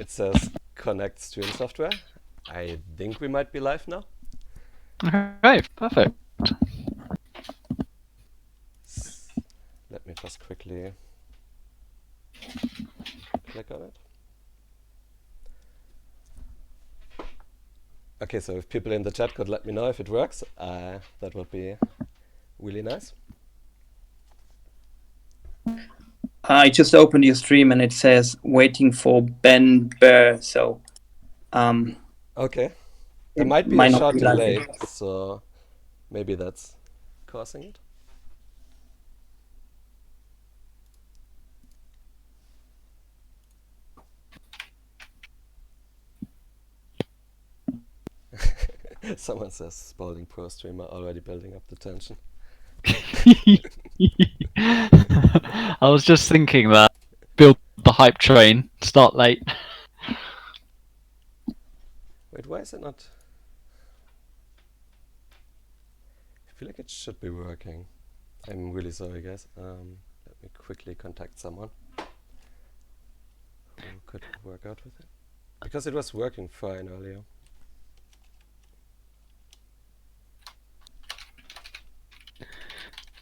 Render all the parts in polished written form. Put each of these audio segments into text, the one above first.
It says connect stream software. I think we might be live now. Okay, perfect. Let me just quickly click on it. Okay, so if people in the chat could let me know if it works, that would be really nice. I just opened your stream and it says waiting for Ben Burr, so okay. There might be a short delay, so maybe that's causing it. Someone says Spalding Pro streamer already building up the tension. I was just thinking that. Build the hype train, start late. Wait, why is it not? I feel like it should be working. I'm really sorry, guys. Let me quickly contact someone who could work out with it. Because it was working fine earlier.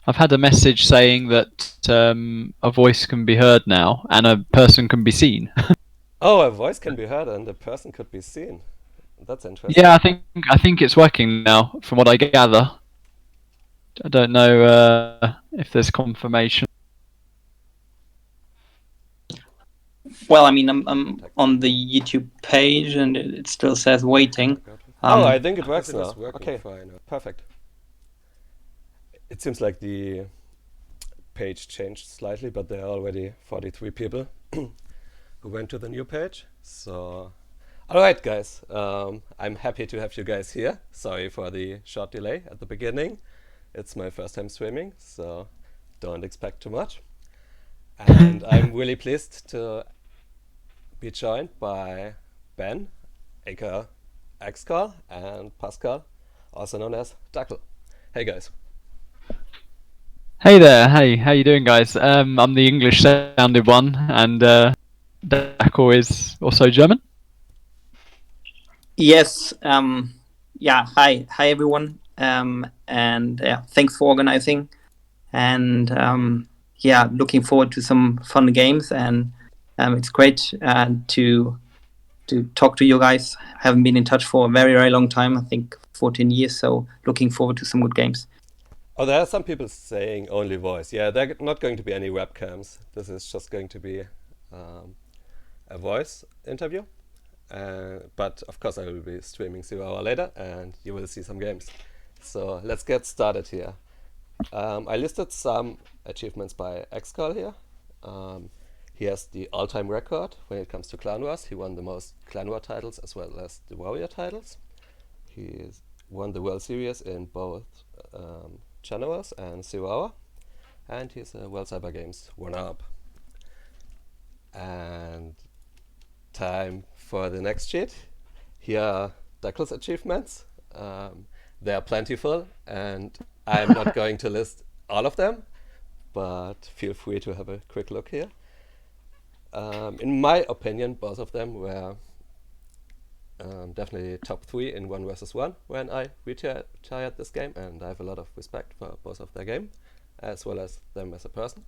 I've had a message saying that a voice can be heard now and a person can be seen. Oh, a voice can be heard and a person could be seen. That's interesting. Yeah, I think it's working now, from what I gather. I don't know if there's confirmation. Well, I mean, I'm on the YouTube page and it still says waiting. Oh, I think it works now. Okay, fine. Perfect. It seems like the page changed slightly, but there are already 43 people who went to the new page. So, alright guys, I'm happy to have you guys here. Sorry for the short delay at the beginning. It's my first time streaming, so don't expect too much. And I'm really pleased to be joined by Ben, aka Excal, and Pascal, also known as Dackel. Hey guys. Hey there, hey, how you doing, guys? I'm the English-sounded one, and Dackel is also German. Yes. Yeah. Hi everyone. And thanks for organizing. And yeah, looking forward to some fun games. And it's great to talk to you guys. Haven't been in touch for a very, very long time. I think 14 years. So looking forward to some good games. Oh, there are some people saying only voice. Yeah, there are not going to be any webcams. This is just going to be a voice interview. But of course I will be streaming 0 hour later and you will see some games. So let's get started here. I listed some achievements by Excal here. He has the all-time record when it comes to Clan Wars. He won the most Clan War titles as well as the Warrior titles. He won the World Series in both Generals and 0 hour. And he's a World Cyber Games runner-up. And time for the next sheet. Here are Dackel's achievements. They are plentiful and I'm not going to list all of them, but feel free to have a quick look here. In my opinion, both of them were definitely top 3 in 1 versus 1 when I retired this game, and I have a lot of respect for both of their game as well as them as a person.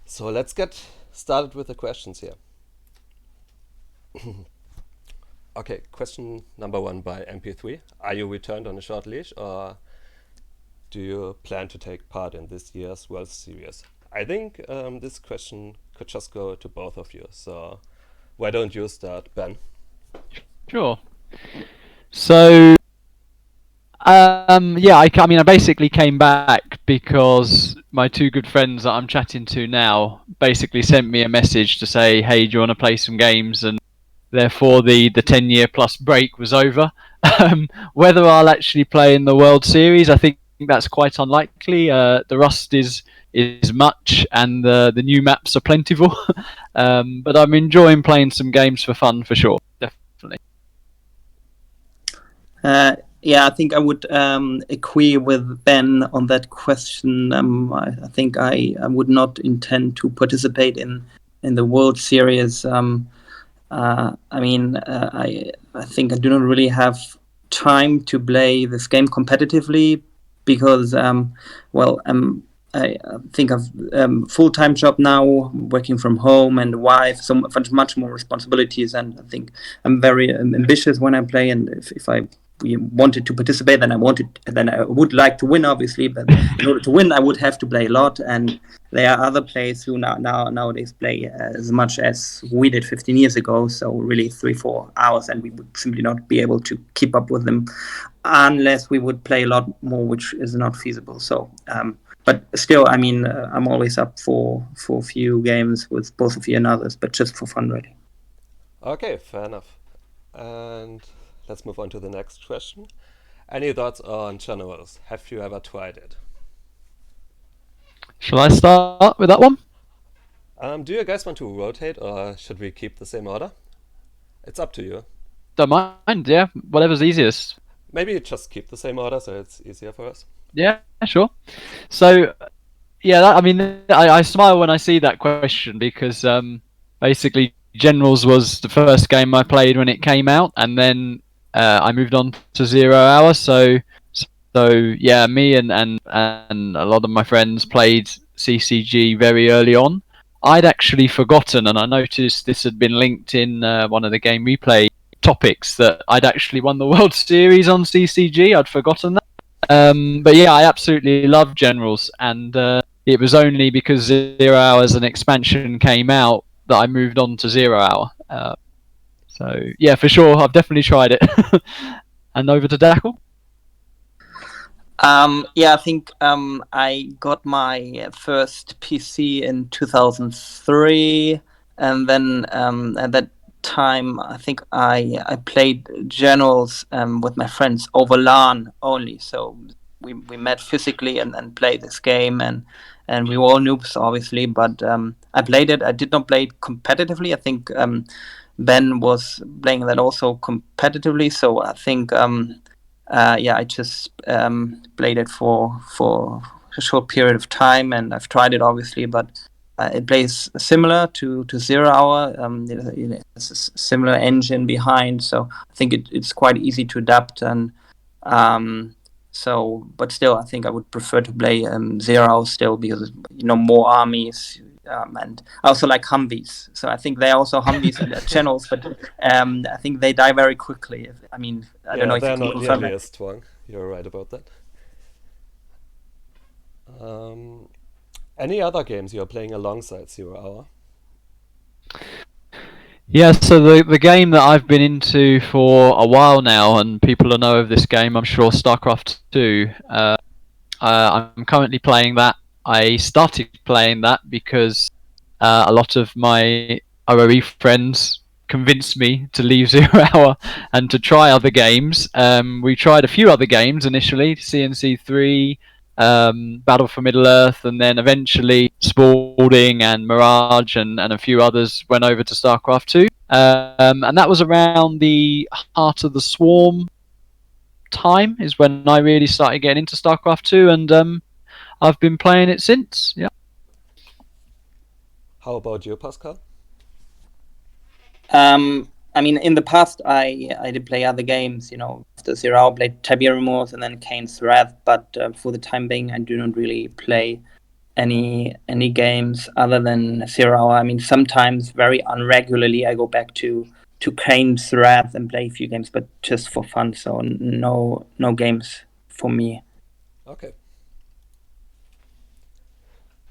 So let's get started with the questions here. Okay, question number 1 by MP3. Are you returned on a short leash or do you plan to take part in this year's World Series? I think this question could just go to both of you. So why don't you start, Ben? Sure. So, yeah, I mean, I basically came back because my 2 good friends that I'm chatting to now basically sent me a message to say, hey, do you want to play some games? And therefore the 10-year plus break was over. Whether I'll actually play in the World Series, I think that's quite unlikely. The rust is much and the new maps are plentiful. But I'm enjoying playing some games for fun for sure, definitely. Yeah, I think I would agree with Ben on that question. I think I would not intend to participate in the World Series. I think I do not really have time to play this game competitively because, I think I've full-time job now, working from home, and wife, so much more responsibilities. And I think I'm very ambitious when I play. And if I wanted to participate, then I would like to win, obviously. But in order to win, I would have to play a lot. And there are other players who nowadays play as much as we did 15 years ago. So really 3-4 hours, and we would simply not be able to keep up with them unless we would play a lot more, which is not feasible. So. But still, I'm always up for a few games with both of you and others, but just for fun, really. Okay, fair enough. And let's move on to the next question. Any thoughts on generals? Have you ever tried it? Shall I start with that one? Do you guys want to rotate, or should we keep the same order? It's up to you. Don't mind, yeah. Whatever's easiest. Maybe just keep the same order so it's easier for us. Yeah, sure. So, yeah, I smile when I see that question because basically Generals was the first game I played when it came out, and then I moved on to 0 Hour. So yeah, me and a lot of my friends played CCG very early on. I'd actually forgotten, and I noticed this had been linked in one of the game replay topics, that I'd actually won the World Series on CCG. I'd forgotten that. But yeah, I absolutely love Generals, and it was only because 0 Hour as an expansion came out that I moved on to 0 Hour. So yeah, for sure, I've definitely tried it. And over to Dackel. I think I got my first PC in 2003, and then at that time I think I played Generals with my friends over LAN only. So we met physically and played this game, and we were all noobs, obviously, but I played it. I did not play it competitively. I think Ben was playing that also competitively, so I think I just played it for a short period of time, and I've tried it, obviously, but it plays similar to 0 Hour. It's a similar engine behind, so I think it's quite easy to adapt. And but still, I think I would prefer to play 0 Hour still, because more armies. And I also like Humvees, so I think there are also Humvees in the channels, but I think they die very quickly. I don't know if they're you can not confirm nearly that. as strong. You're right about that. Any other games you're playing alongside 0 Hour? Yeah, so the game that I've been into for a while now, and people will know of this game, I'm sure, Starcraft 2. I'm currently playing that. I started playing that because a lot of my OoE friends convinced me to leave 0 Hour and to try other games. We tried a few other games initially, C&C 3, Battle for Middle-earth, and then eventually Spalding and Mirage and a few others went over to StarCraft 2. And that was around the Heart of the Swarm time is when I really started getting into StarCraft 2, and I've been playing it since. Yeah. How about you, Pascal? In the past, I did play other games. After 0 Hour, I played Tiberium and then Kane's Wrath. But for the time being, I do not really play any games other than 0 Hour. Sometimes, very unregularly, I go back to Kane's Wrath and play a few games, but just for fun. So no games for me. Okay.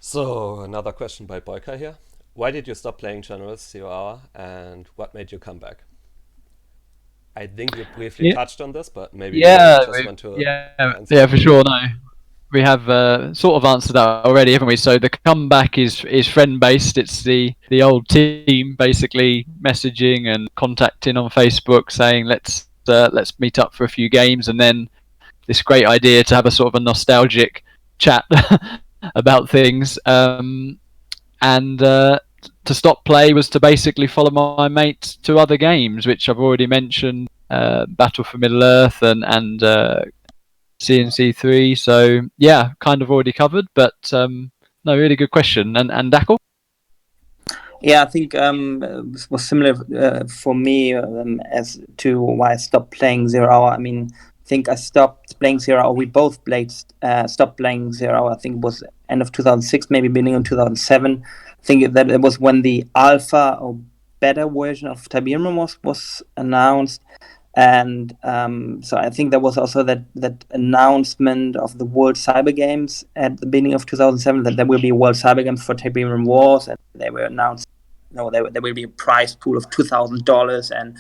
So another question by Boycah here. Why did you stop playing Generals 0 Hour, and what made you come back? I think you briefly touched on this, but maybe you just want to answer. Yeah, for sure. No, we have sort of answered that already, haven't we? So the comeback is friend based. It's the old team basically messaging and contacting on Facebook, saying let's meet up for a few games, and then this great idea to have a sort of a nostalgic chat about things. And to stop play was to basically follow my mates to other games, which I've already mentioned, Battle for Middle-earth and C&C 3. So yeah, kind of already covered, but no, really good question. And Dackel? Yeah, I think it was similar for me as to why I stopped playing Zero Hour. I mean, I think I stopped playing Zero Hour. We both stopped playing Zero Hour. I think it was end of 2006, maybe beginning of 2007. I think that it was when the alpha or beta version of Tiberium was announced. And so I think there was also that announcement of the World Cyber Games at the beginning of 2007 that there will be World Cyber Games for Tiberium Wars, and they were announced. No, there will be a prize pool of $2,000,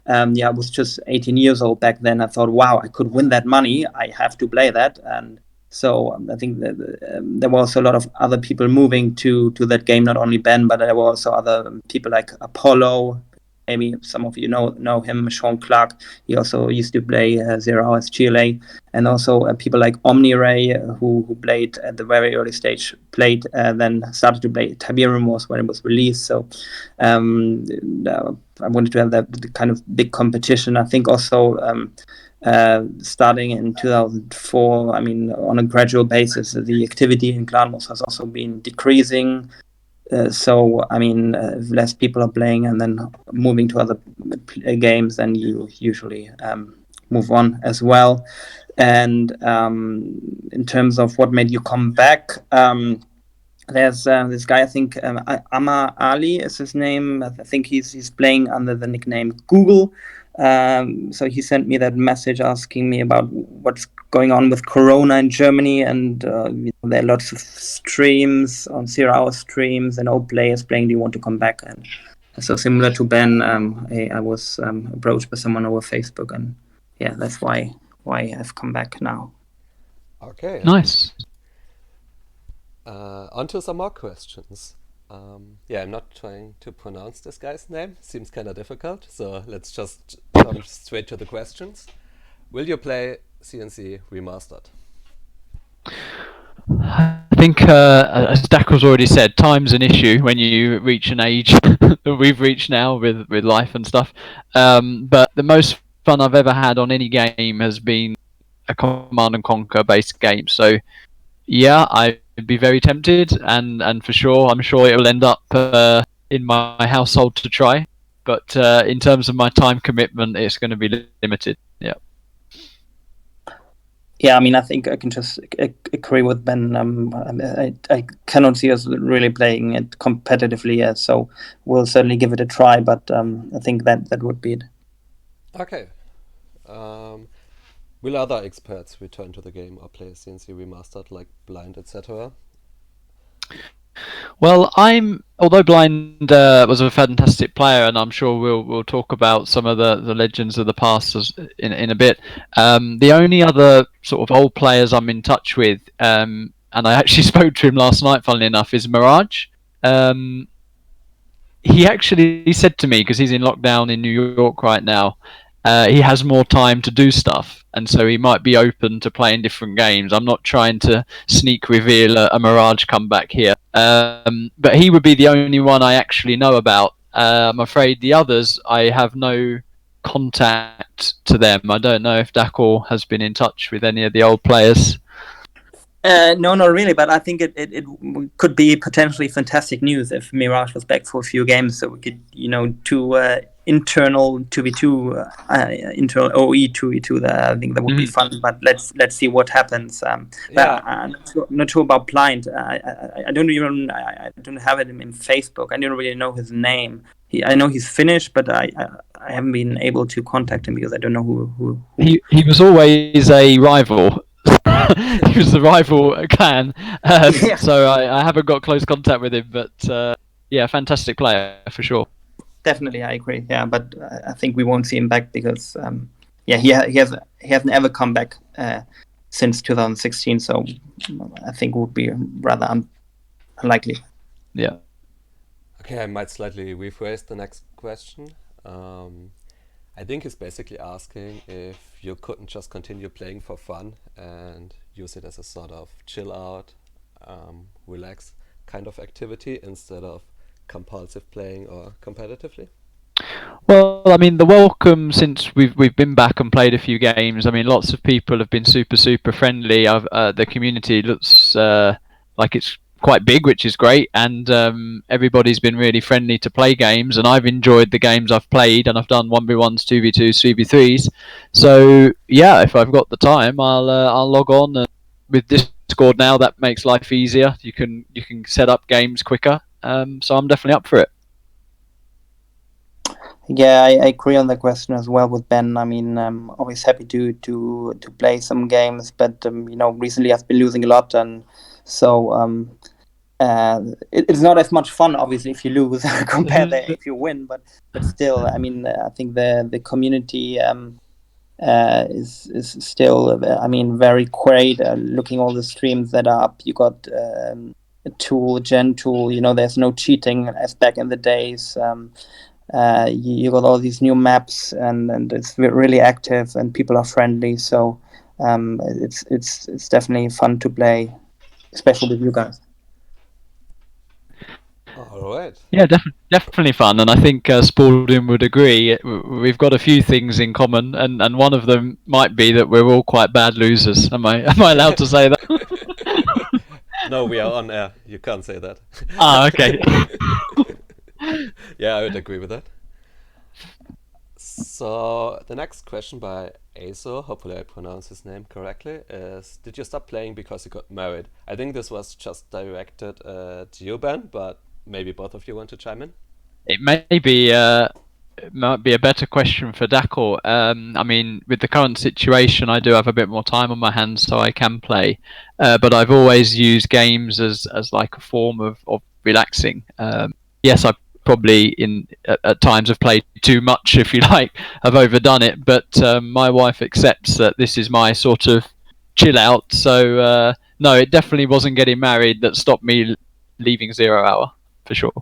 and I was just 18 years old back then. I thought, wow, I could win that money. I have to play that, and so I think that there was a lot of other people moving to that game. Not only Ben, but there were also other people like Apollo. Maybe some of you know him, Sean Clark. He also used to play Zero Hours GLA, and also people like OmniRay, who played at the very early stage, then started to play Tiberium Wars when it was released. So I wanted to have that kind of big competition. I think also starting in 2004, I mean, on a gradual basis, the activity in Clan Wars has also been decreasing. So, I mean, if less people are playing and then moving to other games, then you usually move on as well. And in terms of what made you come back, there's this guy, I think Amar Ali is his name. I think he's playing under the nickname Google. So he sent me that message asking me about what's going on with Corona in Germany, and there are lots of streams on 0 Hour streams and old players playing. Do you want to come back? And so similar to Ben, I was approached by someone over Facebook, and yeah, that's why I've come back now. Okay. Nice. On to some more questions. I'm not trying to pronounce this guy's name. Seems kind of difficult, so let's just jump straight to the questions. Will you play C&C Remastered? I think, as Dackel's already said, time's an issue when you reach an age that we've reached now with life and stuff. But the most fun I've ever had on any game has been a Command and Conquer based game. So yeah, I'd be very tempted, and for sure, I'm sure it will end up in my household to try. But in terms of my time commitment, it's going to be limited. Yeah. Yeah, I mean, I think I can just agree with Ben. I cannot see us really playing it competitively yet, so we'll certainly give it a try. But I think that would be it. Okay. Will other experts return to the game or play C&C Remastered, like Blind, etc.? Well, although Blind was a fantastic player, and I'm sure we'll talk about some of the legends of the past in a bit. The only other sort of old players I'm in touch with, and I actually spoke to him last night, funnily enough, is Mirage. He actually said to me, because he's in lockdown in New York right now, he has more time to do stuff, and so he might be open to playing different games. I'm not trying to sneak reveal a Mirage comeback here, but he would be the only one I actually know about. I'm afraid the others, I have no contact to them. I don't know if Dackel has been in touch with any of the old players. No, not really, but I think it could be potentially fantastic news if Mirage was back for a few games, so we could, do internal 2v2, internal OoE 2v2. I think that would be fun, but let's see what happens. But I'm not sure about Blind. I don't have it in Facebook. I don't really know his name. I know he's Finnish, but I haven't been able to contact him because I don't know who. He was always a rival. He was the rival clan, so I haven't got close contact with him, but fantastic player for sure. Definitely, I agree. Yeah, but I think we won't see him back because he hasn't ever come back since 2016. So I think it would be rather unlikely. Yeah. Okay, I might slightly rephrase the next question. I think he's basically asking if you couldn't just continue playing for fun and use it as a sort of chill out, relax kind of activity instead of compulsive playing or competitively. Well, I mean, the welcome since we've been back and played a few games. I mean, lots of people have been super friendly. The community looks like it's quite big, which is great, and everybody's been really friendly to play games, and I've enjoyed the games I've played, and I've done 1v1s, 2v2s, 3v3s. So yeah, if I've got the time, I'll log on, and with Discord now, that makes life easier. You can set up games quicker, so I'm definitely up for it. Yeah, I agree on the question as well with Ben. I mean, I'm always happy to play some games, but recently I've been losing a lot, and so it's not as much fun, obviously, if you lose compared to if you win. But still, I mean, I think the community is still, I mean, very great. Looking all the streams that are up, you got a gen tool. There's no cheating as back in the days. You got all these new maps, and it's really active, and people are friendly. So it's definitely fun to play, especially with you guys. All right. Yeah, definitely fun, and I think Spalding would agree. We've got a few things in common, and one of them might be that we're all quite bad losers. Am I allowed to say that? No, we are on air. You can't say that. Okay. Yeah, I would agree with that. So the next question by Aso, hopefully I pronounce his name correctly, is: did you stop playing because you got married? I think this was just directed to you, Ben, but maybe both of you want to chime in. It might be a better question for Dackel. I mean, with the current situation, I do have a bit more time on my hands, so I can play. But I've always used games as like a form of relaxing. Yes, I probably at times have played too much, if you like. I've overdone it, but my wife accepts that this is my sort of chill out. So no, it definitely wasn't getting married that stopped me leaving 0 Hour, for sure.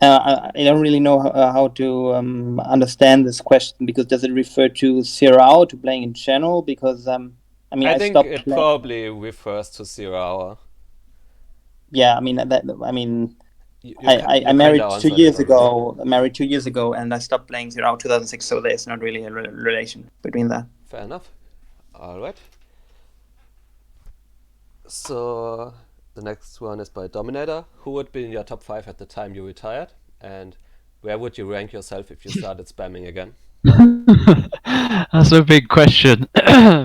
I don't really know how to understand this question, because does it refer to 0 Hour, to playing in general? Because I mean, I I think stopped it playing. probably refers to 0 Hour. Yeah, I mean I mean. You I kinda married 2 answered years it already. ago. Married 2 years ago, and I stopped playing 0 Hour 2006. So there's not really a relation between that. Fair enough. All right. So the next one is by Dominator. Who would be in your top 5 at the time you retired? And where would you rank yourself if you started spamming again? That's a big question.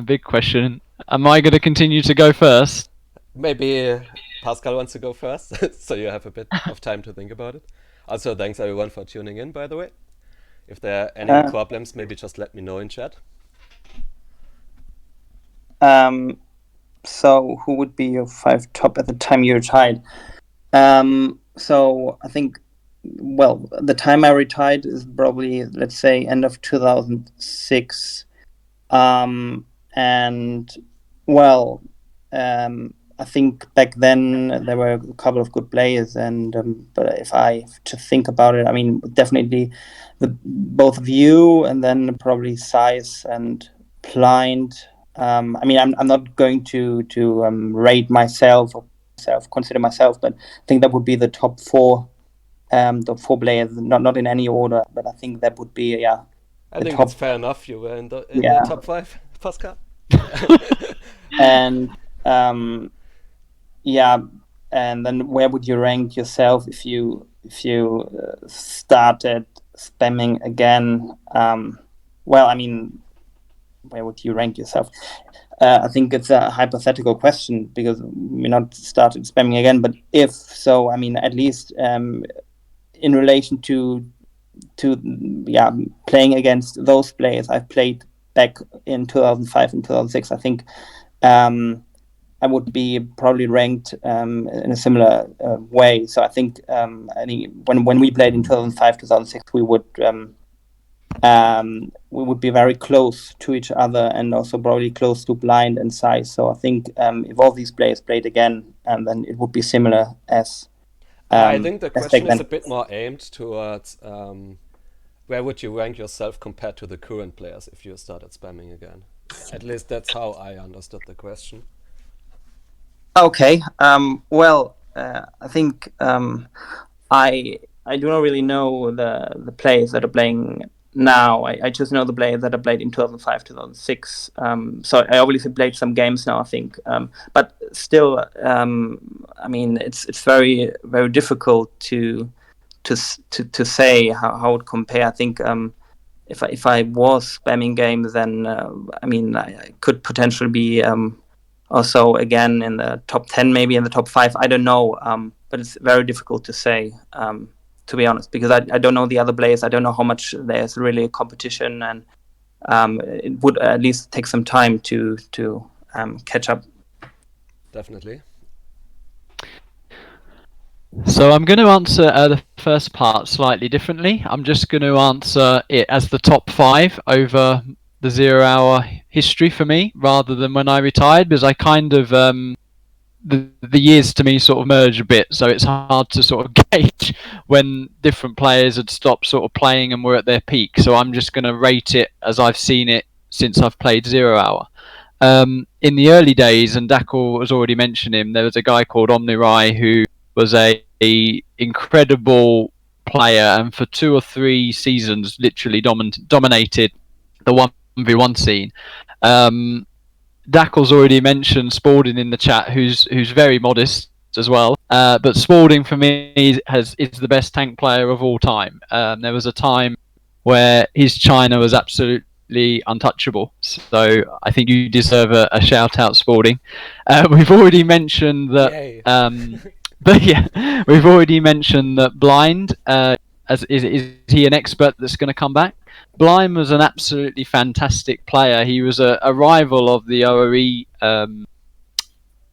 Big question. Am I going to continue to go first? Maybe Pascal wants to go first, so you have a bit of time to think about it. Also, thanks everyone for tuning in, by the way. If there are any problems, maybe just let me know in chat. So who would be your 5 top at the time you retired? So I think, well, the time I retired is probably, let's say, end of 2006. And well, I think back then there were a couple of good players, and but if I have to think about it, I mean, definitely both of you, and then probably Size and Blind. I mean, I'm not going to rate myself or consider myself, but I think that would be the top 4 players, not in any order, but I think that would be I the think top. it's fair enough you were in the Yeah. top 5, Pascal. And yeah, and then where would you rank yourself if you started spamming again? Well, I mean, where would you rank yourself? I think it's a hypothetical question, because we're not started spamming again. But if so, I mean, at least in relation to playing against those players I've played back in 2005 and 2006, I think I would be probably ranked in a similar way. So I think when we played in 2005, 2006, we would be very close to each other, and also probably close to Blind and Size. So I think if all these players played again, then it would be similar as. I think the question is then. a bit more aimed towards where would you rank yourself compared to the current players if you started spamming again? At least that's how I understood the question. Okay. Well, I think I do not really know the players that are playing now. I just know the players that I played in 2005, 2006. So I obviously played some games now, I think. But still, I mean, it's very, very difficult to say how it would compare. I think if I was spamming games, then I mean, I could potentially be also again in the top 10, maybe in the top 5. I don't know, but it's very difficult to say, to be honest, because I don't know the other players. I don't know how much there's really a competition, and it would at least take some time to catch up. Definitely. So I'm going to answer the first part slightly differently. I'm just going to answer it as the top 5 over the 0 hour history for me, rather than when I retired, because I kind of the years to me sort of merge a bit, so it's hard to sort of gauge when different players had stopped sort of playing and were at their peak. So I'm just going to rate it as I've seen it since I've played 0 hour. In the early days, and Dackel has already mentioned him, there was a guy called Omnirai who was a incredible player, and for 2 or 3 seasons literally dominated the 1v1 scene. Dackel's already mentioned Spalding in the chat, who's very modest as well. But Spalding for me is the best tank player of all time. There was a time where his China was absolutely untouchable. So I think you deserve a shout out, Spalding. We've already mentioned that. But yeah, we've already mentioned that Blind. Is he an expert that's going to come back? Blind was an absolutely fantastic player. He was a rival of the OoE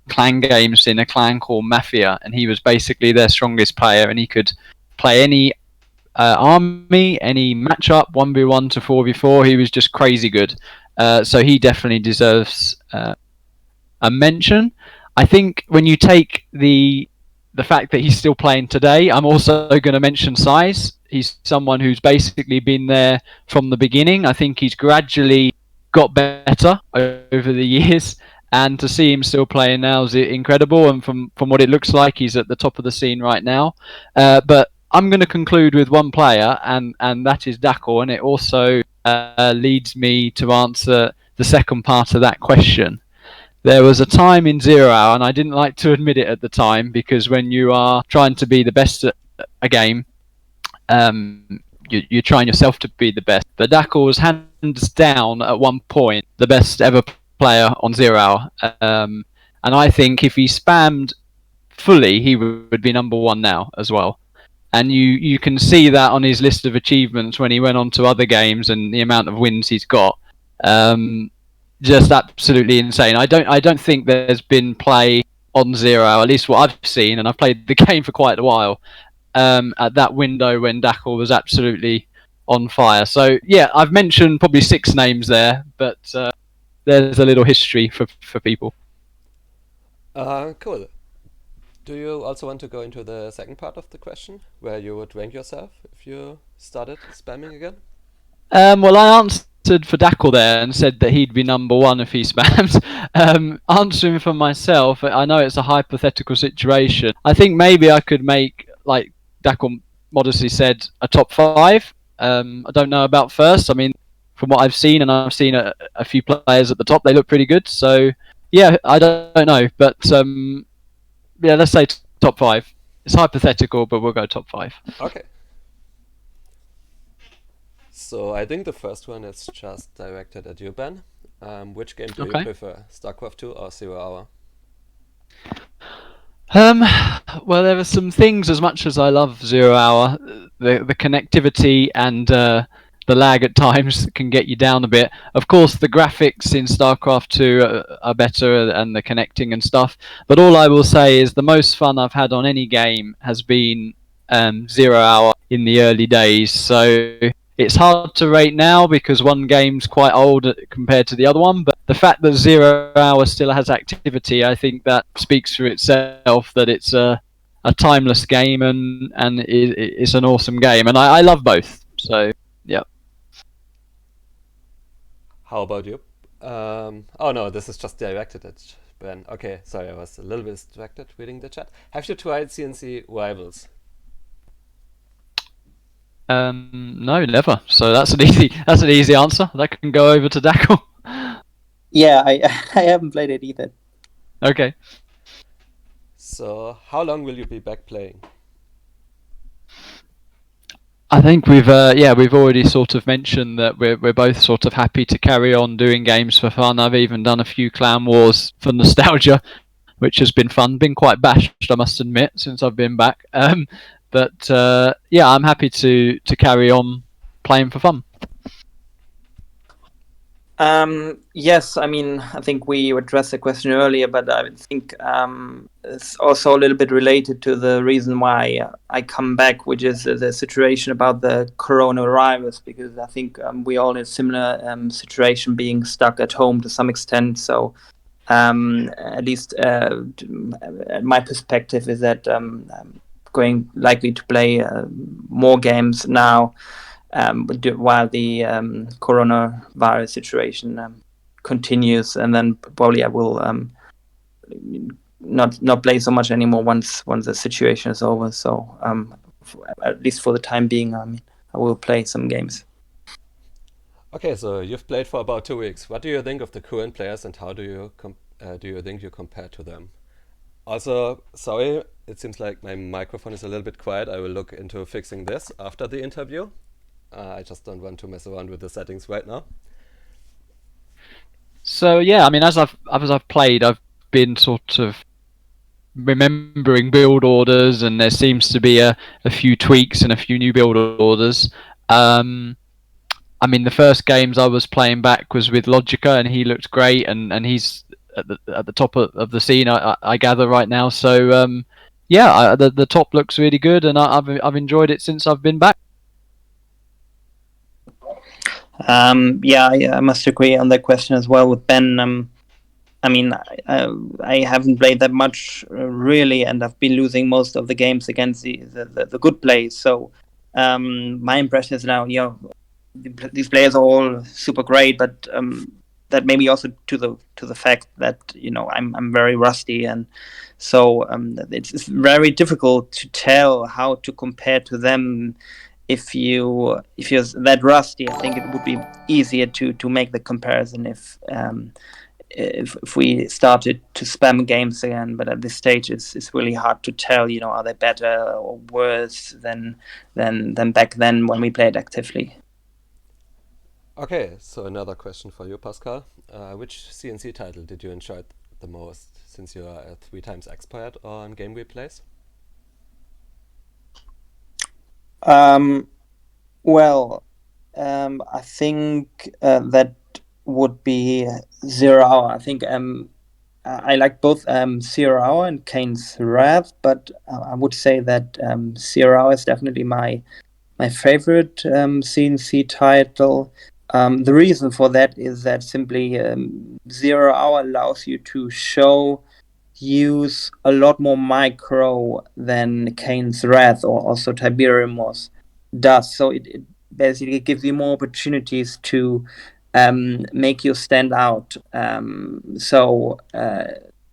clan games in a clan called Mafia, and he was basically their strongest player, and he could play any army, any matchup, 1v1 to 4v4. He was just crazy good. So he definitely deserves a mention. I think when you take the fact that he's still playing today, I'm also going to mention Size. He's someone who's basically been there from the beginning. I think he's gradually got better over the years, and to see him still playing now is incredible. And from what it looks like, he's at the top of the scene right now. But I'm going to conclude with one player, and that is Dackel, and it also leads me to answer the second part of that question. There was a time in 0 hour, and I didn't like to admit it at the time, because when you are trying to be the best at a game, you're trying yourself to be the best. But Dackel was hands down at one point the best ever player on 0 hour. And I think if he spammed fully, he would be number 1 now as well. And you can see that on his list of achievements when he went on to other games and the amount of wins he's got. Just absolutely insane. I don't think there's been play on 0 hour, at least what I've seen, and I've played the game for quite a while, at that window when Dackel was absolutely on fire. So yeah, I've mentioned probably 6 names there, but there's a little history for people. Cool. Do you also want to go into the second part of the question, where you would rank yourself if you started spamming again? Well, I answered for Dackel there and said that he'd be number 1 if he spams. Answering for myself, I know it's a hypothetical situation. I think maybe I could make, like Dackel modestly said, a top 5. I don't know about first. I mean, from what I've seen, and I've seen a few players at the top, they look pretty good. So yeah, I don't know, but yeah, let's say top 5. It's hypothetical, but we'll go top 5. Okay. So I think the first one is just directed at you, Ben. Which game do you prefer, Starcraft 2 or 0 hour? Well, there are some things. As much as I love 0 hour, the connectivity and the lag at times can get you down a bit. Of course, the graphics in StarCraft 2 are better, and the connecting and stuff. But all I will say is the most fun I've had on any game has been 0 hour in the early days. So it's hard to rate now because one game's quite old compared to the other one, but the fact that 0 hour still has activity, I think that speaks for itself, that it's a timeless game, and it's an awesome game, and I love both. So yeah. How about you? Oh no, this is just directed at Ben. Okay, sorry, I was a little bit distracted reading the chat. Have you tried C&C Rivals? No, never. So that's an easy answer. That can go over to Dackel. Yeah, I haven't played it either. Okay. So how long will you be back playing? I think we've already sort of mentioned that we're both sort of happy to carry on doing games for fun. I've even done a few clan wars for nostalgia, which has been fun. Been quite bashed, I must admit, since I've been back. But yeah, I'm happy to carry on playing for fun. Yes, I mean, I think we addressed the question earlier, but I think it's also a little bit related to the reason why I come back, which is the situation about the coronavirus, because I think we all in a similar situation, being stuck at home to some extent. So at least my perspective is that I'm going likely to play more games now. While the coronavirus situation continues, and then probably I will not play so much anymore once the situation is over. So at least for the time being, I will play some games. Okay, so you've played for about 2 weeks. What do you think of the current players, and how do you think you compare to them? Also, sorry, it seems like my microphone is a little bit quiet. I will look into fixing this after the interview. I just don't want to mess around with the settings right now. So yeah, I mean, as I've played, I've been sort of remembering build orders, and there seems to be a few tweaks and a few new build orders. I mean, the first games I was playing back was with Logica, and he looked great, and he's at the top of the scene, I gather right now. So yeah, the top looks really good, and I've enjoyed it since I've been back. Yeah, I must agree on that question as well with Ben. I mean, I haven't played that much really, and I've been losing most of the games against the good players. So my impression is now, these players are all super great, but that maybe also to the fact that I'm very rusty, and so it's very difficult to tell how to compare to them. If you're that rusty, I think it would be easier to make the comparison if we started to spam games again. But at this stage, it's really hard to tell. Are they better or worse than back then when we played actively? Okay, so another question for you, Pascal. Which C&C title did you enjoy the most, since you are a 3 times expert on game replays? Well, I think that would be 0 Hour. I think I like both 0 Hour and Kane's Wrath, but I would say that 0 Hour is definitely my favorite C&C title. The reason for that is that simply 0 Hour allows you to use a lot more micro than Kane's Wrath or also Tiberium does. So it basically gives you more opportunities to make you stand out.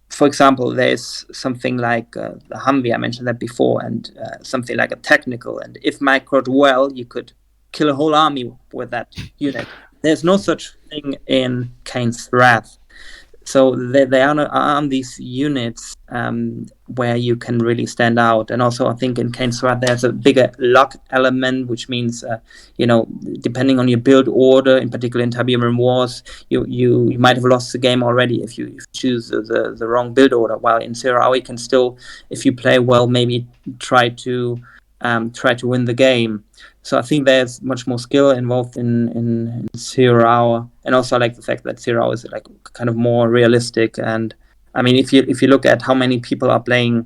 For example, there's something like the Humvee, I mentioned that before, and something like a technical. And if microed well, you could kill a whole army with that unit. There's no such thing in Kane's Wrath. So there aren't these units where you can really stand out. And also, I think in Kane's Wrath there's a bigger luck element, which means, depending on your build order, in particular in Tiberium Wars, you might have lost the game already if you choose the wrong build order. While in 0 Hour, you can still, if you play well, maybe try to win the game. So I think there's much more skill involved in 0 Hour, and also I like the fact that 0 Hour is like kind of more realistic. And I mean, if you look at how many people are playing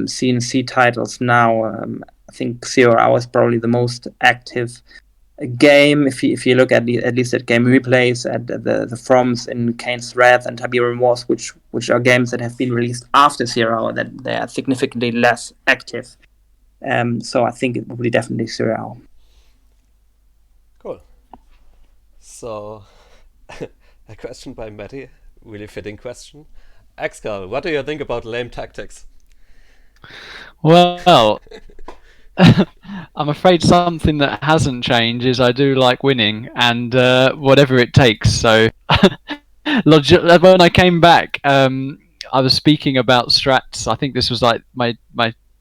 C&C titles now, I think 0 Hour is probably the most active game. If you look at least at game replays, at the FROMs in Kane's Wrath and Tiberium Wars, which are games that have been released after 0 Hour, that they are significantly less active. So I think it will be definitely 0 Hour. Cool. So, a question by Matty, really fitting question. Excal, what do you think about lame tactics? Well, I'm afraid something that hasn't changed is I do like winning, and whatever it takes. So, when I came back, I was speaking about strats. I think this was like my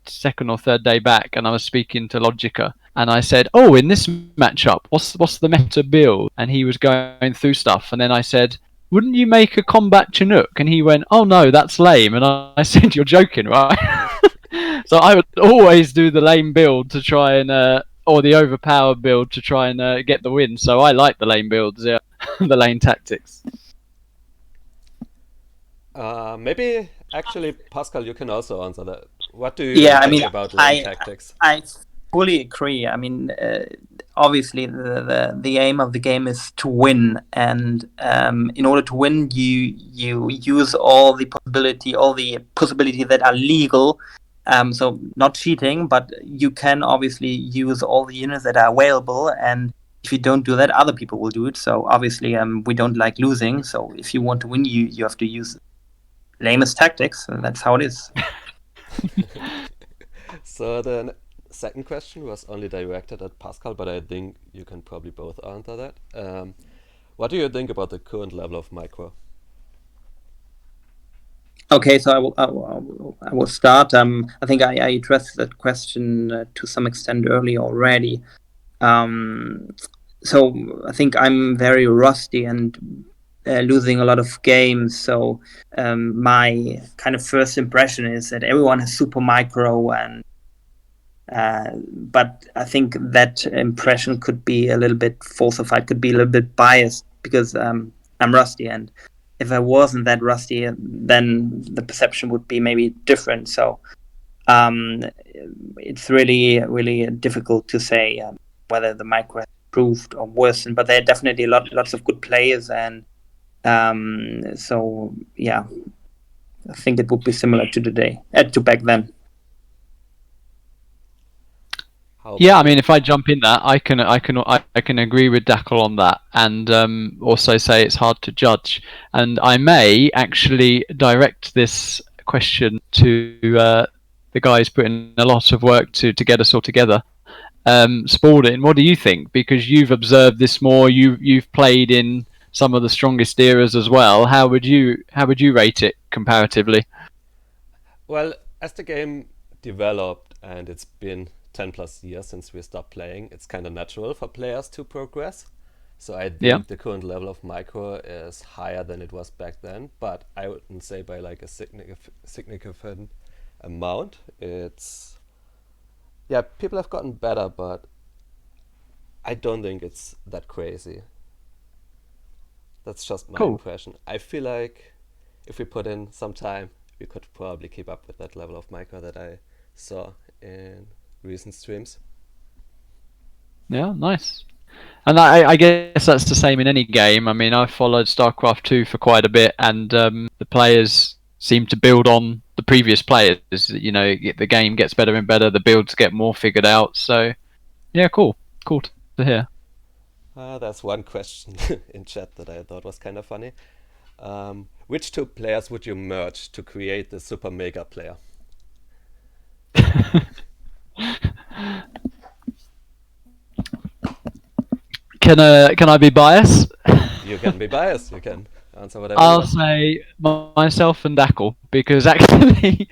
second or third day back, and I was speaking to Logica, and I said, "Oh, in this matchup, what's the meta build?" And he was going through stuff, and then I said, "Wouldn't you make a combat Chinook?" And he went, "Oh no, that's lame." And I said, "You're joking, right?" So I would always do the lame build to try and, or the overpowered build to try and get the win. So I like the lane builds, yeah, the lane tactics. Maybe actually, Pascal, you can also answer that. What do you think about lane tactics? I fully agree. I mean, obviously, the aim of the game is to win, and in order to win, you use all the possibilities that are legal. So not cheating, but you can obviously use all the units that are available, and if you don't do that, other people will do it. So obviously, we don't like losing. So if you want to win, you have to use lamest tactics, and that's how it is. So the second question was only directed at Pascal, but I think you can probably both answer that. What do you think about the current level of micro? Okay, so I will start. I think I addressed that question to some extent earlier already. So I think I'm very rusty and losing a lot of games. So my kind of first impression is that everyone has super micro, and but I think that impression could be a little bit falsified, could be a little bit biased, because I'm rusty, and if I wasn't that rusty, then the perception would be maybe different. So it's really difficult to say whether the micro has improved or worsened, but there are definitely lots of good players, and so yeah, I think it would be similar to to back then. Yeah, I mean, if I jump in that, I can agree with Dackel on that, and also say it's hard to judge. And I may actually direct this question to the guys putting a lot of work to get us all together. Spalding, what do you think? Because you've observed this more, you've played in some of the strongest eras as well. How would you rate it comparatively? Well, as the game developed, and it's been 10 plus years since we stopped playing, it's kind of natural for players to progress. So I think the current level of micro is higher than it was back then, but I wouldn't say by like a significant amount. It's, yeah, people have gotten better, but I don't think it's that crazy. That's just my impression. I feel like if we put in some time, we could probably keep up with that level of micro that I saw in recent streams. Yeah, nice. And I guess that's the same in any game. I mean, I've followed Starcraft 2 for quite a bit, and the players seem to build on the previous players. You know, the game gets better and better, the builds get more figured out. So, yeah, cool to hear. That's one question in chat that I thought was kind of funny. Which two players would you merge to create the super mega player? Can I be biased? You can be biased. You can answer whatever. I'll say myself and Dackel, because actually,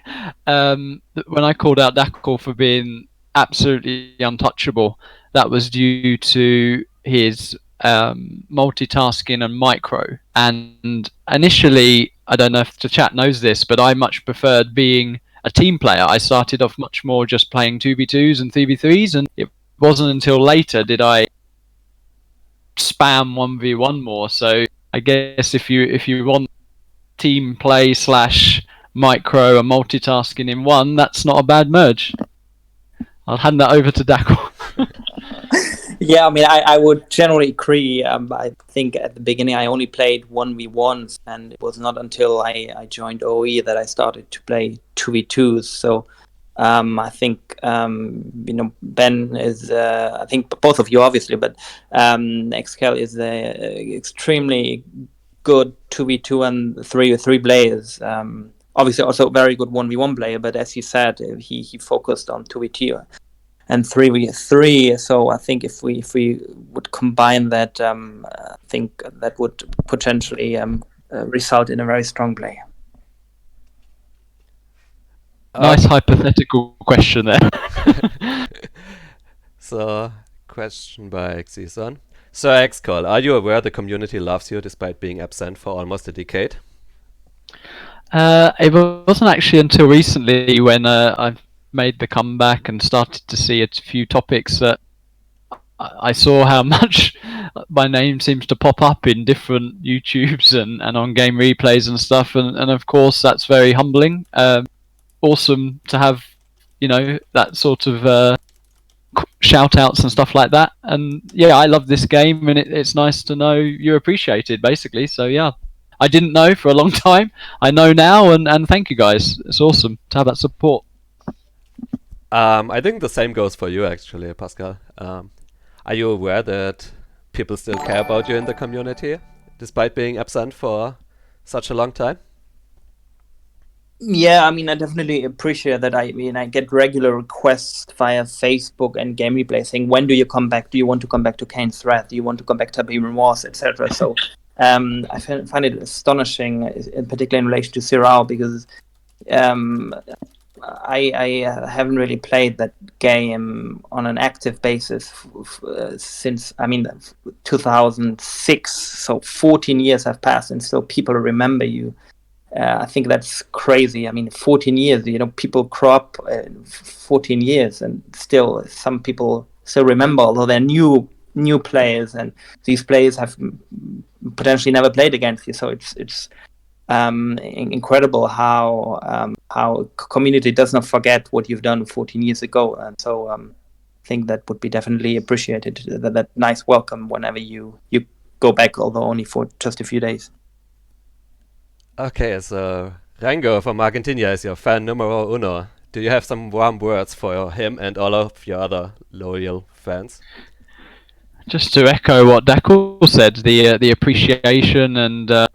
when I called out Dackel for being absolutely untouchable, that was due to his multitasking and micro. And initially, I don't know if the chat knows this, but I much preferred being a team player. I started off much more just playing 2v2s and 3v3s, and it wasn't until later did I spam 1v1 more. So I guess if you want team play / micro and multitasking in one, that's not a bad merge. I'll hand that over to Dackel. Yeah, I mean, I would generally agree. I think at the beginning I only played 1v1s, and it was not until I joined OoE that I started to play 2v2s. So I think Ben is. I think both of you obviously, but Excal is extremely good 2v2 and 3v3 players. Obviously, also a very good 1v1 player. But as he said, he focused on 2v2. and 3v3. So I think if we would combine that, I think that would potentially result in a very strong play. Nice hypothetical question there. So, question by Xeson. So, Excal, are you aware the community loves you despite being absent for almost a decade? It wasn't actually until recently when I've made the comeback and started to see a few topics that I saw how much my name seems to pop up in different YouTubes and on game replays and stuff, and of course that's very humbling. Awesome to have, that sort of shout outs and stuff like that. And yeah, I love this game, and it's nice to know you're appreciated, basically. So yeah, I didn't know for a long time. I know now, and thank you guys. It's awesome to have that support. I think the same goes for you, actually, Pascal. Are you aware that people still care about you in the community, despite being absent for such a long time? Yeah, I mean, I definitely appreciate that. I get regular requests via Facebook and Game Replay saying, when do you come back? Do you want to come back to Kane's Threat? Do you want to come back to Bohemian Wars, etc.? So I find it astonishing, in particular in relation to Sirao, because I haven't really played that game on an active basis since 2006. So 14 years have passed, and still people remember you. I think that's crazy. I mean, 14 years, people grow up 14 years, and still some people still remember, although they're new players, and these players have potentially never played against you. So it's incredible how community does not forget what you've done 14 years ago, and so I think that would be definitely appreciated. That nice welcome whenever you go back, although only for just a few days. Okay, so Rango from Argentina is your fan numero uno. Do you have some warm words for him and all of your other loyal fans? Just to echo what Dackel said, the appreciation and the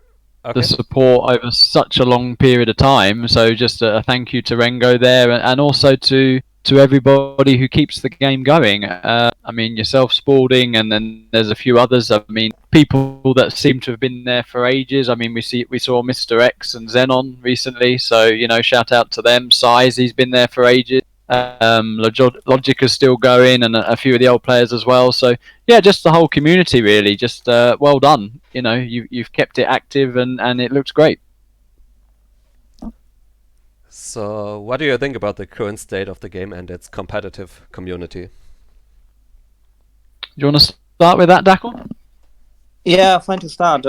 support over such a long period of time. So just a thank you to Rengo there, and also to everybody who keeps the game going. I mean, yourself, Spalding, and then there's a few others. I mean, people that seem to have been there for ages. I mean, we saw Mr. X and Xenon recently, so shout out to them. Size, he's been there for ages. Logica's still going, and a few of the old players as well. So yeah, just the whole community really. Just well done. You've kept it active, and it looks great. So, what do you think about the current state of the game and its competitive community? Do you want to start with that, Dackel? Yeah, fine to start.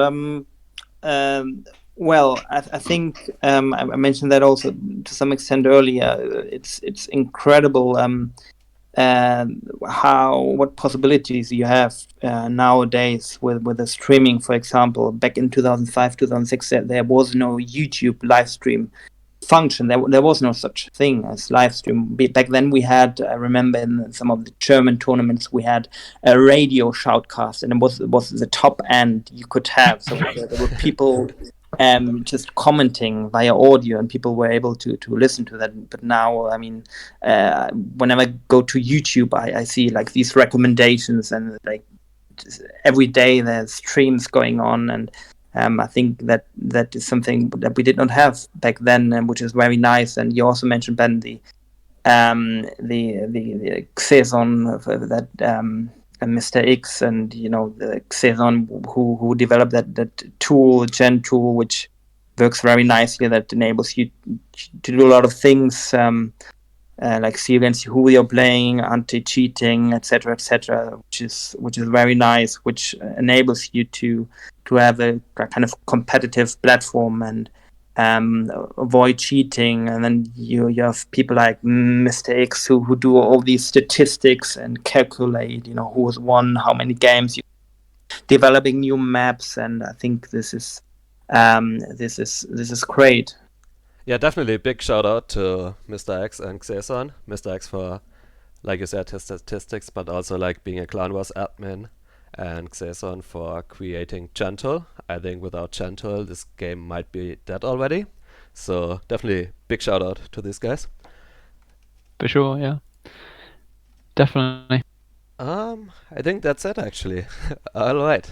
Well, I think I mentioned that also to some extent earlier. It's incredible what possibilities you have nowadays with the streaming. For example, back in 2005, 2006, there was no YouTube live stream function. There was no such thing as live stream. Back then we had, I remember in some of the German tournaments, we had a radio shoutcast, and it was the top end you could have. So there were people just commenting via audio, and people were able to listen to that. But now, I mean, whenever I go to YouTube, I see like these recommendations, and like every day there's streams going on, and I think that is something that we did not have back then, which is very nice. And you also mentioned, Ben, the Xeson that Mr. X, and the Xeson who developed that tool, Gen tool, which works very nicely. That enables you to do a lot of things, like see against who you're playing, anti-cheating, etc., which is very nice, which enables you to have a kind of competitive platform and avoid cheating. And then you have people like Mr. X who do all these statistics and calculate, who has won how many games, developing new maps, and I think this is great. Yeah, definitely a big shout out to Mr. X and Xeson. Mr. X for, like you said, his statistics, but also like being a Clan Wars admin, and Xeson for creating Gentle. I think without Gentle, this game might be dead already. So definitely big shout out to these guys. For sure, yeah. definitely. I think that's it actually. All right.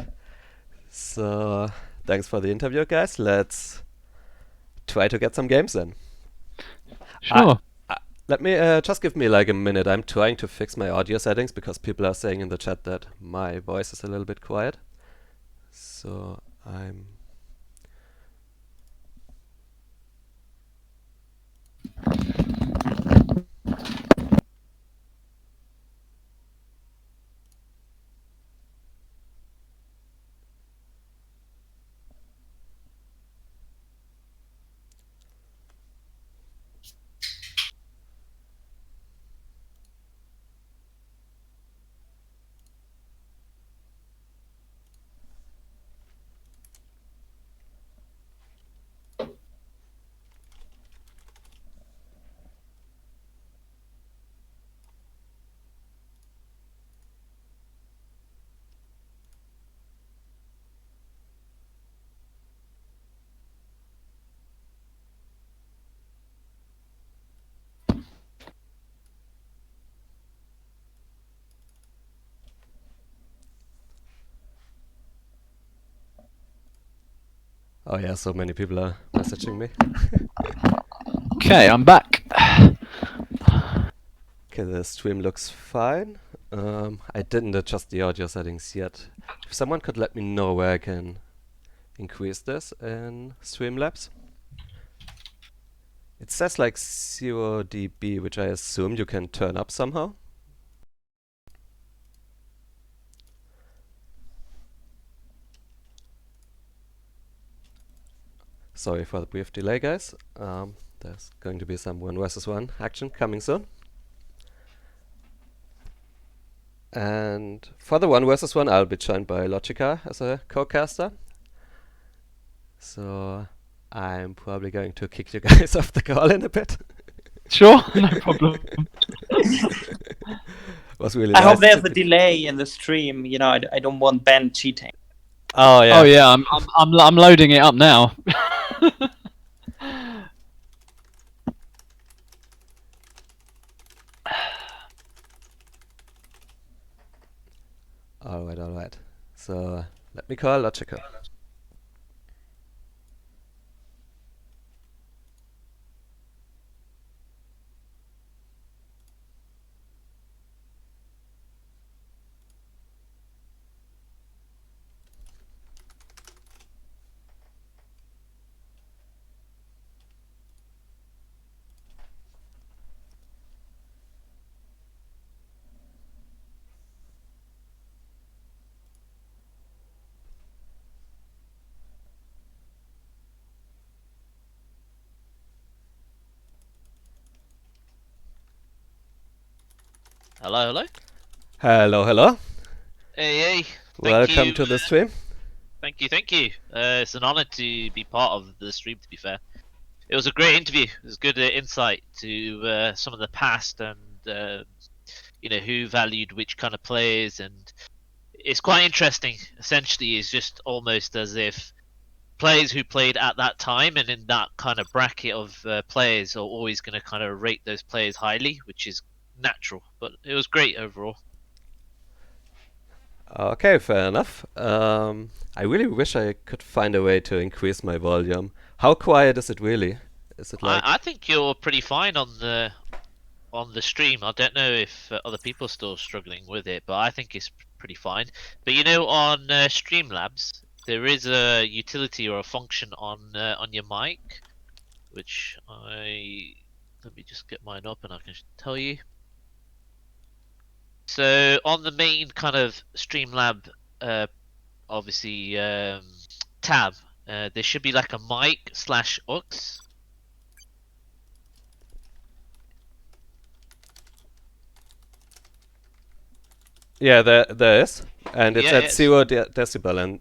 So thanks for the interview, guys. Let's try to get some games in. Sure. Let me just give me like a minute. I'm trying to fix my audio settings because people are saying in the chat that my voice is a little bit quiet. So I'm. Oh yeah, so many people are messaging me. Okay, I'm back. Okay, the stream looks fine. I didn't adjust the audio settings yet. If someone could let me know where I can increase this in Streamlabs. It says like 0 dB, which I assume you can turn up somehow. Sorry for the brief delay, guys. There's going to be some 1 versus 1 action coming soon. And for the 1 versus 1, I'll be joined by Logica as a co-caster. So I'm probably going to kick you guys off the call in a bit. Sure, no problem. Was really I nice hope there's to a delay in the stream. You know, I don't want Ben cheating. Oh yeah. Oh yeah, I'm loading it up now. Alright. So let me call Logica. Hello. Hello. Hey. Welcome to the stream. Thank you. It's an honor to be part of the stream, to be fair. It was a great interview. It was good insight to some of the past and, who valued which kind of players. And it's quite interesting. Essentially, it's just almost as if players who played at that time and in that kind of bracket of players are always going to kind of rate those players highly, which is natural. But it was great overall. Okay, fair enough. I really wish I could find a way to increase my volume. How quiet is it really? Is it like... I think you're pretty fine on the stream. I don't know if other people are still struggling with it, but I think it's pretty fine. But on Streamlabs, there is a utility or a function on your mic, which let me just get mine up and I can tell you. So on the main kind of Streamlab, obviously tab, there should be like a mic/aux. Yeah, there is. And it's at 0 decibel and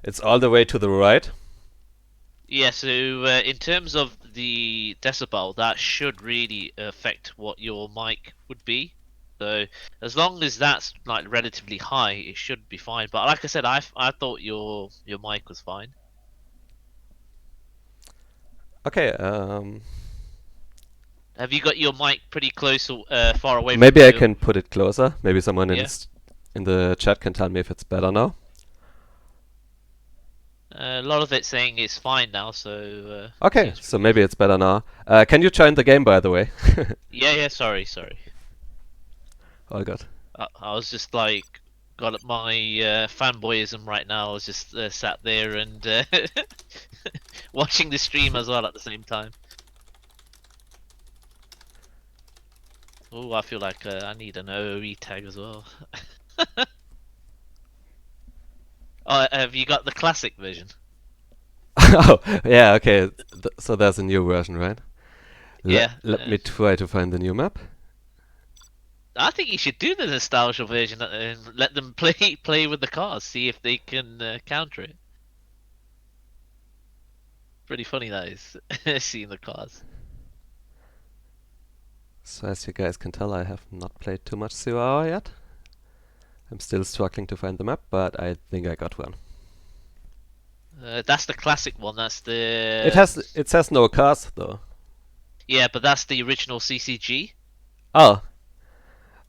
it's all the way to the right. Yeah, so in terms of the decibel, that should really affect what your mic would be. So as long as that's like relatively high, it should be fine. But like I said, I thought your mic was fine. Okay, Have you got your mic pretty close or far away? Maybe from I you? can put it closer. Maybe someone Yeah. in the chat can tell me if it's better now. A lot of it saying it's fine now, so. Okay, seems so pretty maybe good. it's better now. Can you join the game, by the way? Yeah. Sorry. All good. I was just like got my fanboyism right now. I was just sat there and watching the stream as well at the same time. Oh, I feel like I need an OoE tag as well. Oh, have you got the classic version? Oh, yeah, okay. So there's a new version, right? Yeah. Let me try to find the new map. I think you should do the nostalgia version and let them play with the cars, see if they can counter it. Pretty funny that is, seeing the cars. So as you guys can tell, I have not played too much 0 yet. I'm still struggling to find the map, but I think I got one. That's the classic one. That's the. It says no cars though. Yeah, but that's the original CCG. Oh.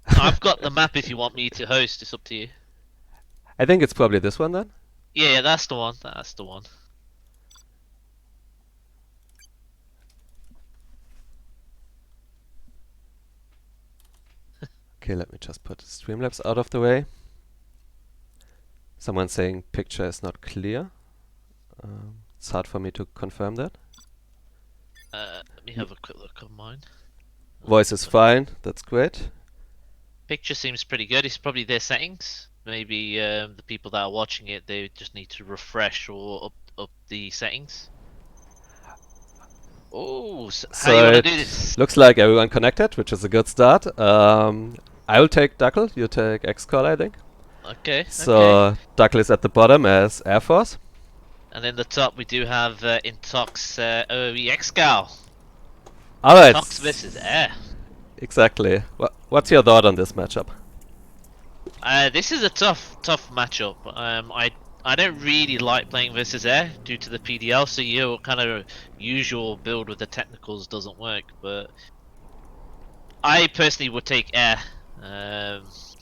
I've got the map if you want me to host. It's up to you. I think it's probably this one then. Yeah, that's the one. That's the one. Okay, let me just put Streamlabs out of the way. Someone's saying picture is not clear. It's hard for me to confirm that. Let me have a quick look on mine. Voice is fine. That's great. Picture seems pretty good. It's probably their settings. Maybe the people that are watching it, they just need to refresh or up the settings. Oh, so how you want to do this? Looks like everyone connected, which is a good start. I will take Dackel. You take Excal, I think. Okay. So Dackel is at the bottom as Air Force. And in the top we do have Intox OoE Excal. Alright. Intox versus Air. Exactly. What's your thought on this matchup? This is a tough matchup. I don't really like playing versus Air due to the PDL, so your kind of usual build with the technicals doesn't work. But I personally would take Air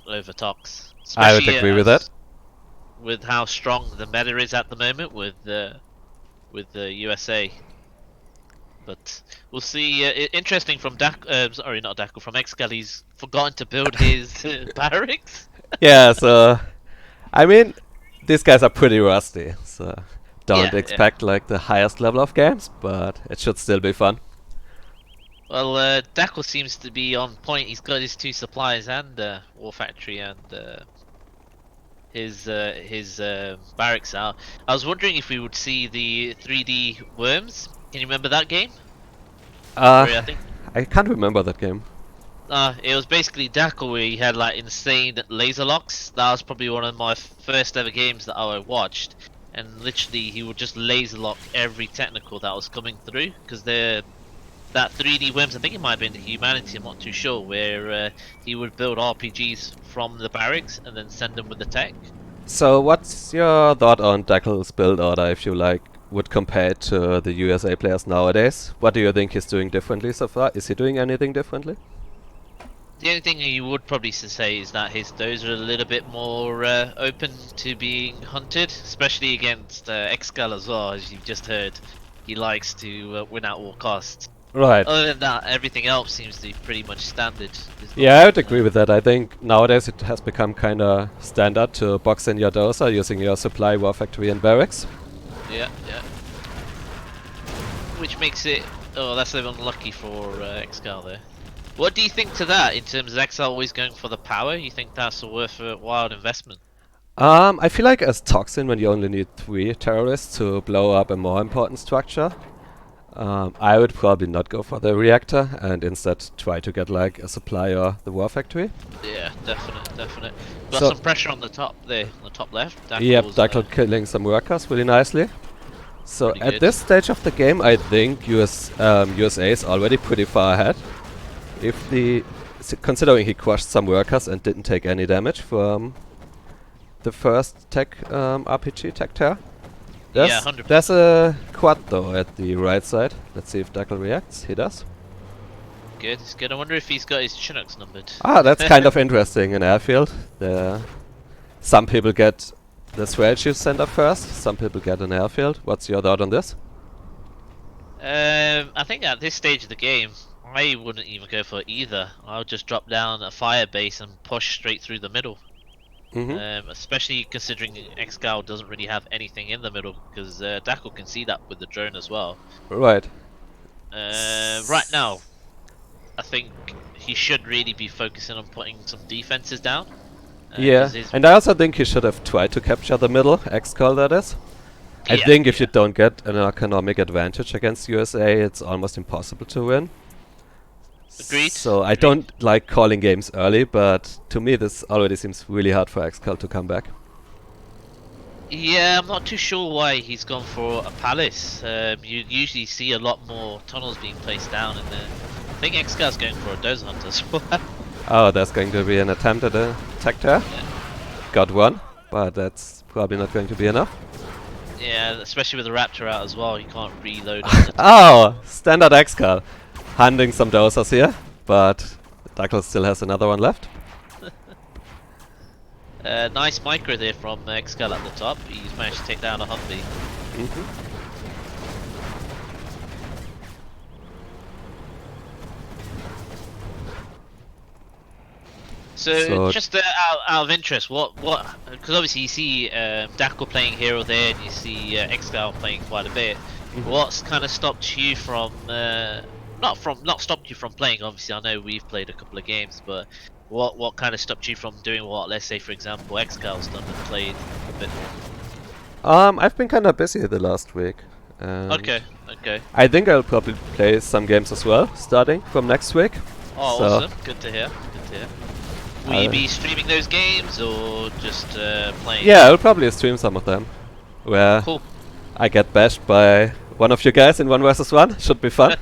over Tox. I would agree with that. With how strong the meta is at the moment with the USA. But we'll see. Interesting from sorry, not Dackel, from Excal. He's forgotten to build his barracks. Yeah, so I mean, these guys are pretty rusty, so don't expect like the highest level of games, but it should still be fun. Well, Dackel seems to be on point. He's got his 2 supplies and War Factory and his barracks out. I was wondering if we would see the 3D worms. Can you remember that game? I think I can't remember that game. it was basically Dackel where he had like insane laser locks. That was probably one of my first ever games that I watched, and literally he would just laser lock every technical that was coming through because that 3D worms, I think it might have been Humanity, I'm not too sure, where he would build RPGs from the barracks and then send them with the tech. So what's your thought on Dackel's build order, if you like would compare it to the USA players nowadays? What do you think he's doing differently so far? Is he doing anything differently? The only thing you would probably say is that his those are a little bit more open to being hunted, especially against Excal as well, as you've just heard. He likes to win at all costs. Right. Other than that, everything else seems to be pretty much standard. Yeah, I would agree with that. I think nowadays it has become kind of standard to box in your dosa using your supply, war factory and barracks. Yeah. Which makes it... Oh, that's a bit unlucky for Excal there. What do you think to that in terms of Excal always going for the power? You think that's a worthwhile investment? I feel like as Toxin, when you only need 3 terrorists to blow up a more important structure, I would probably not go for the reactor and instead try to get like a supply or the war factory. Yeah, definite. Got So some pressure on the top there, on the top left. Yep, Dackel's, Dackel killing some workers really nicely. So Pretty at good. this stage of the game, I think USA is already pretty far ahead. Considering he crushed some workers and didn't take any damage from the first tech RPG tech tear. Yeah, 100%. There's a quad though at the right side. Let's see if Dackel reacts. He does. good. It's good. I wonder if he's got his Chinooks numbered. Ah, that's kind of interesting in airfield. Some people get the strategy center first, some people get an airfield. What's your thought on this? I think at this stage of the game, I wouldn't even go for either. I'll just drop down a fire base and push straight through the middle. Especially considering Excal doesn't really have anything in the middle, because Dackel can see that with the drone as well. Right. Right now, I think he should really be focusing on putting some defenses down. Yeah, and I also think he should have tried to capture the middle, Excal that is. I think if you don't get an economic advantage against USA, it's almost impossible to win. Agreed. So I don't like calling games early, but to me this already seems really hard for Excal to come back. Yeah, I'm not too sure why he's gone for a palace. You usually see a lot more tunnels being placed down in there. I think Excal's going for a dozer hunter as well. Oh, there's going to be an attempt at a tech there. Yeah. Got one, but that's probably not going to be enough. Yeah, especially with the Raptor out as well, you can't reload. Oh, standard Excal. Hunting some dozers here, but Dackel still has another one left. Nice micro there from Excal at the top. He's managed to take down a Humvee. So just out of interest, what? Because obviously you see Dackel playing hero there, and you see Excal playing quite a bit. What's kind of stopped you from not stopped you from playing? Obviously, I know we've played a couple of games, but what kind of stopped you from doing what? Let's say, for example, Excal's done and played a bit more. I've been kind of busy the last week. Okay. I think I'll probably play some games as well, starting from next week. Oh, so awesome! Good to hear. Will you be streaming those games or just playing? Yeah, I'll probably stream some of them, where Cool. I get bashed by one of you guys in 1 versus 1. Should be fun.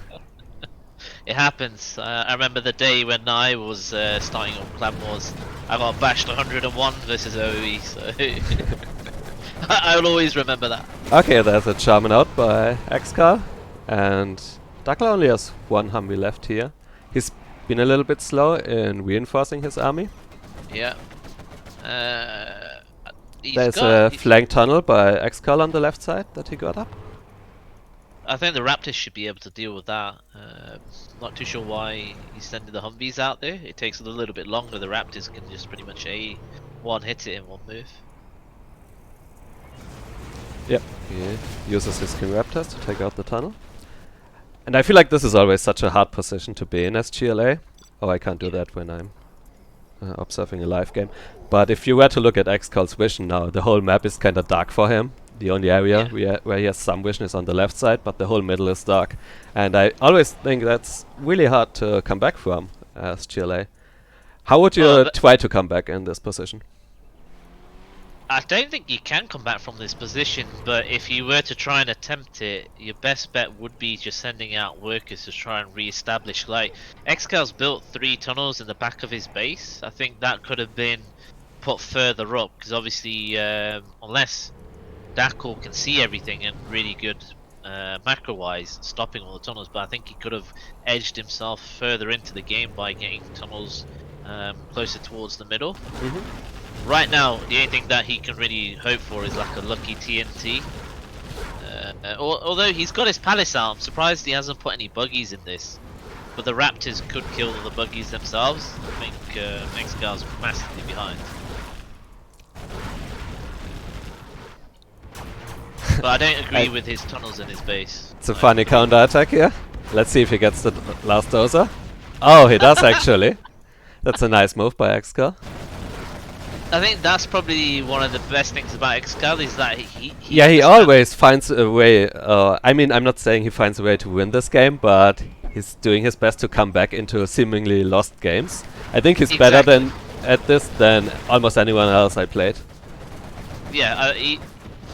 It happens. I remember the day when I was starting on Clan Wars. I got bashed 101 versus OoE, so I'll always remember that. Okay, there's a Charmin out by Excal, and Dackel only has one Humvee left here. He's been a little bit slow in reinforcing his army. Yeah. There's a flank tunnel by Excal on the left side that he got up. I think the Raptors should be able to deal with that. Not too sure why he's sending the Humvees out there. It takes a little bit longer. The Raptors can just pretty much one hit it in one move. Yep, he uses his King Raptors to take out the tunnel. And I feel like this is always such a hard position to be in as GLA. Oh, I can't do that when I'm observing a live game. But if you were to look at Excal's vision now, the whole map is kind of dark for him. The only area where he has some vision is on the left side, but the whole middle is dark. And I always think that's really hard to come back from as GLA. How would you try to come back in this position? I don't think you can come back from this position, but if you were to try and attempt it, your best bet would be just sending out workers to try and re-establish. Like, Excal's built 3 tunnels in the back of his base. I think that could have been put further up, because obviously, unless Dackel can see everything and really good macro-wise, stopping all the tunnels, but I think he could have edged himself further into the game by getting tunnels closer towards the middle. Right now, the only thing that he can really hope for is like a lucky TNT. Although he's got his palace out, I'm surprised he hasn't put any buggies in this. But the Raptors could kill the buggies themselves. I think Excal's massively behind. But I don't agree with his tunnels in his base. It's a funny counter attack here. Let's see if he gets the last dozer. Oh, he does actually. That's a nice move by Excal. I think that's probably one of the best things about Excal is that he always finds a way. I mean, I'm not saying he finds a way to win this game, but he's doing his best to come back into seemingly lost games. I think he's better at this than almost anyone else I played. Yeah,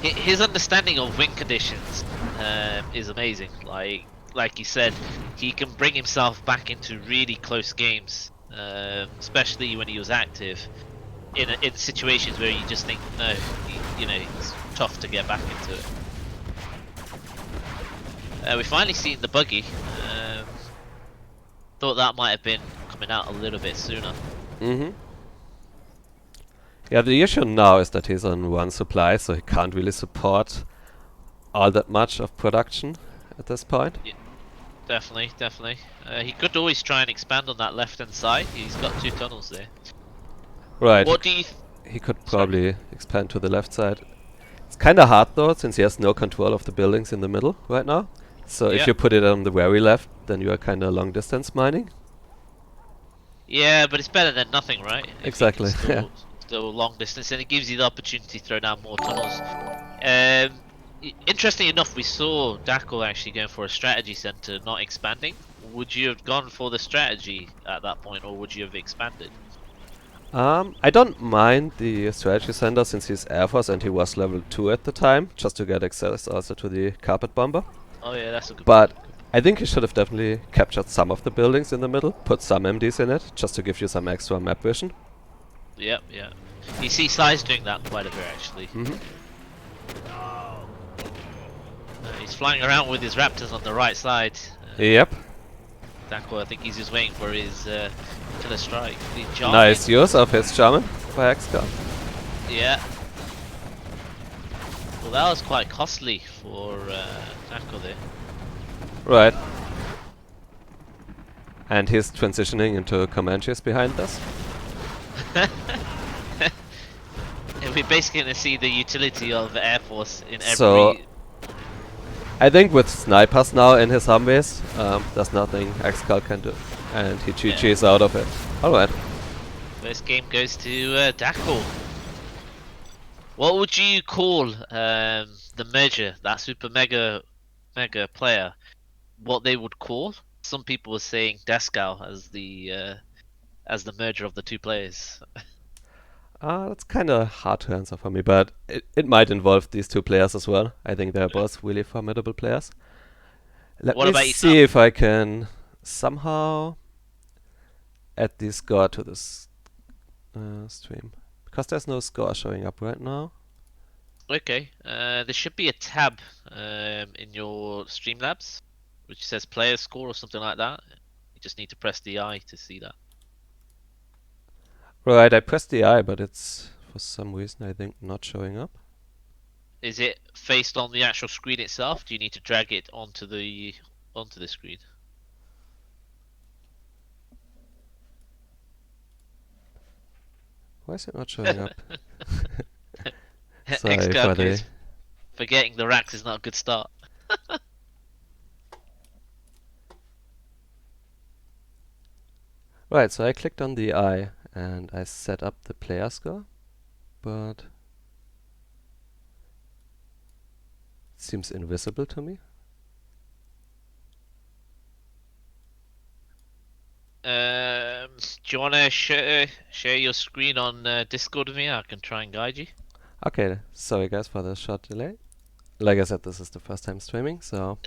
his understanding of win conditions is amazing. Like you said, he can bring himself back into really close games, especially when he was active. In situations where you just think, no, it's tough to get back into it. We've finally seen the buggy. Thought that might have been coming out a little bit sooner. Mm-hmm. Yeah, the issue now is that he's on one supply, so he can't really support all that much of production at this point. Definitely, definitely. He could always try and expand on that left-hand side. He's got 2 tunnels there. Right. What do you? He could Sorry. probably expand to the left side. It's kind of hard though, since he has no control of the buildings in the middle right now. So if Yeah. you put it on the very left, then you are kind of long distance mining. Yeah, but it's better than nothing, right? If Exactly, you can still long distance, and it gives you the opportunity to throw down more tunnels. Interestingly enough, we saw Dackel actually going for a strategy center, not expanding. Would you have gone for the strategy at that point, or would you have expanded? I don't mind the strategy center since he's Air Force and he was level 2 at the time, just to get access also to the carpet bomber. Oh yeah, that's a good But point. I think he should have definitely captured some of the buildings in the middle, put some MDs in it, just to give you some extra map vision. Yep, yeah. You see Sly's doing that quite a bit actually. Mm-hmm. He's flying around with his raptors on the right side. Yep. Dackel, I think he's just waiting for his killer strike. The Nice use of his German by Excal. Yeah. Well, that was quite costly for Dackel there. Right. And he's transitioning into Comanches behind us. And we're basically going to see the utility of Air Force in every... So, I think with snipers now in his Humvees, there's nothing Excal can do. And he GG's out of it. Alright. First game goes to Dackel. What would you call the merger, that super mega player? What they would call? Some people were saying Dackel as the merger of the 2 players. That's kind of hard to answer for me, but it might involve these 2 players as well. I think they're both really formidable players. Let What me about see if I can somehow add the score to this stream. Because there's no score showing up right now. Okay, there should be a tab in your Streamlabs which says player score or something like that. You just need to press the I to see that. Right, I pressed the I, but it's for some reason I think not showing up. Is it faced on the actual screen itself? Do you need to drag it onto the screen? Why is it not showing up? Sorry Excal for the... goes, forgetting the racks is not a good start. Right, so I clicked on the I and I set up the player score, but it seems invisible to me. Do you want to share your screen on Discord with me? I can try and guide you. Okay, sorry guys for the short delay. Like I said, this is the first time streaming, so...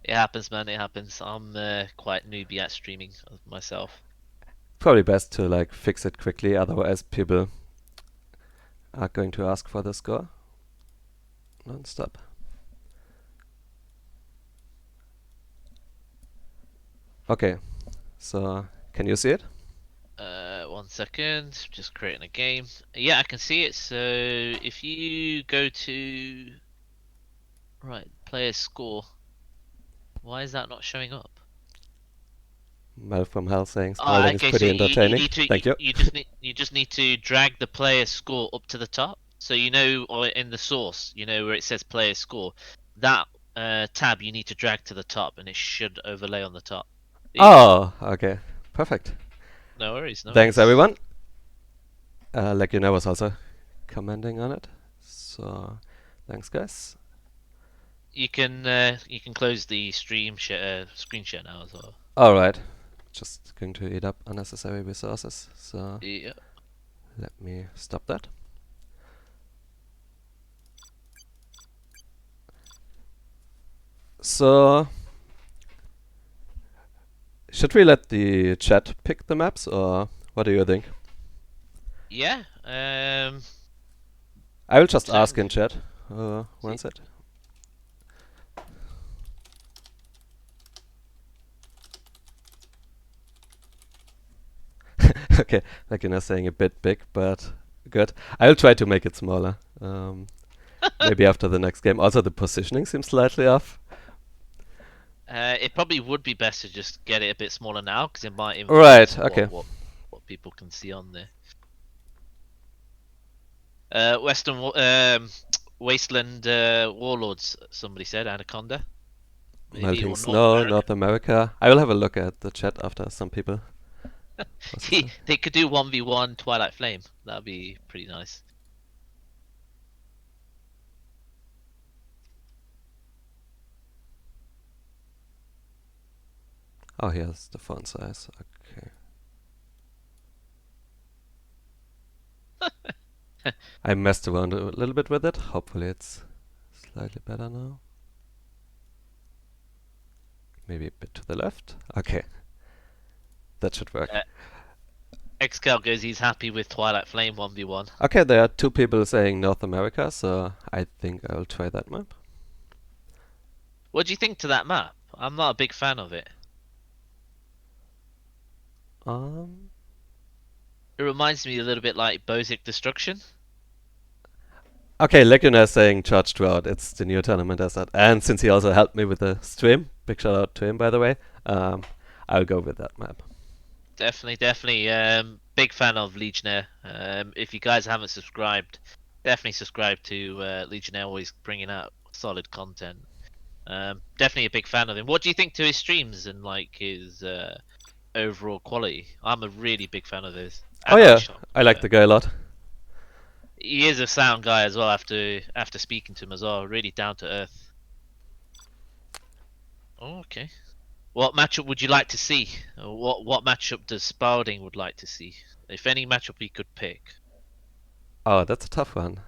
It happens, man. It happens. I'm quite newbie at streaming myself. Probably best to like fix it quickly, otherwise people are going to ask for the score non-stop. Okay, so can you see it? 1 second. Just creating a game. Yeah, I can see it. So if you go to player score, why is that not showing up? Mel from Hell saying Starlink is Okay, pretty so entertaining. you need to Thank you. you just need to drag the player score up to the top. So you know, or in the source, you know where it says player score, that tab you need to drag to the top, and it should overlay on the top. Oh, okay, perfect. No worries. No Thanks worries. everyone. Legionnaire was also commenting on it, so thanks guys. You can close the screen share now as well. Alright, just going to eat up unnecessary resources, so Yeah. let me stop that. So, should we let the chat pick the maps, or what do you think? Yeah. I will just So- ask in chat. One sec. Okay, like you're not saying a bit big, but good. I'll try to make it smaller. Maybe after the next game. Also, the positioning seems slightly off. It probably would be best to just get it a bit smaller now, because it might Right, influence okay. what people can see on there. Wasteland Warlords, somebody said, Anaconda. Maybe, Melting or North Snow, America. North America. I will have a look at the chat after some people. They could do 1v1 Twilight Flame. That'd be pretty nice. Oh, here's the font size. Okay. I messed around a little bit with it. Hopefully it's slightly better now. Maybe a bit to the left. Okay. That should work. Excal goes he's happy with Twilight Flame 1v1. Okay, there are 2 people saying North America, so I think I'll try that map. What do you think to that map? I'm not a big fan of it. It reminds me a little bit like Bosic Destruction. Okay, Legionnaire saying Charge Drought. It's the new tournament asset. And since he also helped me with the stream, big shout out to him, by the way, I'll go with that map. Definitely. Big fan of Legionnaire. If you guys haven't subscribed, definitely subscribe to Legionnaire. Always bringing out solid content. Definitely a big fan of him. What do you think to his streams and like his overall quality? I'm a really big fan of his. Oh yeah, I like the guy a lot. He is a sound guy as well. After speaking to him as well, really down to earth. Oh, okay. What matchup would you like to see? What matchup does Spalding would like to see? If any matchup he could pick. Oh, that's a tough one.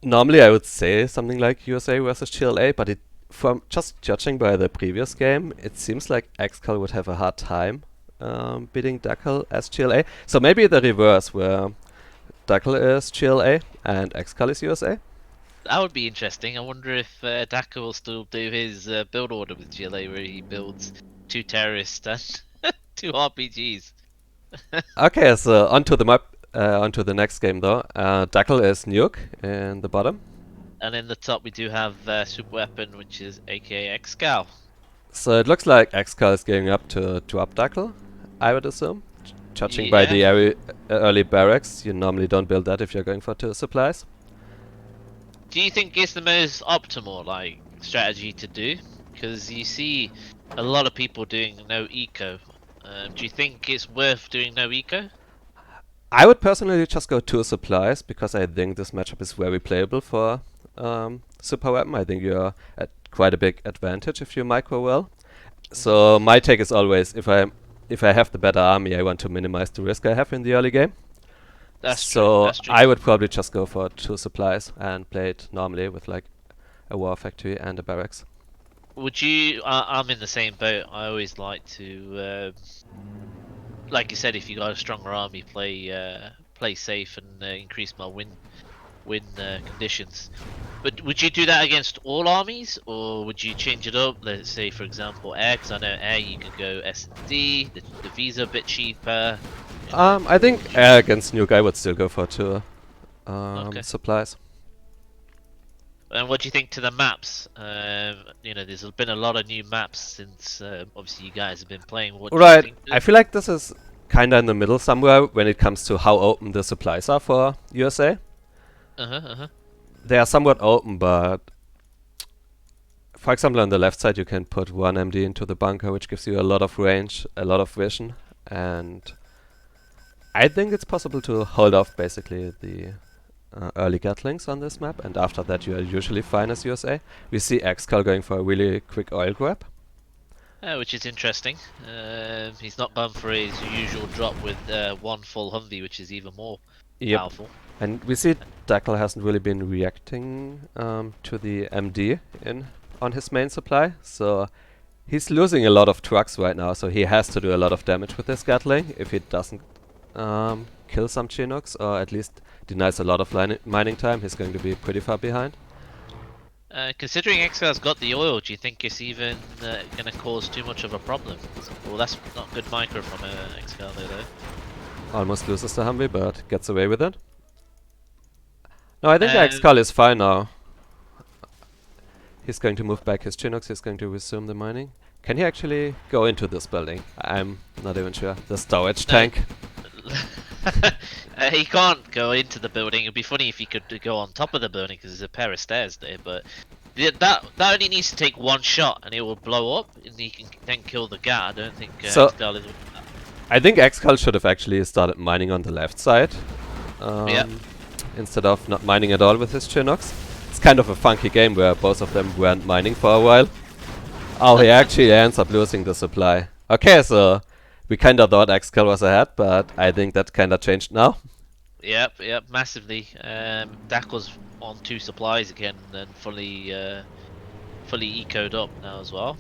Normally I would say something like USA versus GLA, but from just judging by the previous game, it seems like Excal would have a hard time beating Dackel as GLA. So maybe the reverse, where Dackel is GLA and Excal is USA. That would be interesting. I wonder if Dackel will still do his build order with GLA, where he builds 2 terrorists and 2 RPGs. Okay, so onto the map, onto the next game though. Dackel is Nuke in the bottom. And in the top we do have Super Weapon, which is aka Excal. So it looks like Excal is going up to drop Dackel, I would assume. Judging by the early barracks, you normally don't build that if you're going for 2 supplies. Do you think it's the most optimal like strategy to do? Because you see a lot of people doing no eco. Do you think it's worth doing no eco? I would personally just go 2 supplies, because I think this matchup is very playable for Super Weapon. I think you're at quite a big advantage if you micro well. So my take is always, if I have the better army, I want to minimize the risk I have in the early game. That's true. That's true. I would probably just go for 2 supplies and play it normally with like a war factory and a barracks. Would you? I'm in the same boat. I always like to, like you said, if you got a stronger army, play safe and increase my win conditions. But would you do that against all armies, or would you change it up? Let's say, for example, air, because I know air you could go S&D. The V's are a bit cheaper. I think against Nuke I would still go for 2 supplies. And what do you think to the maps? You know, there's been a lot of new maps since obviously you guys have been playing. What do you think? I feel like this is kinda in the middle somewhere when it comes to how open the supplies are for USA. They are somewhat open, but for example on the left side you can put 1 MD into the bunker, which gives you a lot of range, a lot of vision, and I think it's possible to hold off basically the early Gatlings on this map, and after that you are usually fine as USA. We see Excal going for a really quick oil grab. Which is interesting. He's not gone for his usual drop with 1 full Humvee, which is even more powerful. And we see Dackel hasn't really been reacting to the MD on his main supply, so he's losing a lot of trucks right now, so he has to do a lot of damage with this Gatling. If he doesn't kill some Chinooks, or at least denies a lot of mining time, he's going to be pretty far behind. Considering Excal's got the oil, do you think it's even going to cause too much of a problem? Well, that's not good micro from Excal though. Almost loses the Humvee, but gets away with it. No, I think Um, Excal is fine now. He's going to move back his Chinooks, he's going to resume the mining. Can he actually go into this building? I'm not even sure. The storage tank. He can't go into the building. It'd be funny if he could go on top of the building because there's a pair of stairs there. But that only needs to take one shot and it will blow up, and he can then kill the guy. I don't think So- Excal is. I think Excal should have actually started mining on the left side. Yeah. Instead of not mining at all with his Chinooks. It's kind of a funky game where both of them weren't mining for a while. Oh, he actually ends up losing the supply. Okay, so we kinda thought Excal was ahead, but I think that kinda changed now. Yep, massively. Dackel's on 2 supplies again and fully ecoed up now as well.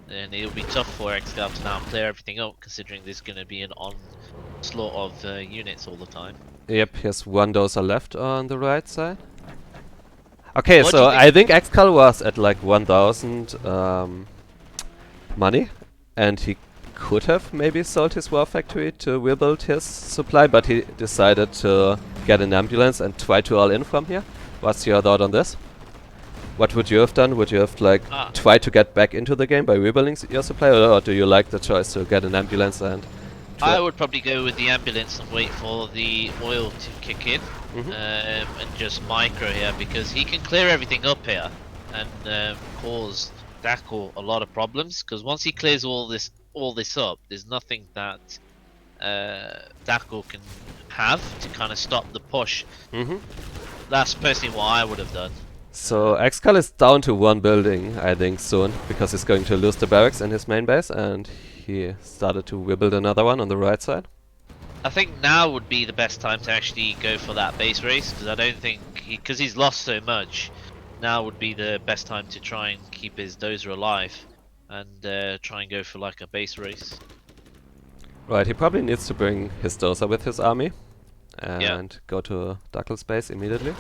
And it'll be tough for Excal to now clear everything up, considering there's going to be an onslaught of units all the time. Yep, he has 1 dozer left on the right side. Okay, What do so you think- I think Excal was at like 1000 money, and he could have maybe sold his war factory to rebuild his supply, but he decided to get an ambulance and try to all in from here. What's your thought on this? What would you have done? Would you have like Ah. tried to get back into the game by rebuilding your supply, or do you like the choice to get an ambulance and I would probably go with the ambulance and wait for the oil to kick in, and just micro here, because he can clear everything up here and cause Dackel a lot of problems. Because once he clears all this up, there's nothing that Dackel can have to kind of stop the push. That's personally what I would have done. So Excal is down to 1 building, I think, soon, because he's going to lose the barracks in his main base, and he started to rebuild another one on the right side. I think now would be the best time to actually go for that base race, because I don't think because he's lost so much. Now would be the best time to try and keep his dozer alive, and try and go for like a base race. Right, he probably needs to bring his dozer with his army and Yeah. go to Dackel's base immediately.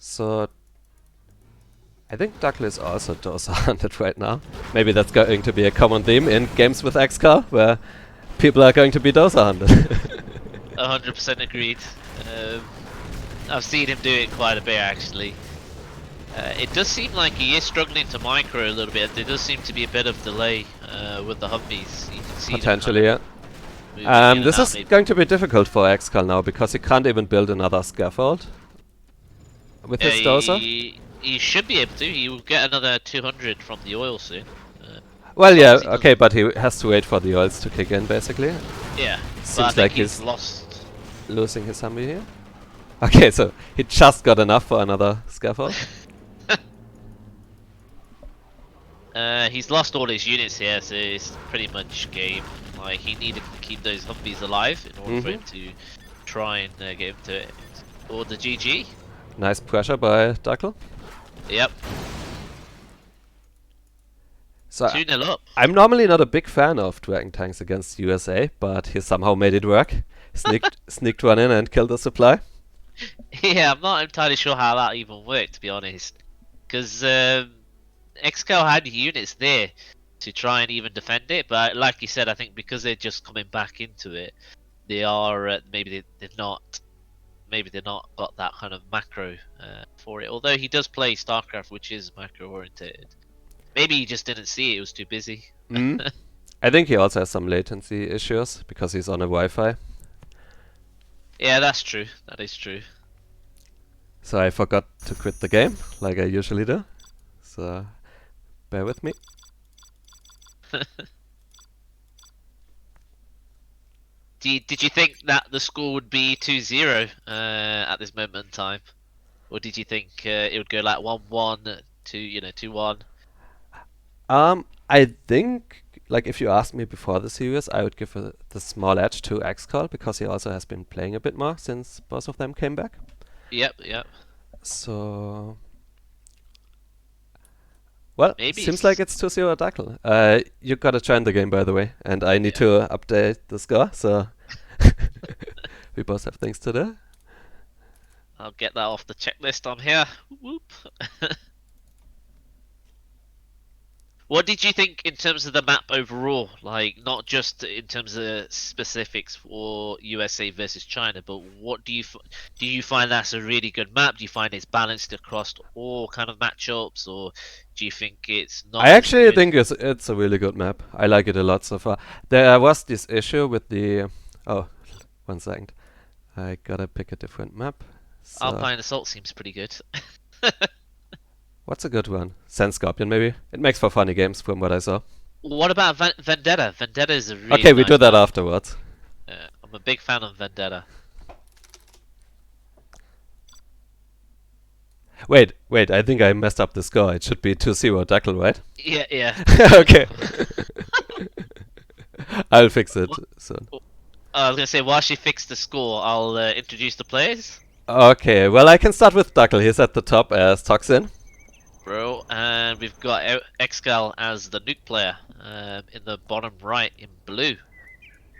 So I think Dackel is also dozer hunted right now. Maybe that's going to be a common theme in games with Excal, where people are going to be dozer hunted. 100% agreed. I've seen him do it quite a bit actually. It does seem like he is struggling to micro a little bit. There does seem to be a bit of delay with the Humvees. You can see them Potentially, yeah. kind of moving in and This out is maybe. going to be difficult for Excal now, because he can't even build another scaffold with his dozer. He should be able to. He will get another 200 from the oil soon. Well, yeah, obviously okay, but he has to wait for the oils to kick in, basically. Yeah, Seems but I like think he's he's lost. losing his Humvee here. Okay, so he just got enough for another scaffold. He's lost all his units here, so it's pretty much game. Like, he needed to keep those Humvees alive in order for him to try and get him to order GG. Nice pressure by Dackel. Yep, So 2-0 up. I'm normally not a big fan of Dragon Tanks against USA, but he somehow made it work. Sneaked one in and killed the supply. Yeah, I'm not entirely sure how that even worked, to be honest. Because Excal had units there to try and even defend it, but like you said, I think because they're just coming back into it, they are maybe they've not got that kind of macro for it. Although he does play Starcraft, which is macro oriented. Maybe he just didn't see it; he was too busy. I think he also has some latency issues because he's on a Wi-Fi. Yeah, that's true. That is true. So I forgot to quit the game, like I usually do. So bear with me. Did you think that the score would be 2-0 at this moment in time, or did you think it would go like 1-1 to 2-1? I think, like, if you asked me before the series, I would give the small edge to Excal because he also has been playing a bit more since both of them came back. Yep. So, well, Maybe seems it's- like it's 2-0 Dackel. You gotta join the game, by the way, and I need to update the score, so we both have things to do. I'll get that off the checklist on here. Whoop. What did you think in terms of the map overall? Like, not just in terms of specifics for USA versus China, but what do you find that's a really good map? Do you find it's balanced across all kind of matchups, or do you think it's not? I as actually good? think it's a really good map. I like it a lot so far. There was this issue with the... Oh, 1 second. I gotta pick a different map. So Alpine Assault seems pretty good. what's a good one? Sand Scorpion, maybe? It makes for funny games from what I saw. What about Vendetta? Vendetta is a really Okay, we nice do that map. afterwards. I'm a big fan of Vendetta. Wait, I think I messed up the score. It should be 2-0 Dackel, right? Yeah. Okay. I'll fix it soon. I was gonna say, while she fixed the score, I'll introduce the players. Okay, well I can start with Dackel. He's at the top as Toxin. Bro, and we've got Excal as the nuke player in the bottom right in blue.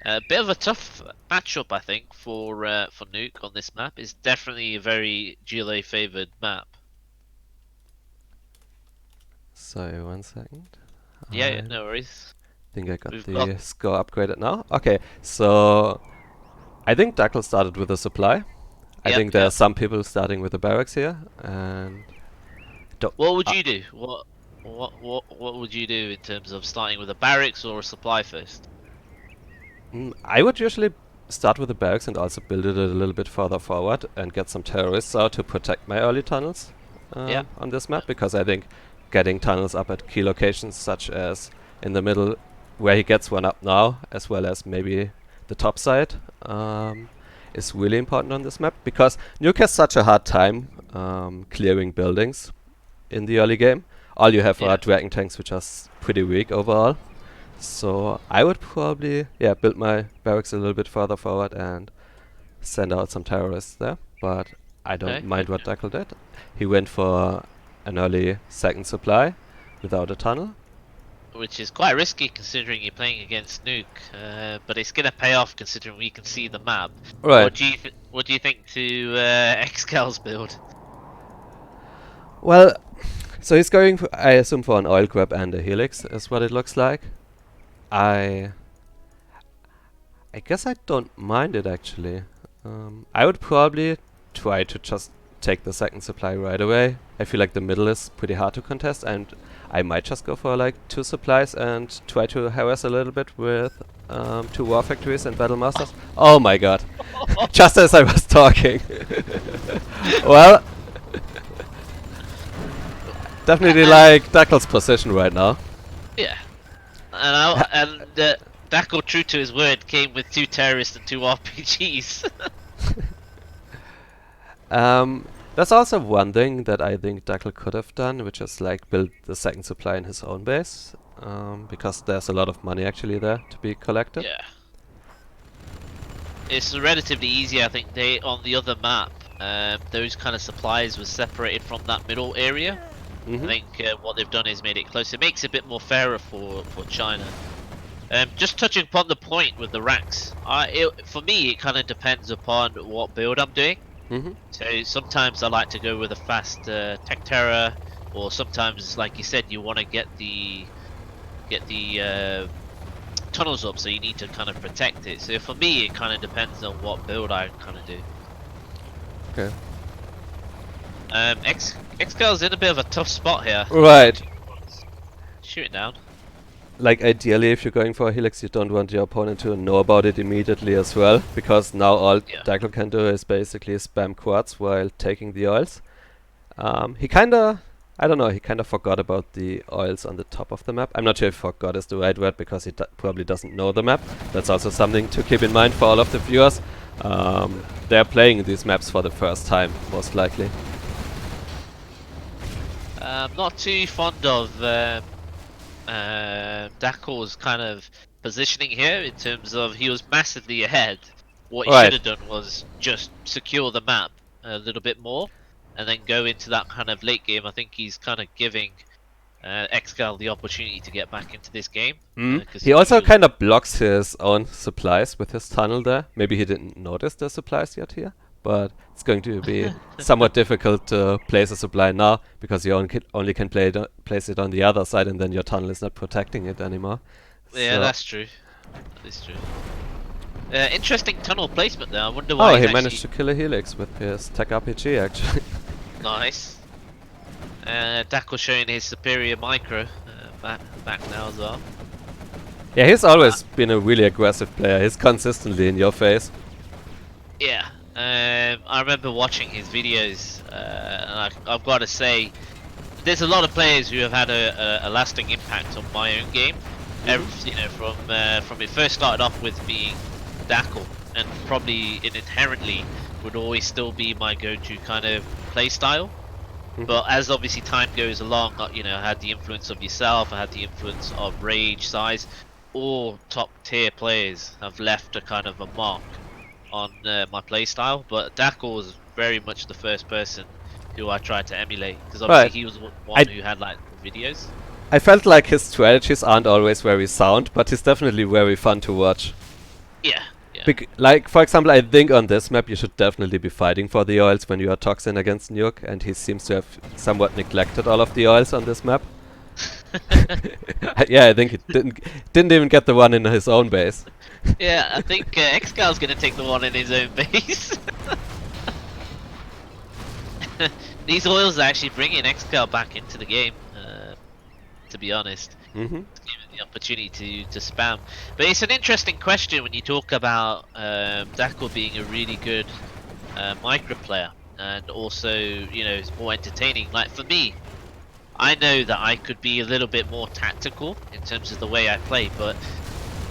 A bit of a tough matchup, I think, for nuke on this map. It's definitely a very GLA favored map. Sorry, 1 second. Yeah, no worries. I think I got We've the got- score upgraded now. Okay, so I think Dackel started with a supply. I Yep, think there are yep. some people starting with the barracks here, and What would you do? What would you do in terms of starting with a barracks or a supply first? I would usually start with the barracks and also build it a little bit further forward and get some terrorists out to protect my early tunnels Yeah. on this map, because I think getting tunnels up at key locations such as in the middle where he gets one up now, as well as maybe the top side, is really important on this map, because Nuke has such a hard time clearing buildings in the early game. All you have Yeah. are dragon tanks, which are pretty weak overall. So I would probably build my barracks a little bit further forward and send out some terrorists there. But I don't Okay, mind what okay. Dackel did. He went for an early second supply without a tunnel. Which is quite risky considering you're playing against Nuke, but it's gonna pay off considering we can see the map. Right. What do you think to Excal's build? Well, so he's going for, I assume, for an oil grab and a helix is what it looks like. I guess I don't mind it actually. I would probably try to just take the second supply right away. I feel like the middle is pretty hard to contest, and I might just go for like 2 supplies and try to harass a little bit with 2 war factories and battle masters. Oh my god. Just as I was talking. Well, definitely like Dackel's position right now. Yeah, and Dackel, true to his word, came with 2 terrorists and 2 RPGs. There's also one thing that I think Dackel could have done, which is like build the second supply in his own base, because there's a lot of money actually there to be collected. Yeah, it's relatively easy. I think they on the other map, those kind of supplies were separated from that middle area. I think what they've done is made it closer. It makes it a bit more fairer for China. Just touching upon the point with the racks, for me it kind of depends upon what build I'm doing. So sometimes I like to go with a fast Tech Terror, or sometimes, like you said, you want to get the tunnels up, so you need to kind of protect it. So for me, it kind of depends on what build I kind of do. Okay. Excal's in a bit of a tough spot here. Right. Shoot it down. Like ideally, if you're going for a helix, you don't want your opponent to know about it immediately as well, because now all Dackel can do is basically spam quads while taking the oils. He kinda, I don't know, he kinda forgot about the oils on the top of the map. I'm not sure if forgot is the right word, because he probably doesn't know the map. That's also something to keep in mind for all of the viewers. They're playing these maps for the first time, most likely. I'm not too fond of Dackel's kind of positioning here, in terms of he was massively ahead. What he should have done was just secure the map a little bit more and then go into that kind of late game. I think he's kind of giving Excal the opportunity to get back into this game. He also kind of blocks his own supplies with his tunnel there. Maybe he didn't notice the supplies yet here, but it's going to be somewhat difficult to place a supply now because you only can place it on the other side, and then your tunnel is not protecting it anymore. Yeah, So- that's true. That is true. Interesting tunnel placement there. I wonder why Oh, he's he managed to kill a Helix with his Tech RPG, actually. Nice. Dackel showing his superior micro back now as well. Yeah, he's always been a really aggressive player. He's consistently in your face. Yeah. I remember watching his videos, and I've got to say, there's a lot of players who have had a lasting impact on my own game. You know, from it first started off with being Dackel, and probably it inherently would always still be my go-to kind of play style. But as obviously time goes along, you know, I had the influence of yourself, I had the influence of Rage, Size. All top tier players have left a kind of a mark on my play style. But Dackel was very much the first person who I tried to emulate, because obviously he was one who had like videos. I felt like his strategies aren't always very sound, but he's definitely very fun to watch. Yeah. Like, for example, I think on this map you should definitely be fighting for the oils when you are Toxin against Nuke, and he seems to have somewhat neglected all of the oils on this map. Yeah, I think he didn't even get the one in his own base. Yeah, I think Excal's gonna take the one in his own base. These oils are actually bringing Excal back into the game, to be honest. Mm-hmm. Given the opportunity to spam. But it's an interesting question when you talk about Dackel being a really good micro player, and also, you know, it's more entertaining. Like for me, I know that I could be a little bit more tactical in terms of the way I play, but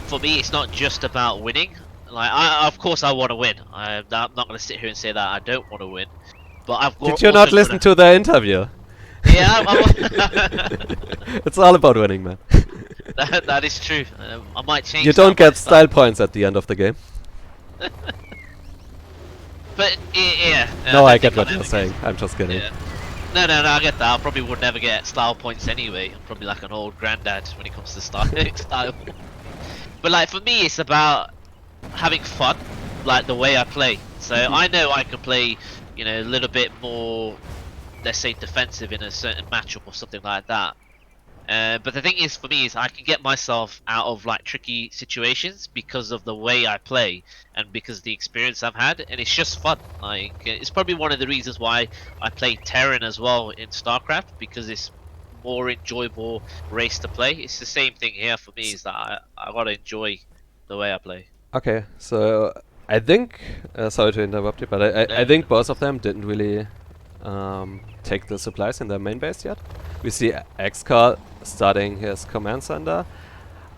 for me it's not just about winning. Like of course I want to win. I'm not going to sit here and say that I don't want to win. But I've Did you not listen to the interview? Yeah, It's all about winning, man. that is true. I might change. You don't get style points at the end of the game. But yeah. No, I get what you're saying. I'm just kidding. Yeah. No, I get that. I probably would never get style points anyway. I'm probably like an old granddad when it comes to style. But like for me, it's about having fun, like the way I play. So I know I can play, you know, a little bit more, let's say, defensive in a certain matchup or something like that. But the thing is, for me, is I can get myself out of like tricky situations because of the way I play and because of the experience I've had, and it's just fun. Like it's probably one of the reasons why I play Terran as well in Starcraft, because it's more enjoyable race to play. It's the same thing here for me, is that I gotta enjoy the way I play. Okay, so I think, sorry to interrupt you, but I think both of them didn't really take the supplies in their main base yet. We see Excal starting his command center.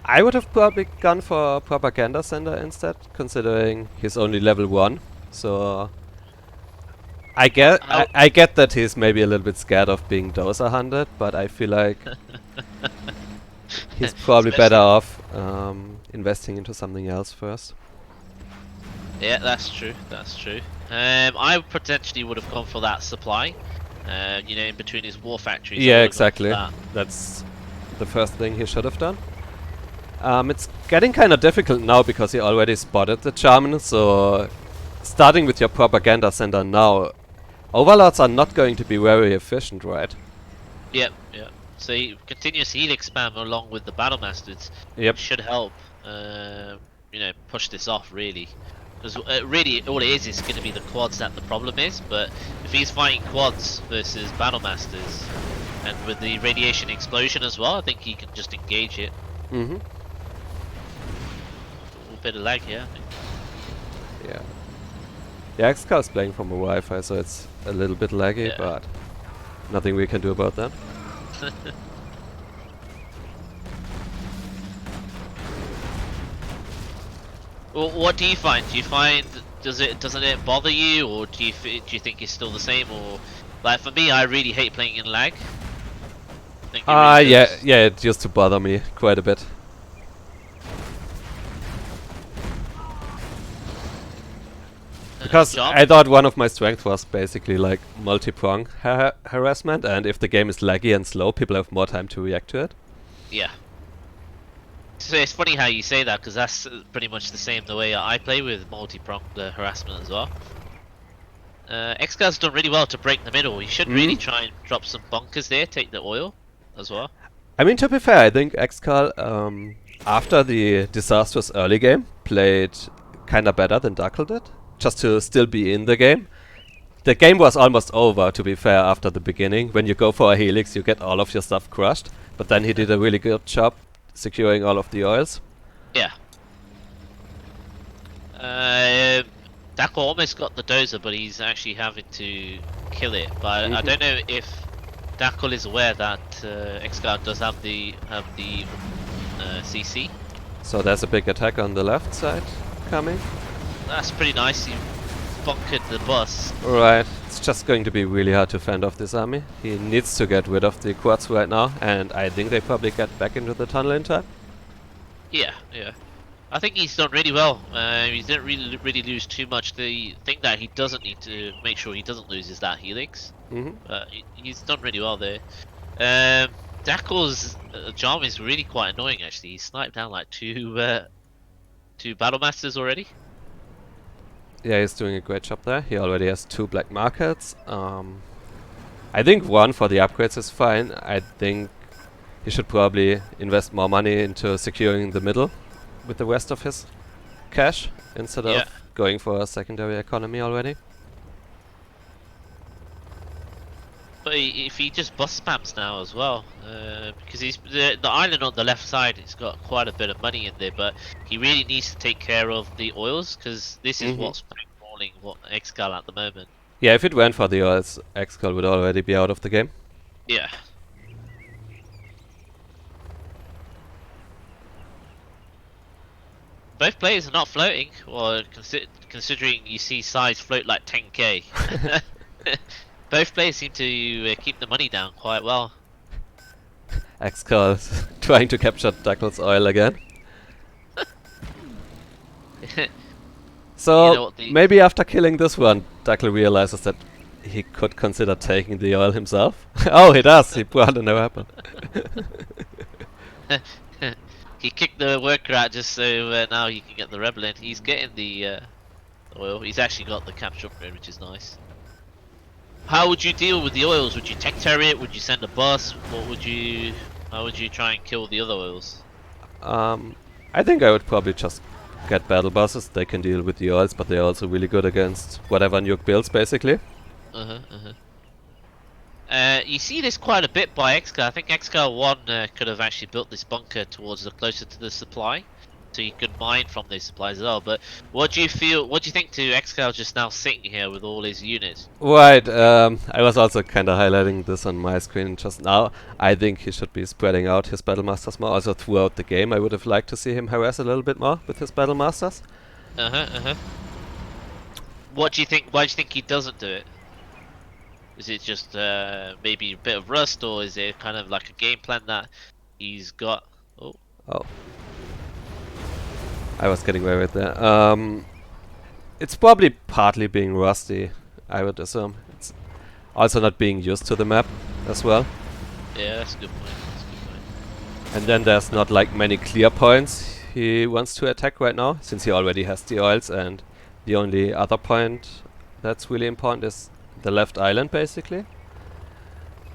I would have probably gone for a propaganda center instead, considering he's only level 1. So I get that he's maybe a little bit scared of being dozer hunted, but I feel like he's probably better off investing into something else first. Yeah, that's true. That's true. I potentially would have gone for that supply. You know, in between his war factories. Yeah, exactly. That's the first thing he should have done. It's getting kind of difficult now because he already spotted the Charmin, so starting with your propaganda center now, overlords are not going to be very efficient, right? Yep. So continuous helix spam along with the battle masters should help, you know, push this off really. Because really, all it is going to be the quads that the problem is. But if he's fighting quads versus battle masters, and with the radiation explosion as well, I think he can just engage it. Mm-hmm. A bit of lag here, I think. Yeah. Yeah, Excal is playing from a Wi-Fi, so it's a little bit laggy, but nothing we can do about that. Well, what do you find? Do you find doesn't it bother you, or do you think it's still the same? Or like for me, I really hate playing in lag. Yeah, it used to bother me quite a bit. Because I thought one of my strengths was basically like multi-prong harassment, and if the game is laggy and slow, people have more time to react to it. Yeah. So it's funny how you say that, because that's pretty much the same the way I play with multi-pronged harassment as well. Excal's done really well to break the middle. You should really try and drop some bunkers there, take the oil as well. I mean, to be fair, I think Excal, after the disastrous early game, played kinda better than Dackel did, just to still be in the game. The game was almost over, to be fair, after the beginning. When you go for a helix, you get all of your stuff crushed, but then he did a really good job securing all of the oils. Yeah. Dackel almost got the dozer, but he's actually having to kill it. But I don't know if Dackel is aware that Excal does have the CC. So there's a big attack on the left side coming. That's pretty nice. He bunkered the bus. Right, it's just going to be really hard to fend off this army. He needs to get rid of the quads right now, and I think they probably get back into the tunnel in time. Yeah, yeah. I think he's done really well. He didn't really lose too much. The thing that he doesn't need to make sure he doesn't lose is that helix. He's done really well there. Dackel's charm is really quite annoying actually. He sniped down like two battle masters already. Yeah, he's doing a great job there. He already has 2 black markets. I think 1 for the upgrades is fine. I think he should probably invest more money into securing the middle with the rest of his cash instead of going for a secondary economy already. But if he just bus spams now as well, because he's the island on the left side, it's got quite a bit of money in there, but he really needs to take care of the oils, because this is what's bankballing Excal at the moment. Yeah, if it went for the oils, Excal would already be out of the game. Yeah. Both players are not floating, or considering you see size float like 10k. Both players seem to keep the money down quite well. Excal is trying to capture Dackel's oil again. So, You know maybe after killing this one, Dackel realizes that he could consider taking the oil himself. Oh, he does! He brought in a weapon. He kicked the worker out just so now he can get the rebel in. He's getting the oil. He's actually got the capture upgrade, which is nice. How would you deal with the oils? Would you tech terror it? Would you send a bus? What would you? How would you try and kill the other oils? I think I would probably just get battle buses. They can deal with the oils, but they're also really good against whatever nuke builds, basically. You see this quite a bit by Excal. I think Excal 1 could have actually built this bunker towards closer to the supply, so you could mine from these supplies as well. But what do you feel? What do you think to Excal just now sitting here with all his units? Right, I was also kind of highlighting this on my screen just now. I think he should be spreading out his battle masters more. Also throughout the game, I would have liked to see him harass a little bit more with his battle masters. What do you think? Why do you think he doesn't do it? Is it just maybe a bit of rust, or is it kind of like a game plan that he's got? Oh. I was getting away with that. It's probably partly being rusty, I would assume. It's also not being used to the map as well. Yeah, that's a good point. That's a good point. And then there's not like many clear points he wants to attack right now, since he already has the oils, and the only other point that's really important is the left island, basically.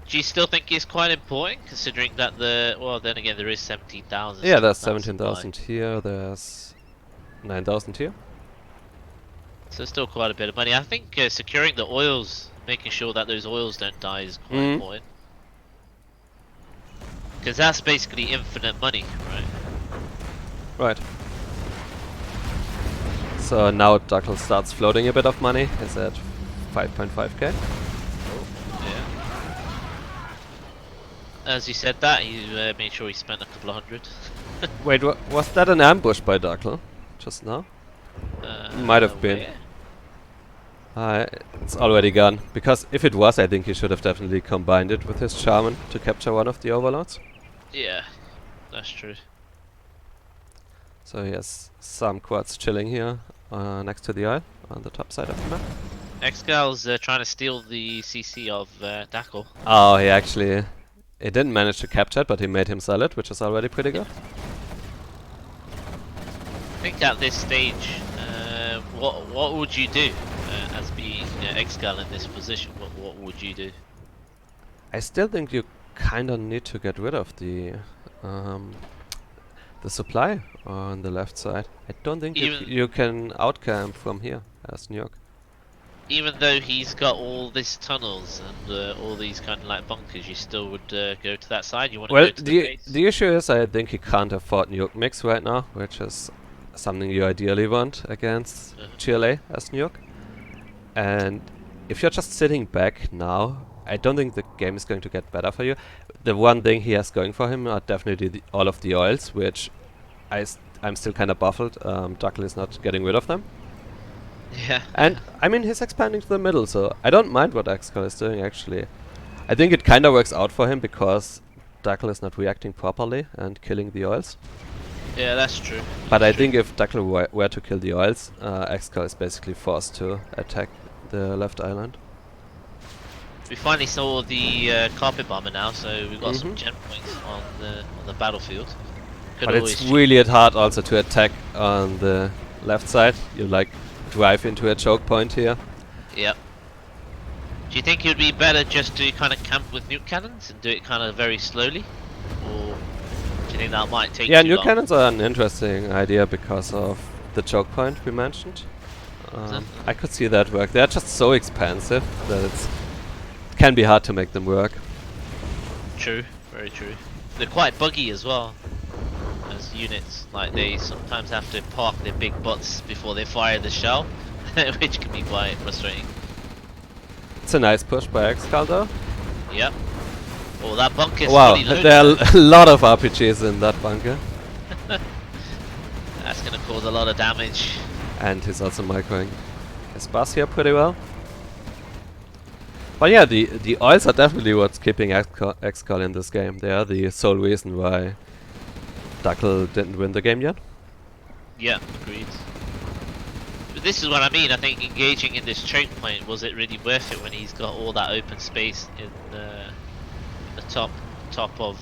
Do you still think it's quite important, considering that well, then again, there is 17,000. Yeah, there's 17,000 here, there's 9,000 here. So still quite a bit of money. I think securing the oils, making sure that those oils don't die is quite important. Because that's basically infinite money, right? Right. So now Dackel starts floating a bit of money. He's at 5.5k. As you said that, he made sure he spent a couple of hundred. Wait, was that an ambush by Dackel just now? Might have been. It's already gone. Because if it was, I think he should have definitely combined it with his Shaman to capture one of the overlords. Yeah, that's true. So he has some quads chilling here next to the isle on the top side of the map. Excal's trying to steal the CC of Dackel. Oh, he didn't manage to capture it, but he made him sell it, which is already pretty good. I think at this stage, what would you do as being Excal in this position, what would you do? I still think you kind of need to get rid of the supply on the left side. I don't think you can outcamp from here as New York. Even though he's got all these tunnels and all these kind of like bunkers, you still would go to that side? You want to Well, go to the base? the issue is I think he can't afford New York mix right now, which is something you ideally want against GLA as New York. And if you're just sitting back now, I don't think the game is going to get better for you. The one thing he has going for him are definitely all of the oils, which I'm still kind of baffled. Dackel is not getting rid of them. Yeah. And I mean, he's expanding to the middle, so I don't mind what Excal is doing actually. I think it kind of works out for him because Dackel is not reacting properly and killing the oils. Yeah, that's true. But I think if Dackel were to kill the oils, Excal is basically forced to attack the left island. We finally saw the carpet bomber now, so we've got some gem points on the battlefield. Could But it's really hard also to attack on the left side. You like drive into a choke point here. Yep. Do you think it would be better just to kind of camp with nuke cannons and do it kind of very slowly, or do you think that might take? Yeah, too nuke long? cannons are an interesting idea because of the choke point we mentioned. I could see that work. They're just so expensive that it can be hard to make them work. True, very true. They're quite buggy as well as units. Like they sometimes have to park their big butts before they fire the shell, which can be quite frustrating. It's a nice push by Excal though. Yep. Oh, that bunker's Wow, fully loaded. there are a lot of RPGs in that bunker. That's gonna cause a lot of damage. And he's also microing his bus here pretty well. But yeah, the oils are definitely what's keeping Excal in this game. They are the sole reason why Dackel didn't win the game yet. Yeah, agreed. But this is what I mean. I think engaging in this choke point, was it really worth it when he's got all that open space in the top of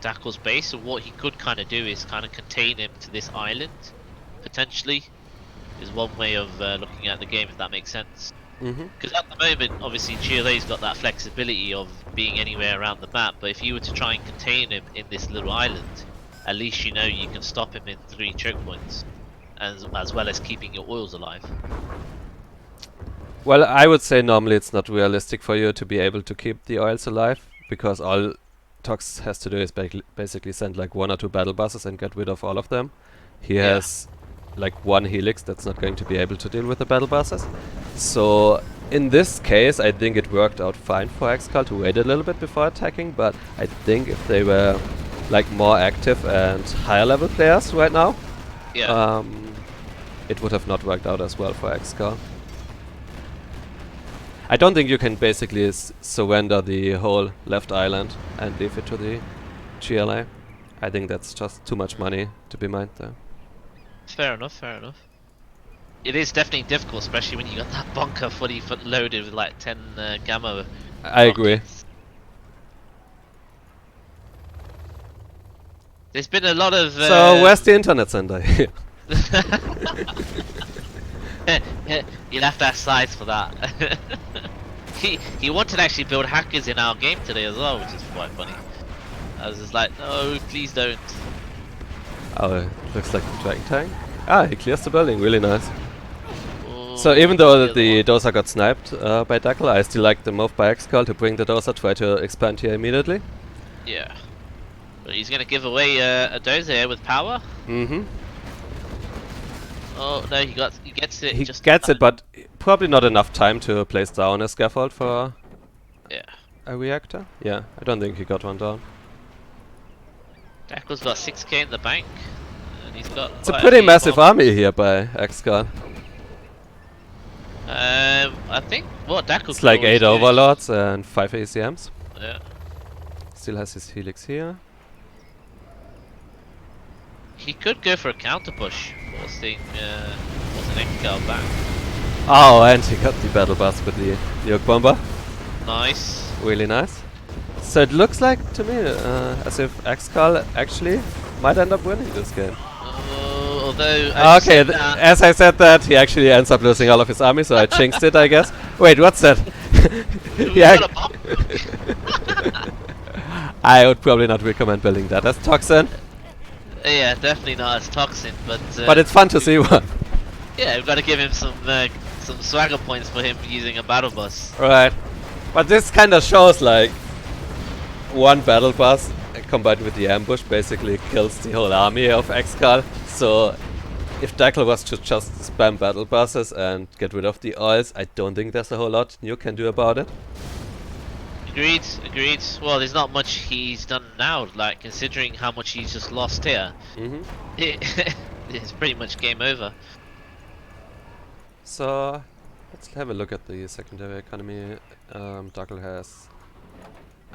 Dackel's base? So what he could kind of do is kind of contain him to this island, potentially, is one way of looking at the game, if that makes sense. Because at the moment, obviously, GLA's got that flexibility of being anywhere around the map, but if you were to try and contain him in this little island, at least you know you can stop him in 3 choke points, as well as keeping your oils alive. Well, I would say normally it's not realistic for you to be able to keep the oils alive, because all Tox has to do is basically send like 1 or 2 battle buses and get rid of all of them. He has like 1 helix that's not going to be able to deal with the battle buses. So in this case, I think it worked out fine for Excal to wait a little bit before attacking, but I think if they were like more active and higher level players right now, it would have not worked out as well for Excal. I don't think you can basically surrender the whole left island and leave it to the GLA. I think that's just too much money to be mined there. Fair enough, fair enough. It is definitely difficult, especially when you got that bunker fully loaded with like 10 gamma. I agree. There's been a lot of. So where's the internet center here? You'll have to have sides for that. he wanted to actually build hackers in our game today as well, which is quite funny. I was just like, no, please don't. Oh, it looks like a Dragon tank. Ah, he clears the building, really nice. So even though the Dozer got sniped by Dackel, I still like the move by Excal to bring the Dozer, try to expand here immediately. Yeah. But he's gonna give away a Dozer with power? Oh no, he gets it. He gets it, but probably not enough time to place down a scaffold for a reactor. Yeah, I don't think he got one down. Dackel's got 6k in the bank, and he's got. It's a pretty massive army here by Excal. I think what Dackel. It's like 8 overlords and 5 ACMs. Yeah. Still has his helix here. He could go for a counter push, forcing an Excal back. Oh, and he got the battle bus with the nuke bomber. Nice. Really nice. So it looks like to me as if Excal actually might end up winning this game. Oh, Although, I just Okay, said that- as I said that, he actually ends up losing all of his army, so I jinxed it, I guess. Wait, what's that? we Yeah. got a bomb. I would probably not recommend building that as Toxin, Yeah, definitely not as toxin, but but it's fun to see one. yeah, we've got to give him some swagger points for him using a battle bus. Right. But this kind of shows like one battle bus combined with the ambush basically kills the whole army of Excal. So if Dackel was to just spam battle buses and get rid of the oils, I don't think there's a whole lot you can do about it. Agreed, agreed. Well, there's not much he's done now, like considering how much he's just lost here. Hmm. It's pretty much game over. So let's have a look at the secondary economy. Dackel has,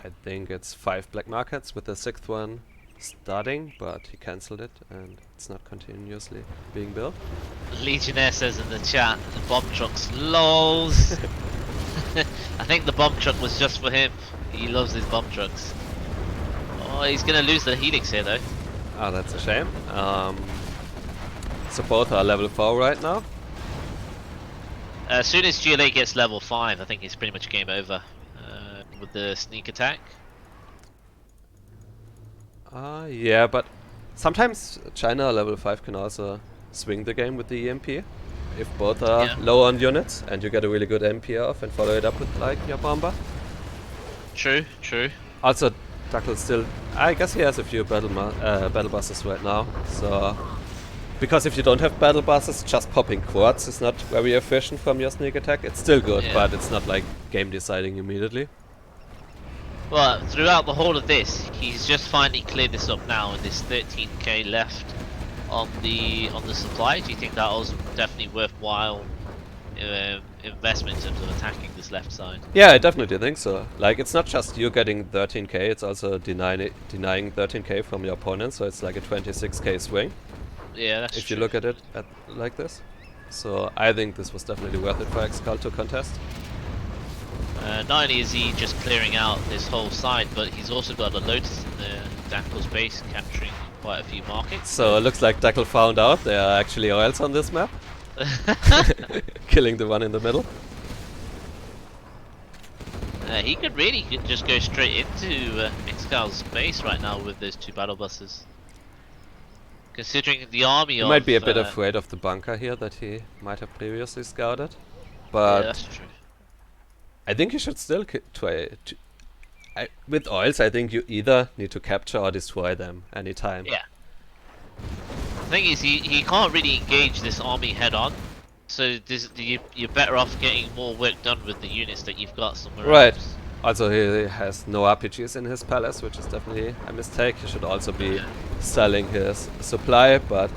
I think it's 5 black markets with the 6th one starting, but he cancelled it and it's not continuously being built. Legionnaire says in the chat, the bomb truck's lols. I think the bomb truck was just for him. He loves his bomb trucks. Oh, he's gonna lose the Helix here though. Ah, that's a shame. So both are level 4 right now. As soon as GLA gets level 5, I think it's pretty much game over with the sneak attack. Yeah, but sometimes China level 5 can also swing the game with the EMP. If both are Yeah. low on units and you get a really good MP off and follow it up with like your bomber. True, true. Also, Dackel still, I guess he has a few battle buses right now. So, because if you don't have battle buses, just popping quads is not very efficient from your sneak attack. It's still good, Yeah. but it's not like game deciding immediately. Well, throughout the whole of this, he's just finally cleared this up now, and there's 13k left on the supply. Do you think that was definitely worthwhile investment in terms of attacking this left side? Yeah, I definitely think so. Like, it's not just you getting 13k, it's also denying 13k from your opponent, so it's like a 26k swing. Yeah, that's If true. you look at it like this. So I think this was definitely worth it for Excal to contest. Not only is he just clearing out this whole side, but he's also got a Lotus in the Dackel's base, capturing quite a few markets. So it looks like Dackel found out there are actually oils on this map, killing the one in the middle. He could really just go straight into Excal's base right now with those 2 battle buses. Considering the army He of... might be a bit afraid of the bunker here that he might have previously scouted. But yeah, that's true. I think you should still try to... with oils, I think you either need to capture or destroy them anytime. Yeah. The thing is, he can't really engage this army head on, so you're better off getting more work done with the units that you've got somewhere Right. else. Also, he has no RPGs in his palace, which is definitely a mistake. He should also be selling his supply, but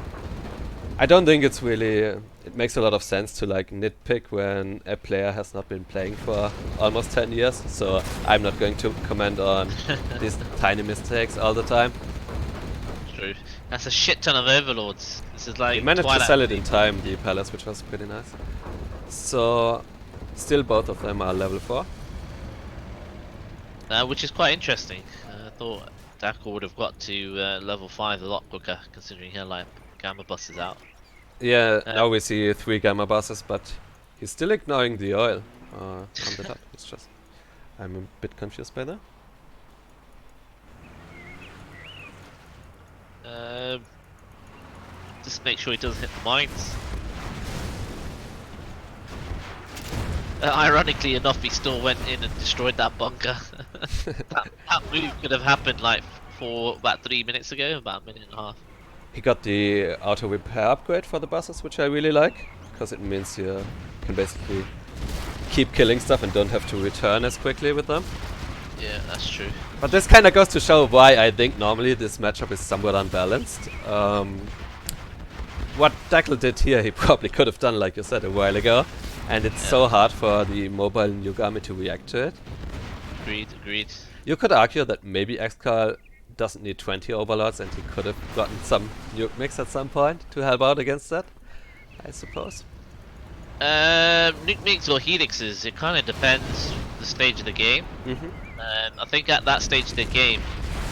I don't think it's really... it makes a lot of sense to like nitpick when a player has not been playing for almost 10 years, so I'm not going to comment on these tiny mistakes all the time. True. That's a shit ton of overlords. This is like He managed to Twilight sell it in Imperium. time, the palace, which was pretty nice. So, still both of them are level 4. Which is quite interesting. I thought Dackel would have got to level 5 a lot quicker, considering he had like gamma buses out. Yeah, now we see 3 gamma buses, but he's still ignoring the oil on the top. It's just... I'm a bit confused by that. Just make sure he doesn't hit the mines. Ironically enough, he still went in and destroyed that bunker. that move could have happened like for about 3 minutes ago, about a minute and a half. He got the auto repair upgrade for the buses, which I really like, because it means you can basically keep killing stuff and don't have to return as quickly with them. Yeah, that's true. But this kind of goes to show why I think normally this matchup is somewhat unbalanced. What Dackel did here, he probably could have done, like you said, a while ago, and it's so hard for the mobile nuke army to react to it. Agreed, agreed. You could argue that maybe Excal doesn't need 20 overlords and he could have gotten some nuke mix at some point to help out against that, I suppose. Nuke mix or helixes, it kind of depends the stage of the game. I think at that stage of the game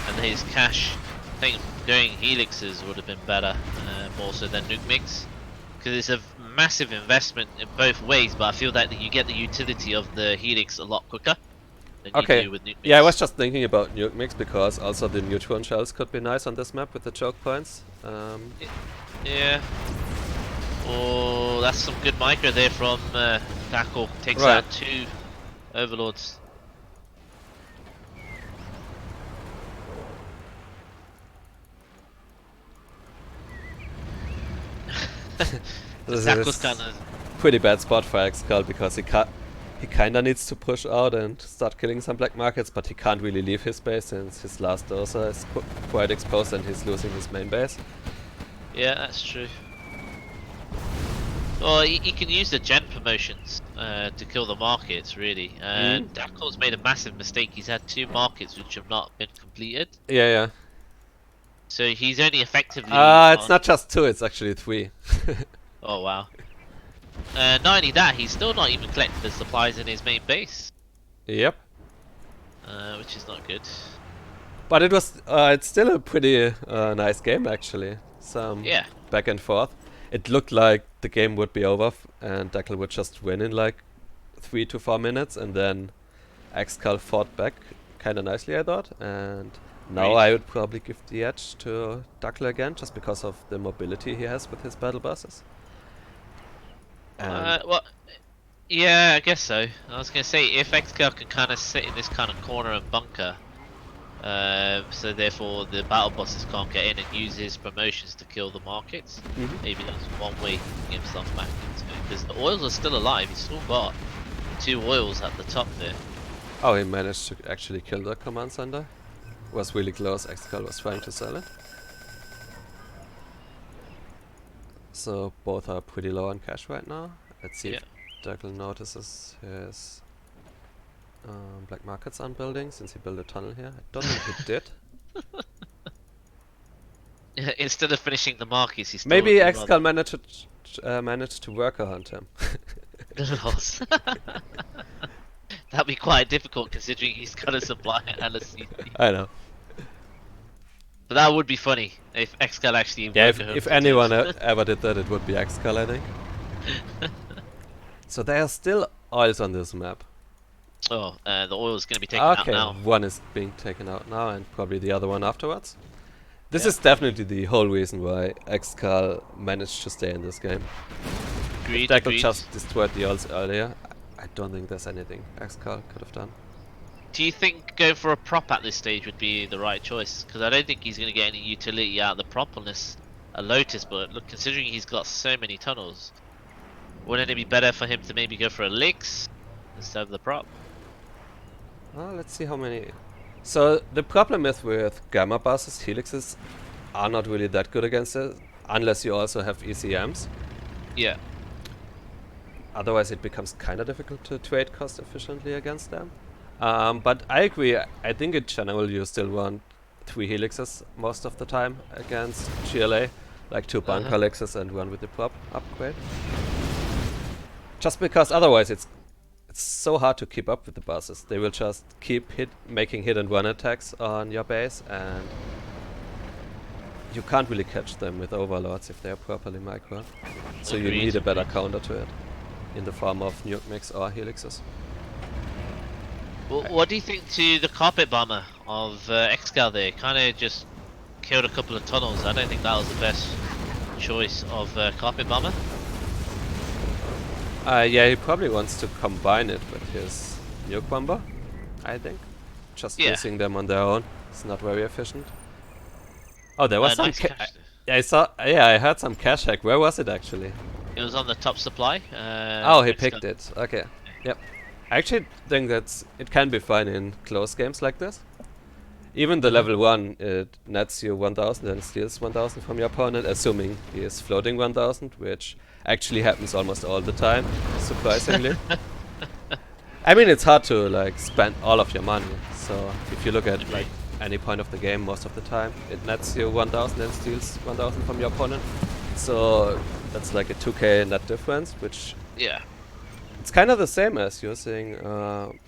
and his cash, I think going helixes would have been better, more so than Nuke Mix, because it's a massive investment in both ways. But I feel that you get the utility of the Helix a lot quicker than you do with Nuke Mix. Yeah, I was just thinking about Nuke Mix because also the neutron shells could be nice on this map with the choke points. Yeah. Oh, that's some good micro there from Dackel. Takes Right. out 2 Overlords. This Dackel's is kind of pretty bad spot for Excal because he kinda needs to push out and start killing some black markets, but he can't really leave his base since his last doser is quite exposed and he's losing his main base. yeah, that's true. Well, he can use the gen promotions to kill the markets, really. Dackel's made a massive mistake. He's had 2 markets which have not been completed. Yeah. So he's only effectively... It's not just 2, it's actually 3. Oh, wow. Not only that, he's still not even collected the supplies in his main base. Yep. Which is not good. But it's still a pretty nice game actually. Some Yeah. back and forth. It looked like the game would be over and Dackel would just win in like 3 to 4 minutes, and then Excal fought back kind of nicely, I thought. And now I would probably give the edge to Dackel again, just because of the mobility he has with his battle buses. Well, yeah, I guess so. I was gonna say, if Excal can kind of sit in this kind of corner and bunker, so therefore the battle bosses can't get in and use his promotions to kill the markets. Maybe that's one way he can get himself back into it, because the oils are still alive. He's still got 2 oils at the top there. Oh, he managed to actually kill the command center. Was really close. Excal was trying to sell it. So both are pretty low on cash right now. Let's see if Dackel notices his black markets on building, since he built a tunnel here. I don't think he did. Instead of finishing the markets, he's Maybe Excal managed to worker hunt him. That'd be quite difficult considering he's got a supply and a CC. I know. But that would be funny if Excal actually. Yeah, if anyone ever did that, it would be Excal, I think. So there are still oils on this map. Oh, the oil is going to be taken out now. One is being taken out now, and probably the other one afterwards. This is definitely the whole reason why Excal managed to stay in this game. Agreed, Dackel just destroyed the oils earlier. I don't think there's anything Excal could have done. Do you think going for a prop at this stage would be the right choice? Because I don't think he's going to get any utility out of the prop unless a Lotus. But look, considering he's got so many tunnels, wouldn't it be better for him to maybe go for a Lix instead of the prop? Well, let's see how many. So the problem is with gamma buses, helixes are not really that good against it, unless you also have ECMs. Yeah. Otherwise it becomes kind of difficult to trade cost efficiently against them. But I agree, I think in general you still want 3 helixes most of the time against GLA, like 2 bunker helixes and 1 with the prop upgrade. Just because otherwise it's so hard to keep up with the buses. They will just keep making hit and run attacks on your base, and you can't really catch them with overlords if they are properly micro. So you need a better counter to it, in the form of nuke mix or helixes. Well, what do you think to the carpet bomber of Excal there? Kind of just killed a couple of tunnels. I don't think that was the best choice of carpet bomber. Yeah, he probably wants to combine it with his nuke bomber, I think. Just using them on their own. It's not very efficient. Oh, there was some nice cache. I saw. Yeah, I heard some cache hack. Where was it actually? It was on the top supply. Oh, he picked it. Okay. Yep. I actually think it can be fine in close games like this. Even the level 1, it nets you 1000 and steals 1000 from your opponent, assuming he is floating 1000, which actually happens almost all the time, surprisingly. I mean, it's hard to like spend all of your money, so if you look at like any point of the game, most of the time it nets you 1000 and steals 1000 from your opponent. So that's like a 2k net difference, which it's kind of the same as using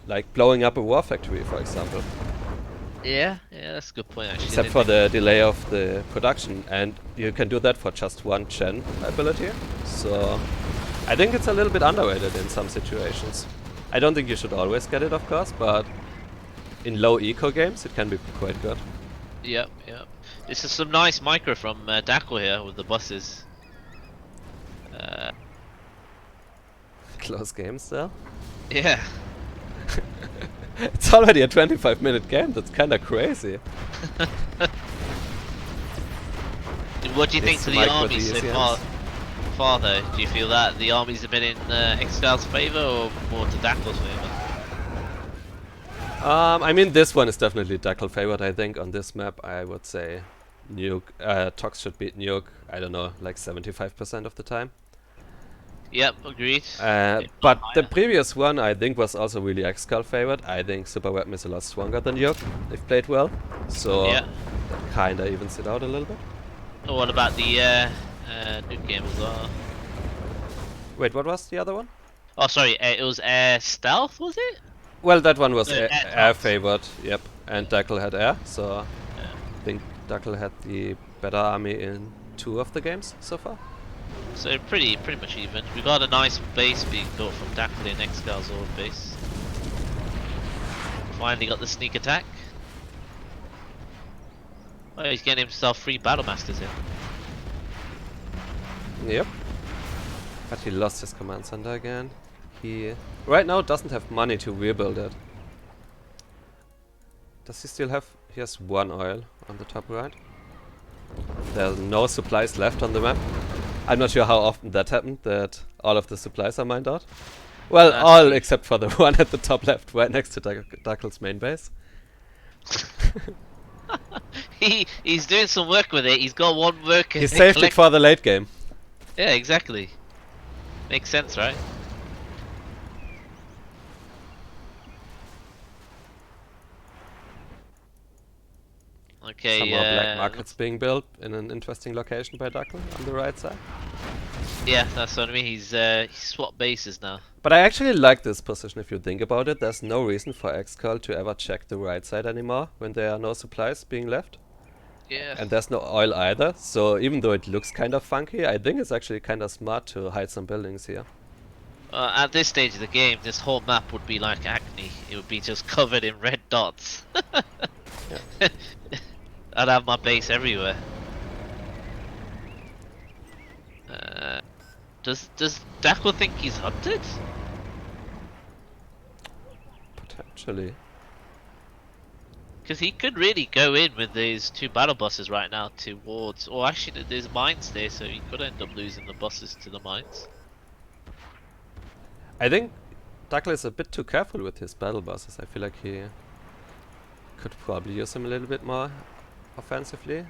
like blowing up a war factory, for example. Yeah, that's a good point actually. Except for the delay of the production, and you can do that for just one gen ability. So I think it's a little bit underrated in some situations. I don't think you should always get it, of course, but in low eco games it can be quite good. Yep. This is some nice micro from Dackel here with the buses. Close game still. Yeah. It's already a 25-minute game, that's kinda crazy. What do you think It's to the Mike with army the so ECMs. far though? Do you feel that the armies have been in Excal's favour or more to Dackel's favour? I mean, this one is definitely Dackel favored, I think. On this map, I would say Tox should beat Nuke, I don't know, like 75% of the time. Yep, agreed. But the previous one, I think, was also really Excal favored. I think Super Weapon is a lot stronger than Nuke, if played well. So Yeah. that kinda evens it out a little bit. Oh, what about the Nuke game as well? Wait, what was the other one? Oh, sorry, it was Air Stealth, was it? Well, that one was Air air Tox. favored, yep. And Dackel had air, so I think Dackel had the better army in 2 of the games so far. So pretty much even. We got a nice base being built from Dackel in Excal's old base. Finally got the sneak attack. Oh, he's getting himself 3 Battle Masters in. Yep. But he lost his command center again. He right now doesn't have money to rebuild it. Does he still have... He has 1 oil on the top right. There's no supplies left on the map. I'm not sure how often that happened, that all of the supplies are mined out. Well, all except for the one at the top left, right next to Dackel's main base. He's doing some work with it. He's got 1 worker. He saved it for the late game. Yeah, exactly. Makes sense, right? Okay, Some more black markets being built in an interesting location by Dackel on the right side. yeah, that's what I mean. He's swapped bases now. But I actually like this position if you think about it. There's no reason for Excal to ever check the right side anymore when there are no supplies being left. Yeah. And there's no oil either, so even though it looks kind of funky, I think it's actually kind of smart to hide some buildings here. At this stage of the game, this whole map would be like acne. It would be just covered in red dots. I'd have my base everywhere. Does Dackel think he's hunted? Potentially. Because he could really go in with these 2 battle buses right now towards... Or actually, there's mines there, so he could end up losing the buses to the mines. I think Dackel is a bit too careful with his battle buses. I feel like he could probably use them a little bit more offensively.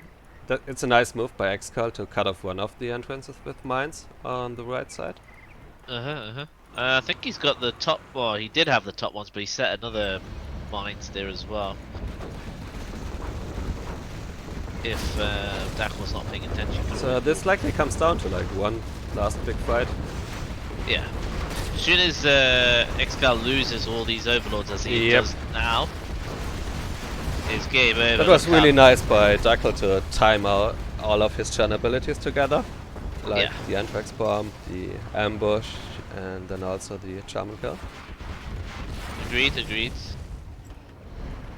It's a nice move by Excal to cut off one of the entrances with mines on the right side. I think he's got the top... Well, he did have the top ones, but he set another mines there as well. If Dackel's not paying attention. So this likely comes down to like one last big fight. Yeah. As soon as Excal loses all these overlords as he does now, it's game over. That was really nice by Dackel to time out all of his gen abilities together. Like the Anthrax Bomb, the Ambush, and then also the Charm Kill. Agreed.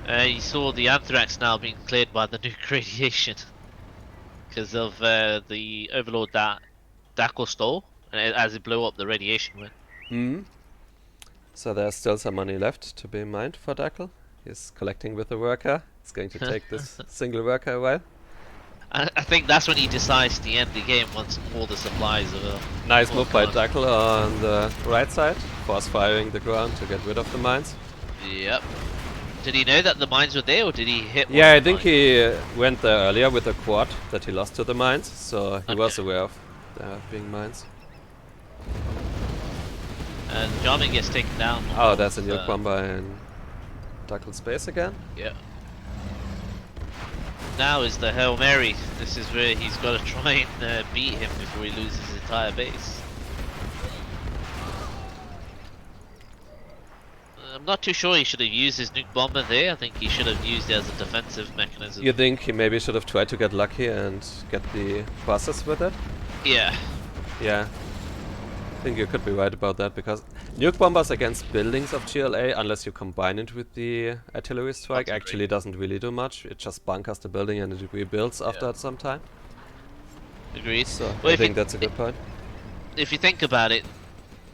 You saw the Anthrax now being cleared by the nuke radiation because of the overlord that Dackel stole, and as it blew up, the radiation went. So there's still some money left to be mined for Dackel. He's collecting with the worker. It's going to take this single worker a while. I think that's when he decides to end the game once all the supplies are... Nice move by Dackel on the right side, force firing the ground to get rid of the mines. Yep. Did he know that the mines were there, or did he hit one Yeah, of I the think mines? he went there earlier with a quad that he lost to the mines, so he was aware of there being mines. And Jarman gets taken down. Oh, there's a nuke bomber in Dackel's base again. Yeah. Now is the Hail Mary. This is where he's got to try and beat him before he loses his entire base. I'm not too sure he should have used his nuke bomber there. I think he should have used it as a defensive mechanism. You think he maybe should have tried to get lucky and get the buses with it? Yeah. Yeah. I think you could be right about that, because nuke bombers against buildings of GLA, unless you combine it with the artillery strike, actually doesn't really do much. It just bunkers the building and it rebuilds after some time. Agreed. So Well, I think that's a good point. If you think about it,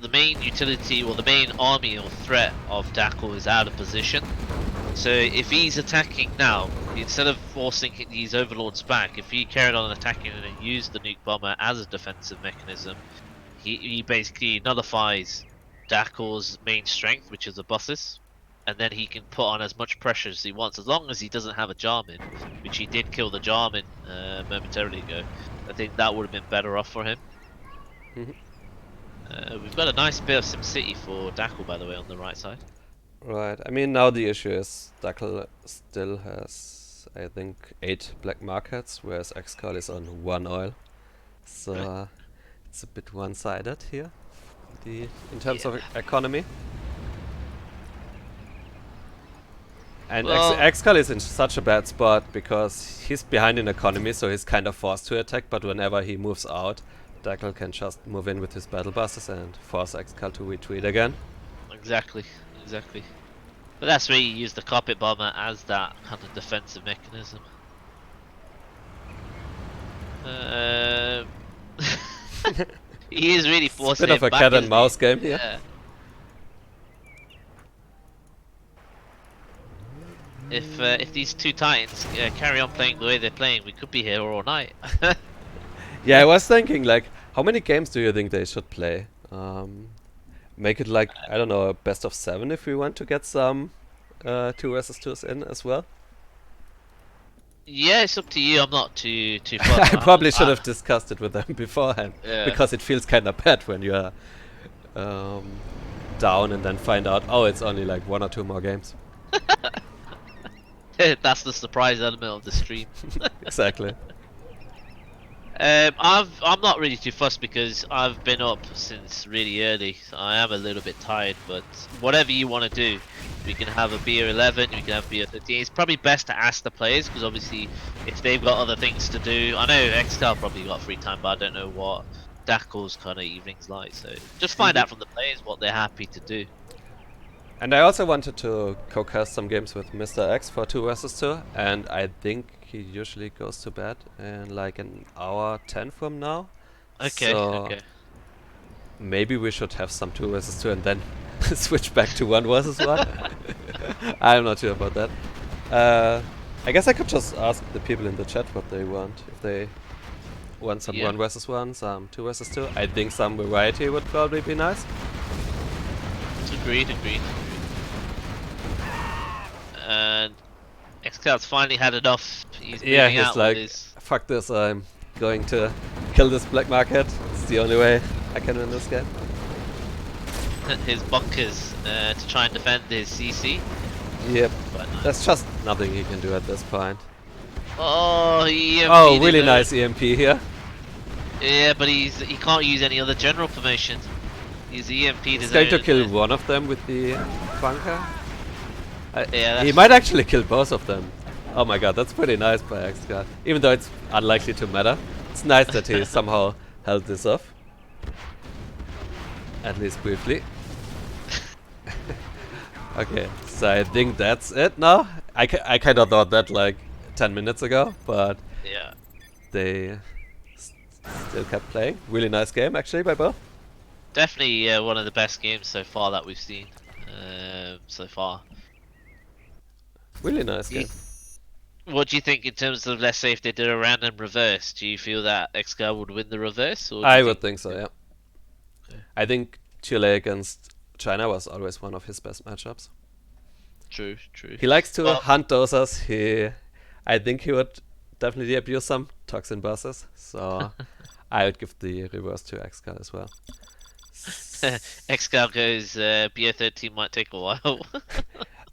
the main utility or the main army or threat of Dackel is out of position. So if he's attacking now, instead of forcing these overlords back, if he carried on attacking and used the nuke bomber as a defensive mechanism, he basically nullifies Dackel's main strength, which is the buses, and then he can put on as much pressure as he wants, as long as he doesn't have a Jarman, which he did kill the Jarman momentarily ago. I think that would have been better off for him. We've got a nice bit of SimCity for Dackel, by the way, on the right side. Right. I mean, now the issue is Dackel still has, I think, 8 black markets, whereas Excal is on 1 oil. So it's a bit one-sided here, in terms of economy. And Well, Excal is in such a bad spot because he's behind in economy, so he's kind of forced to attack. But whenever he moves out, Dackel can just move in with his battle buses and force Excal to retreat again. exactly. But that's where you use the carpet bomber as that kind of defensive mechanism. He is really forcing Bit of him a back, cat and isn't mouse he? game here. Yeah. If these two Titans carry on playing the way they're playing, we could be here all night. Yeah, I was thinking, like, how many games do you think they should play? Make it like, I don't know, a best of 7 if we want to get some 2 versus 2s in as well. Yeah, it's up to you. I'm not too fussed. I probably should have discussed it with them beforehand, Yeah. because it feels kind of bad when you are down and then find out, oh, it's only like 1 or 2 more games. That's the surprise element of the stream. Exactly. I'm not really too fussed because I've been up since really early. So I am a little bit tired, but whatever you want to do, we can have a beer 11, we can have beer 13. It's probably best to ask the players, because obviously if they've got other things to do, I know Excal probably got free time, but I don't know what Dackel's kind of evenings like. So just find out from the players what they're happy to do. And I also wanted to co-cast some games with Mr. X for 2 versus 2, and I think he usually goes to bed in like an hour 10 from now. Okay, So okay. maybe we should have some 2 versus 2 and then switch back to 1 versus 1. I'm not sure about that. I guess I could just ask the people in the chat what they want. If they want some 1 versus 1, some 2 versus 2. I think some variety would probably be nice. Agreed. And Excal's finally had enough. He's Yeah, moving he's out like, with his fuck this, I'm going to kill this black market. It's the only way I can win this game. bunkers to try and defend his CC. Yep, But there's just nothing he can do at this point. oh, he Oh, EMP'd really it. nice EMP here. Yeah, but he can't use any other general promotion. He's EMP'd He's his going to own, kill one of them with the bunker. Yeah, He that's- might actually kill both of them. Oh my god, that's pretty nice by Excal. Even though it's unlikely to matter. It's nice that he somehow held this off. At least briefly. Okay, so I think that's it now. I kind of thought that like 10 minutes ago, but Yeah. they still kept playing. Really nice game actually by both. Definitely one of the best games so far that we've seen. So far. Really nice game. What do you think in terms of, let's say, if they did a random reverse? Do you feel that Excal would win the reverse? Or do I you would think so, yeah. Okay. I think Chile against China was always one of his best matchups. True. He likes to Well- hunt dosers. I think he would definitely abuse some toxin buses. So I would give the reverse to Excal as well. Excal goes, BO13 might take a while.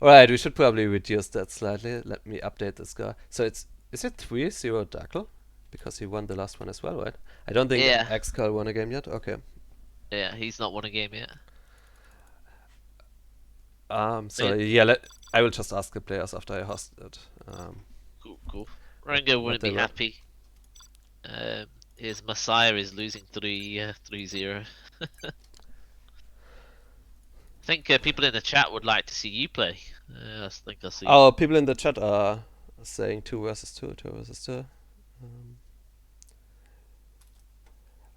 Alright, we should probably reduce that slightly. Let me update the score. So is it 3-0 Dackel? Because he won the last one as well, right? I don't think Yeah. Excal won a game yet. Okay. Yeah, he's not won a game yet. So yeah, I will just ask the players after I host it. Cool. Rango what wouldn't they be want. happy. His Messiah is losing 3-0. I think people in the chat would like to see you play. I think I see. Oh, people in the chat are saying 2 versus 2, 2 versus 2.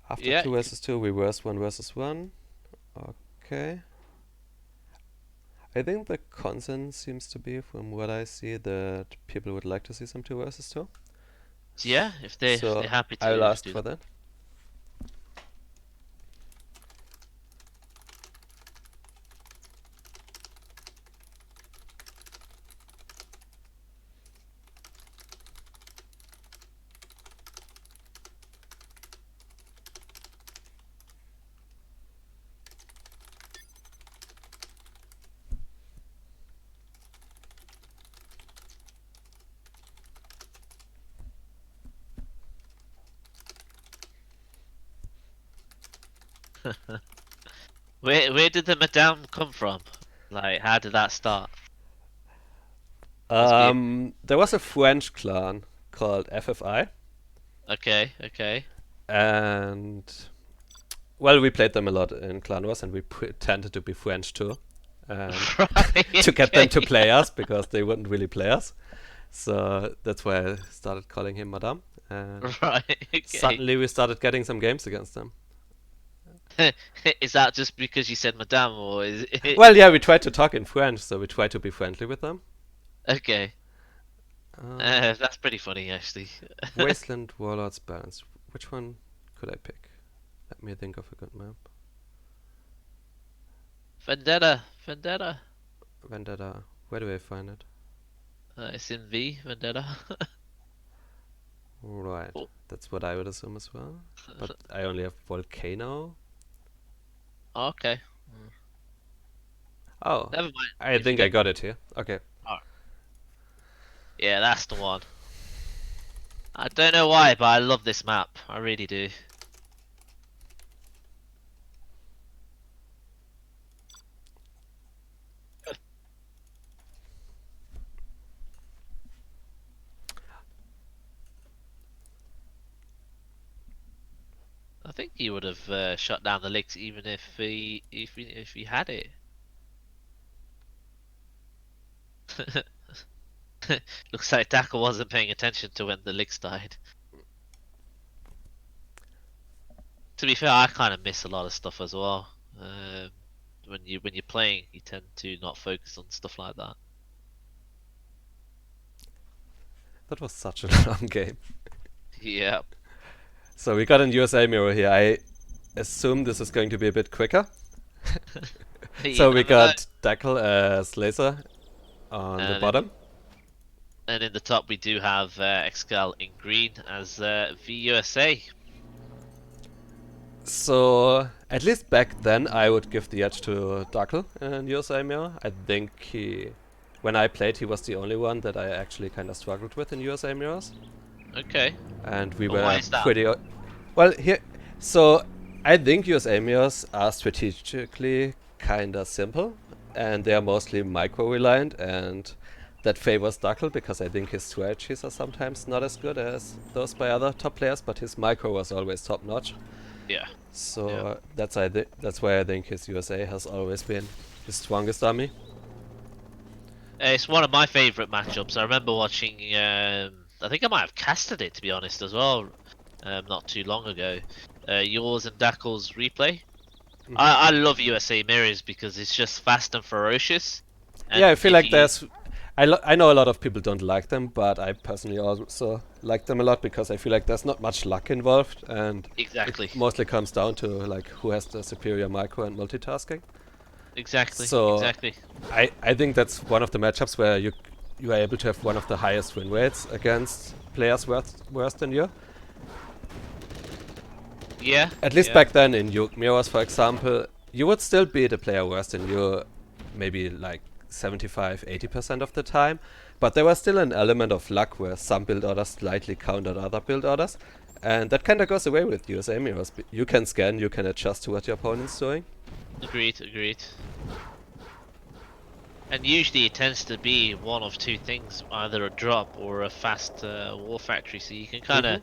After Yeah, 2 versus 2, we verse 1 versus 1. Okay. I think the consensus seems to be, from what I see, that people would like to see some 2 versus 2. yeah. If they're So happy I will to ask do for that. that. Where did the Madame come from? Like, how did that start? There was a French clan called FFI, Okay. and well, we played them a lot in Clan Wars, and we pretended to be French too, and Right. to get them to okay. play us because they wouldn't really play us. So that's why I started calling him Madame, and Right. Okay. suddenly we started getting some games against them. Is that just because you said Madame, or is it? Well, yeah, we tried to talk in French, so we tried to be friendly with them. Okay. Uh, That's pretty funny, actually. Wasteland Warlords Balance. Which one could I pick? Let me think of a good map. Vendetta. Vendetta. Where do I find it? It's in V. Vendetta. Right. Oh. That's what I would assume as well. But I only have Volcano. Okay. Oh, Never mind. I If you think I get- got it here. Okay. Yeah, that's the one. I don't know why, but I love this map. I really do. I think he would have shut down the licks even if he had it. Looks like Dackel wasn't paying attention to when the licks died. To be fair, I kind of miss a lot of stuff as well. When you're playing, you tend to not focus on stuff like that. That was such a long game. Yeah. So we got an USA mirror here. I assume this is going to be a bit quicker. You So we never know. got Dackel as laser on the And bottom. And in the top, we do have Excal in green as VUSA. So at least back then I would give the edge to Dackel in USA mirror. I think when I played, he was the only one that I actually kind of struggled with in USA mirrors. Okay. And we But why were is that? pretty well here. So I think USA mirrors are strategically kind of simple, and they are mostly micro reliant, and that favors Dackel because I think his strategies are sometimes not as good as those by other top players, but his micro was always top notch. Yeah. So Yeah. that's why I think his USA has always been his strongest army. It's one of my favourite matchups. I remember watching. I think I might have casted it, to be honest, as well. Not too long ago. Yours and Dackel's replay. I love USA mirrors because it's just fast and ferocious. And Yeah, I feel if like you- there's. I know a lot of people don't like them, but I personally also like them a lot because I feel like there's not much luck involved, and Exactly. it mostly comes down to like who has the superior micro and multitasking. Exactly. So- Exactly. I think that's one of the matchups where you are able to have one of the highest win rates against players worse than you. Yeah. At least yeah. back then in Yuke Mirrors, for example, you would still beat a player worse than you, maybe like 75-80% of the time, but there was still an element of luck where some build orders slightly countered other build orders, and that kind of goes away with USA Mirrors. You can scan, you can adjust to what your opponent's doing. Agreed. And usually it tends to be one of two things, either a drop or a fast war factory, so you can kind of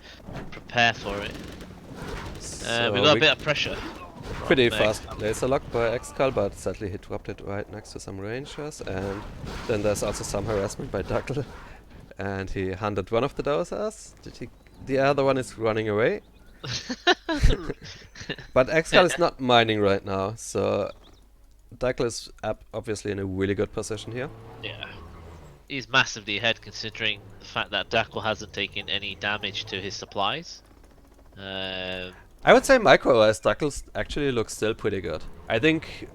prepare for it. So we got a bit of pressure. pretty from, fast Excal. laser lock by Excal, but sadly he dropped it right next to some rangers, and then there's also some harassment by Dackel, and he hunted one of the dozers. The other one is running away, but Excal is not mining right now, so Dackel is obviously in a really good position here. Yeah. He's massively ahead considering the fact that Dackel hasn't taken any damage to his supplies. I would say micro-wise, Dackel actually looks still pretty good. I think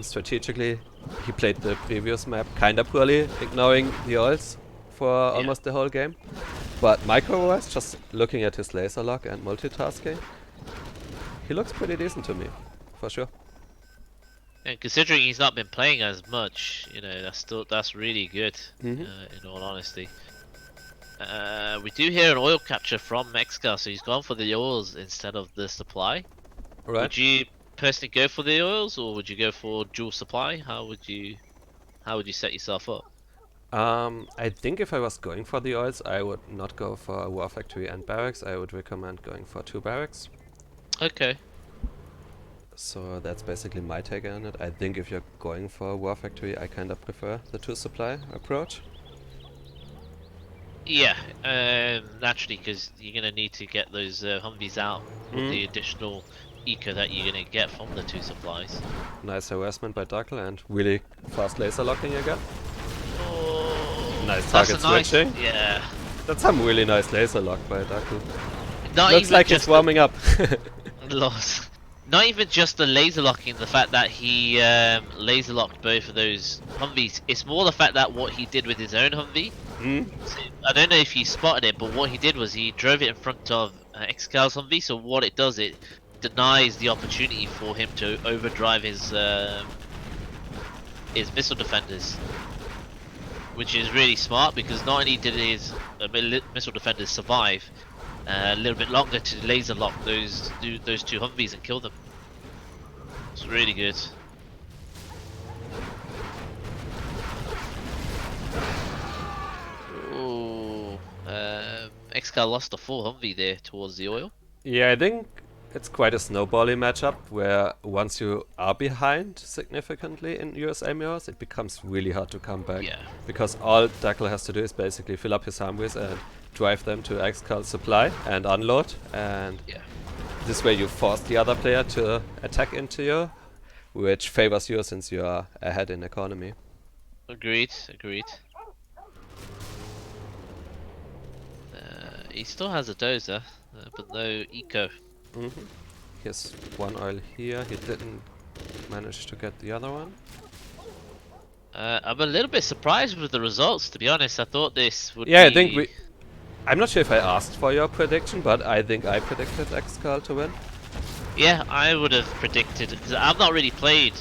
strategically he played the previous map kinda poorly, ignoring the oils for almost the whole game. But micro-wise, just looking at his laser lock and multitasking, he looks pretty decent to me, for sure. And considering he's not been playing as much, you know, that's really good. Mhm. In all honesty, we do hear an oil capture from Excal, so he's gone for the oils instead of the supply. Right. Would you personally go for the oils, or would you go for dual supply? How would you set yourself up? I think if I was going for the oils, I would not go for a war factory and barracks. I would recommend going for 2 barracks. Okay. So that's basically my take on it. I think if you're going for a war factory, I kind of prefer the 2 supply approach. Yeah, naturally, because you're gonna need to get those Humvees out with the additional eco that you're gonna get from the 2 supplies. Nice harassment by Dackel and really fast laser locking again. Oh, Nice that's target a nice, switching. yeah. That's some really nice laser lock by Dackel. Not Looks even like he's just warming up. loss. Not even just the laser locking, the fact that he laser locked both of those Humvees. It's more the fact that what he did with his own Humvee. So, I don't know if you spotted it, but what he did was he drove it in front of Excal's Humvee. So what it does, it denies the opportunity for him to overdrive his missile defenders, which is really smart because not only did his missile defenders survive a little bit longer to laser lock those 2 Humvees and kill them. It's really good. Ooh, Excal lost a full Humvee there towards the oil. Yeah, I think it's quite a snowbally matchup where once you are behind significantly in USA mirrors, it becomes really hard to come back. Yeah. Because all Dackel has to do is basically fill up his Humvees and drive them to Excal's supply and unload, and this way you force the other player to attack into you, which favors you since you are ahead in economy. Agreed. He still has a dozer, but no eco. Here's 1 oil here, he didn't manage to get the other one. I'm a little bit surprised with the results, to be honest. I thought this would be... I think I'm not sure if I asked for your prediction, but I think I predicted Excal to win. Yeah, I would have predicted, because I've not really played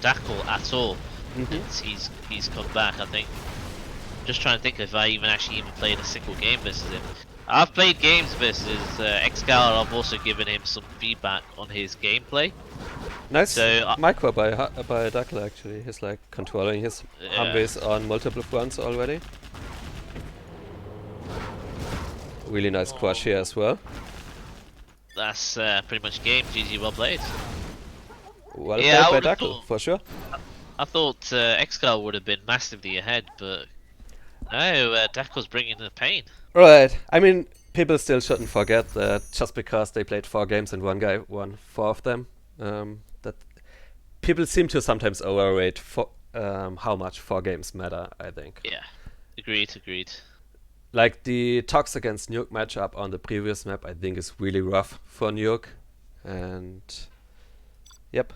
Dackel at all since he's come back. I think just trying to think if I actually played a single game versus him. I've played games versus Excal. I've also given him some feedback on his gameplay. Nice micro by Dackel actually. He's like controlling his Humvees on multiple fronts already. Really nice crush here as well. That's pretty much game. GG, well played. Well played by Dackel, for sure. I thought Excal would have been massively ahead, but no, Dackel's bringing the pain. Right. I mean, people still shouldn't forget that just because they played 4 games and one guy won 4 of them, that people seem to sometimes overrate how much 4 games matter, I think. Yeah, agreed. Like the Tox against Nuke matchup on the previous map, I think is really rough for Nuke, and yep.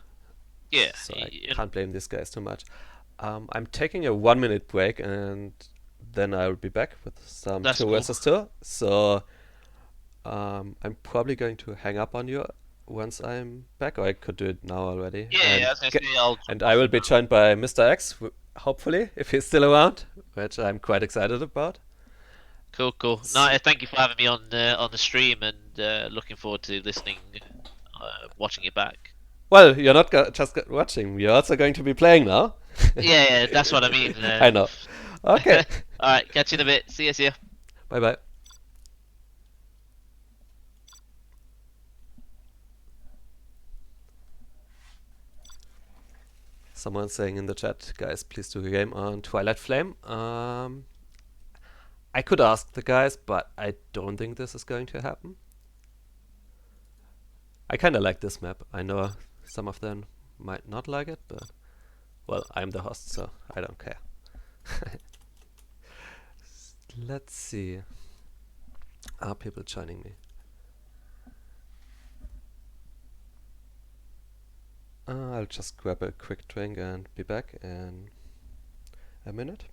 Yeah. So I can't blame these guys too much. I'm taking a 1-minute break, and then I'll be back with some 2 versus 2. So I'm probably going to hang up on you once I'm back, or I could do it now already. Yeah, and I will be joined by Mr. X, hopefully, if he's still around, which I'm quite excited about. Cool. No, thank you for having me on the stream, and looking forward to listening, watching it back. Well, you're not just watching. You're also going to be playing now. Yeah, that's what I mean. I know. Okay. All right, catch you in a bit. See you. Bye bye. Someone saying in the chat, guys, please do a game on Twilight Flame. I could ask the guys, but I don't think this is going to happen. I kind of like this map. I know some of them might not like it, but well, I'm the host, so I don't care. Let's see. Are people joining me? I'll just grab a quick drink and be back in a minute.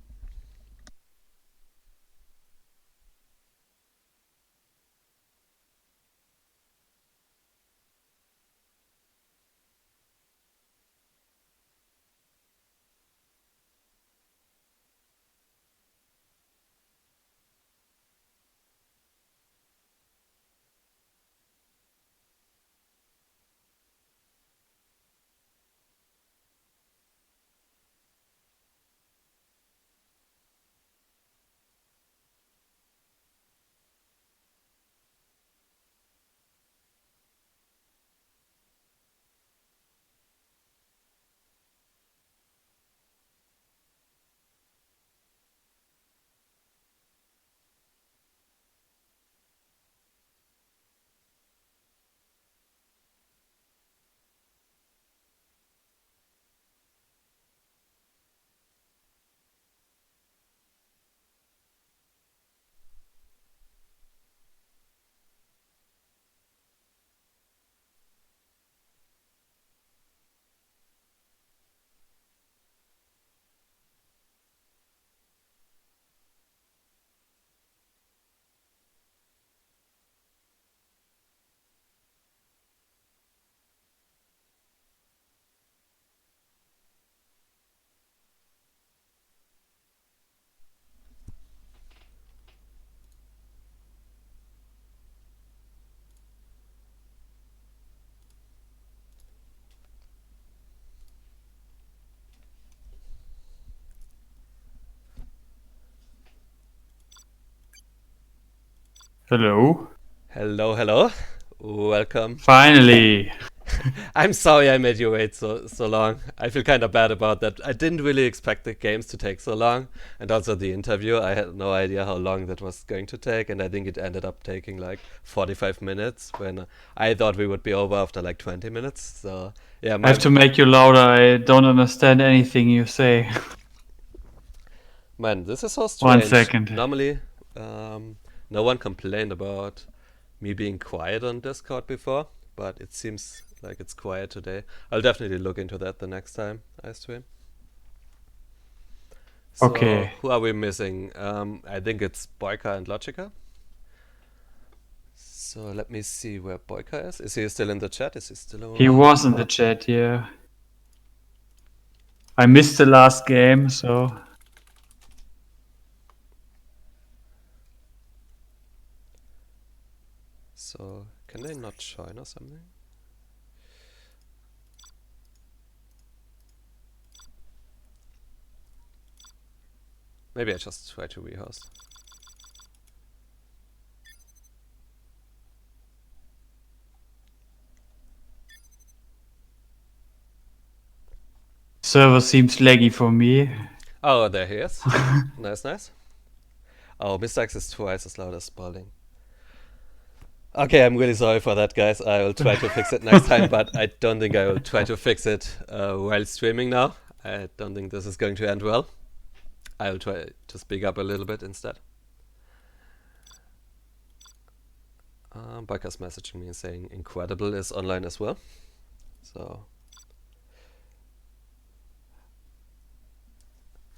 Hello. Hello, hello. Welcome. Finally. I'm sorry I made you wait so long. I feel kind of bad about that. I didn't really expect the games to take so long, and also the interview. I had no idea how long that was going to take, and I think it ended up taking like 45 minutes when I thought we would be over after like 20 minutes. So yeah, I have to make you louder. I don't understand anything you say. man, this is so 1 strange. second. Normally, no one complained about me being quiet on Discord before, but it seems like it's quiet today. I'll definitely look into that the next time I stream. So, Okay. who are we missing? I think it's Boycah and Logica. So let me see where Boycah is. Is he still in the chat? Is he still around? He was in the chat, yeah. I missed the last game, so... So, can they not join or something? Maybe I just try to rehost. Server seems laggy for me. Oh, there he is. Nice, nice. Oh, Mr. X is twice as loud as Spalding. Okay, I'm really sorry for that, guys. I will try to fix it next time, but I don't think I will try to fix it while streaming now. I don't think this is going to end well. I will try to speak up a little bit instead. Boycah's messaging me and saying Incredible is online as well. So...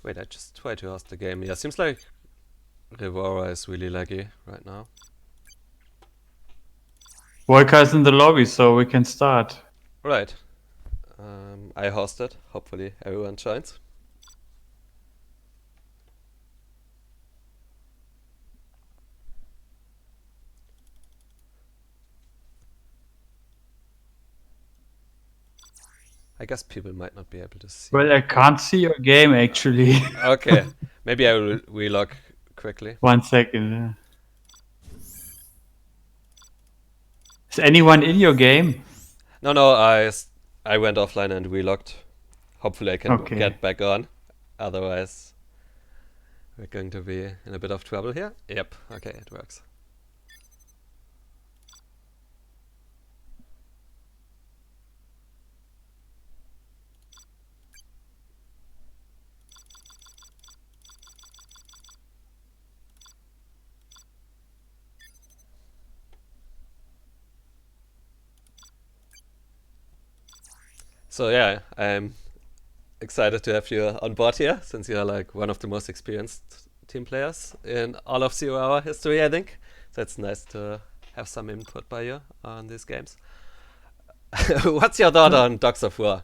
Wait, I just tried to host the game. Yeah, seems like Revora is really laggy right now. Boycah is in the lobby, so we can start. Right. I hosted. Hopefully everyone joins. I guess people might not be able to see. Well, I can't see your game actually. Okay, maybe I will relog quickly. 1 second. Is anyone in your game? No, I went offline and relogged. Hopefully I can Okay. get back on. Otherwise, we're going to be in a bit of trouble here. Yep, okay, it works. So yeah, I'm excited to have you on board here, since you are like one of the most experienced team players in all of 0 Hour history, I think. So it's nice to have some input by you on these games. What's your thought on Dogs of War?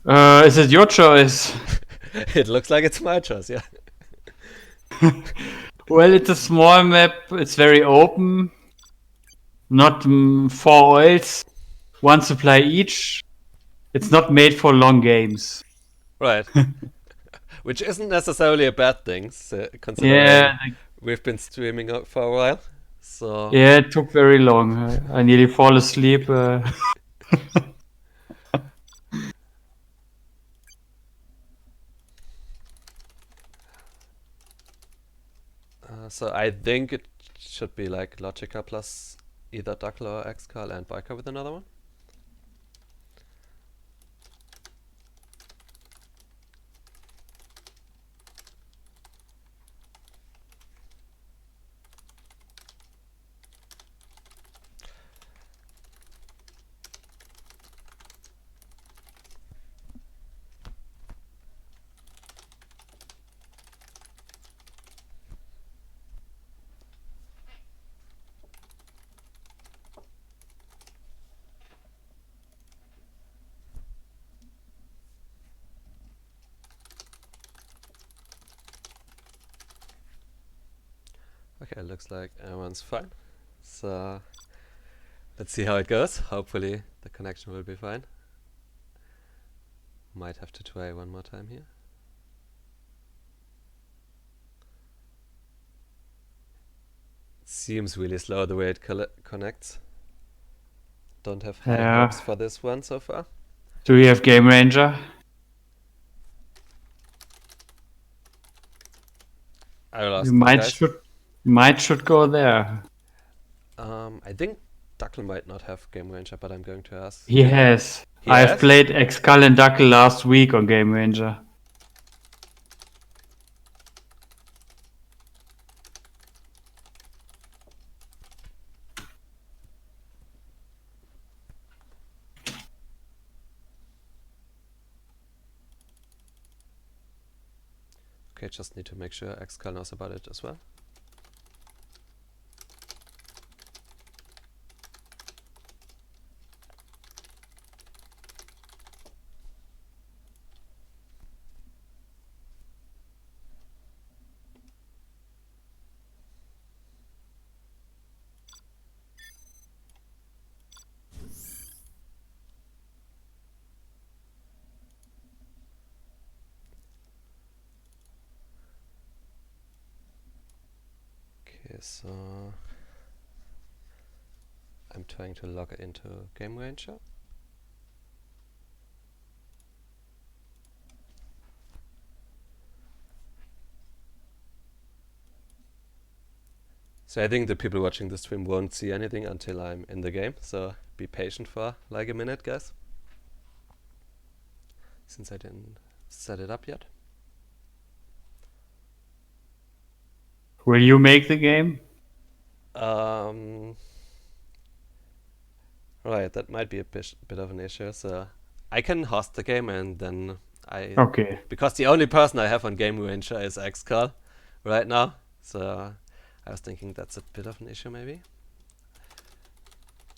Is it your choice? It looks like it's my choice, yeah. Well, it's a small map. It's very open. Not 4 oils. 1 supply each. It's not made for long games. Right. Which isn't necessarily a bad thing, considering Yeah, we've been streaming for a while. So yeah, it took very long. I nearly fall asleep. so I think it should be like Logica plus either Dackel or Excal and Boycah with another one. Okay, looks like everyone's fine. So let's see how it goes. Hopefully the connection will be fine. Might have to try one more time here. Seems really slow the way it connects. Don't have high Yeah. hopes for this one so far. Do you have Game Ranger? I will ask You the might should go there. I think Dackel might not have Game Ranger, but I'm going to ask. He has. He I've has? played Excal and Dackel last week on Game Ranger. Okay, just need to make sure Excal knows about it as well. Okay, so I'm trying to log into Game Ranger. So I think the people watching the stream won't see anything until I'm in the game, so be patient for like a minute, guys. Since I didn't set it up yet. Will you make the game? Right, that might be a bit of an issue. So I can host the game and then Okay. because the only person I have on Game Ranger is Excal right now. So I was thinking that's a bit of an issue maybe.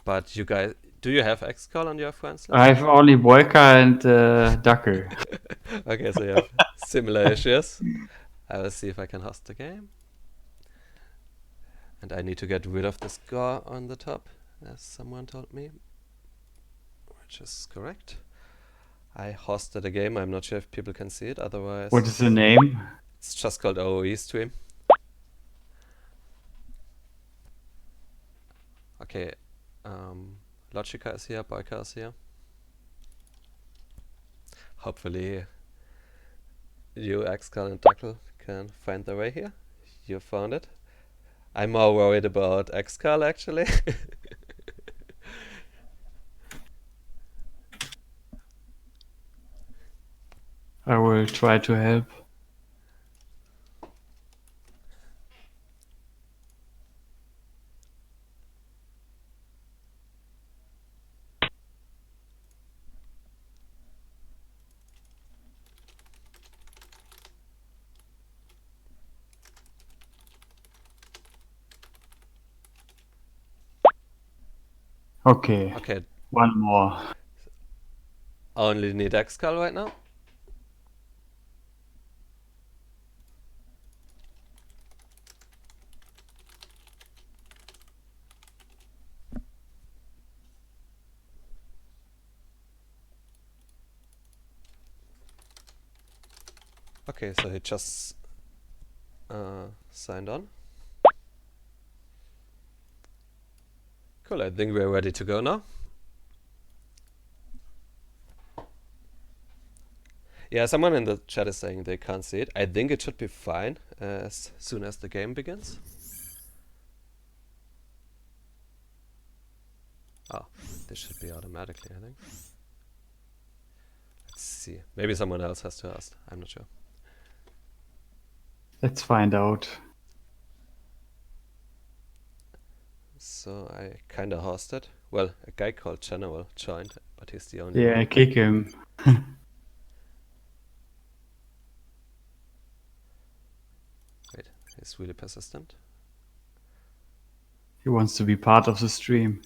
But you guys, do you have Excal on your friends list? I have only Boycah and Dackel. Okay, so you have similar issues. I will see if I can host the game. And I need to get rid of the score on the top, as someone told me, which is correct. I hosted a game. I'm not sure if people can see it. Otherwise, What is the name? it's just called OoE stream. Okay, Logica is here, Boycah is here. Hopefully you, Excal and Dackel, can find their way here. You found it. I'm more worried about Excal actually. I will try to help. Okay, Okay, one more. only need Excal right now. Okay, so he just signed on. Cool, I think we're ready to go now. Yeah, someone in the chat is saying they can't see it. I think it should be fine as soon as the game begins. Oh, this should be automatically, I think. Let's see. Maybe someone else has to ask. I'm not sure. Let's find out. So I kinda hosted. Well, a guy called General joined, but he's the only Yeah, one. kick him. Wait, he's really persistent. He wants to be part of the stream.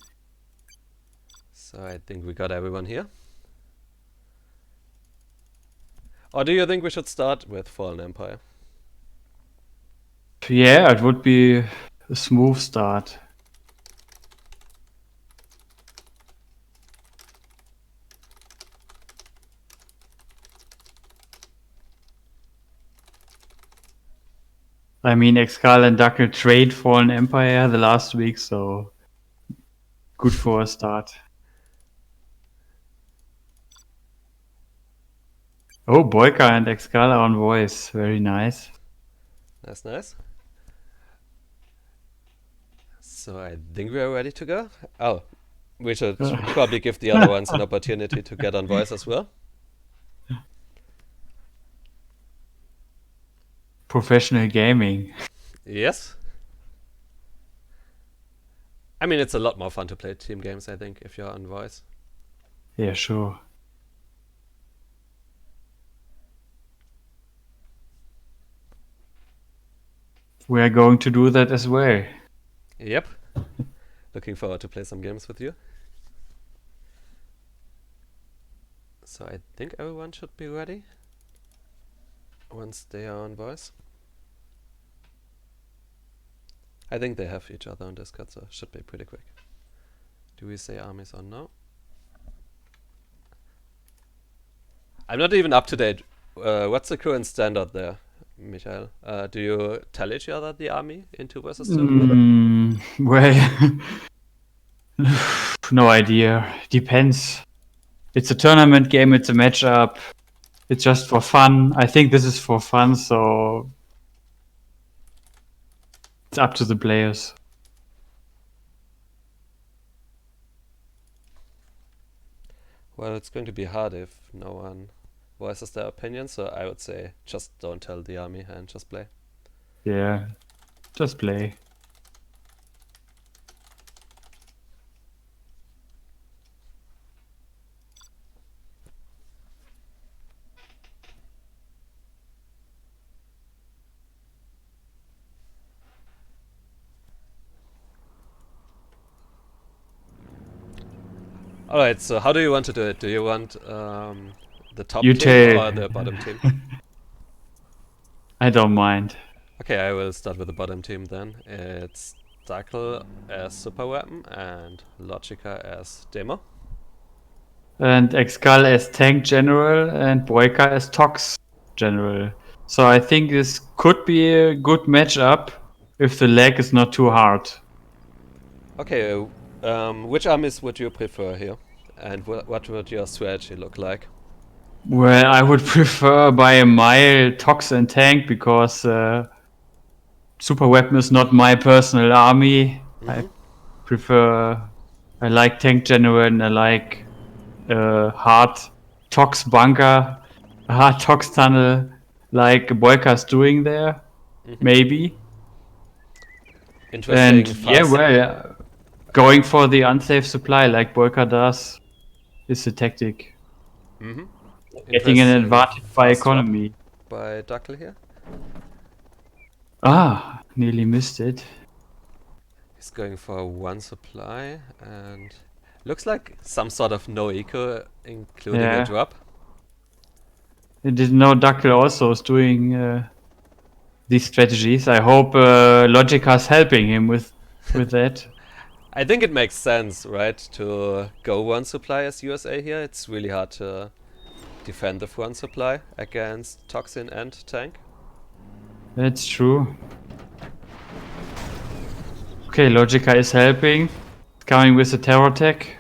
So I think we got everyone here. Or do you think we should start with Fallen Empire? Yeah, it would be a smooth start. I mean, Excal and Dackel trade Fallen Empire the last week, so good for a start. Oh, Boycah and Excal are on voice. Very nice. That's nice. So I think we are ready to go. Oh, we should probably give the other ones an opportunity to get on voice as well. Professional gaming. Yes. I mean, it's a lot more fun to play team games, I think, if you're on voice. Yeah, sure. We are going to do that as well. Yep. Looking forward to play some games with you. So I think everyone should be ready once they are on voice. I think they have each other on Discord, so it should be pretty quick. Do we say armies or no? I'm not even up to date. What's the current standard there, Michael? Do you tell each other the army in 2 versus 2? Well, no idea. Depends. It's a tournament game, it's a matchup. It's just for fun. I think this is for fun, so it's up to the players. Well, it's going to be hard if no one voices their opinion, so I would say just don't tell the army and just play. Yeah, just play. Alright, so how do you want to do it? Do you want the top You team take- or the bottom team? I don't mind. Okay, I will start with the bottom team then. It's Dackel as super weapon and Logica as demo. and Excal as tank general, and Boycah as tox general. So I think this could be a good matchup if the lag is not too hard. Okay, which armies would you prefer here? And what would your strategy look like? Well, I would prefer by a mile tox and tank because super weapon is not my personal army. I prefer. I like tank general and I like hard tox bunker, hard tox tunnel, like Boyka's doing there. Maybe. Interesting. And yeah, fast- well, going for the unsafe supply like Boyka does is a tactic. Getting an Interesting advantage by fast drop economy. by Dackel here. Ah, nearly missed it. He's going for one supply and looks like some sort of no eco, including Yeah. a drop. I didn't know Dackel also is doing these strategies. I hope Logica's helping him with that. I think it makes sense, right, to go one supply as USA here. It's really hard to defend the front supply against Toxin and Tank. That's true. Okay, Logica is helping. Coming with the terror tech.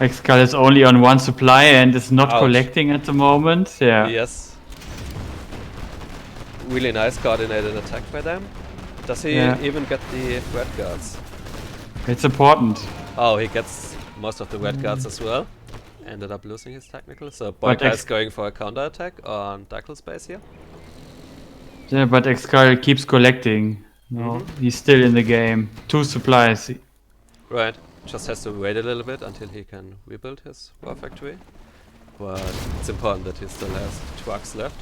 Excal is only on one supply and is not Ouch. collecting at the moment. Yeah. Yes. Really nice coordinated attack by them. Does he Yeah. even get the red guards? It's important. Oh, he gets most of the red guards as well. Ended up losing his technical. So But Boycah is going for a counter attack on Dackel's base here. Yeah, but Excal keeps collecting. No, he's still in the game. 2 supplies. Right. Just has to wait a little bit until he can rebuild his war factory. But it's important that he still has trucks left.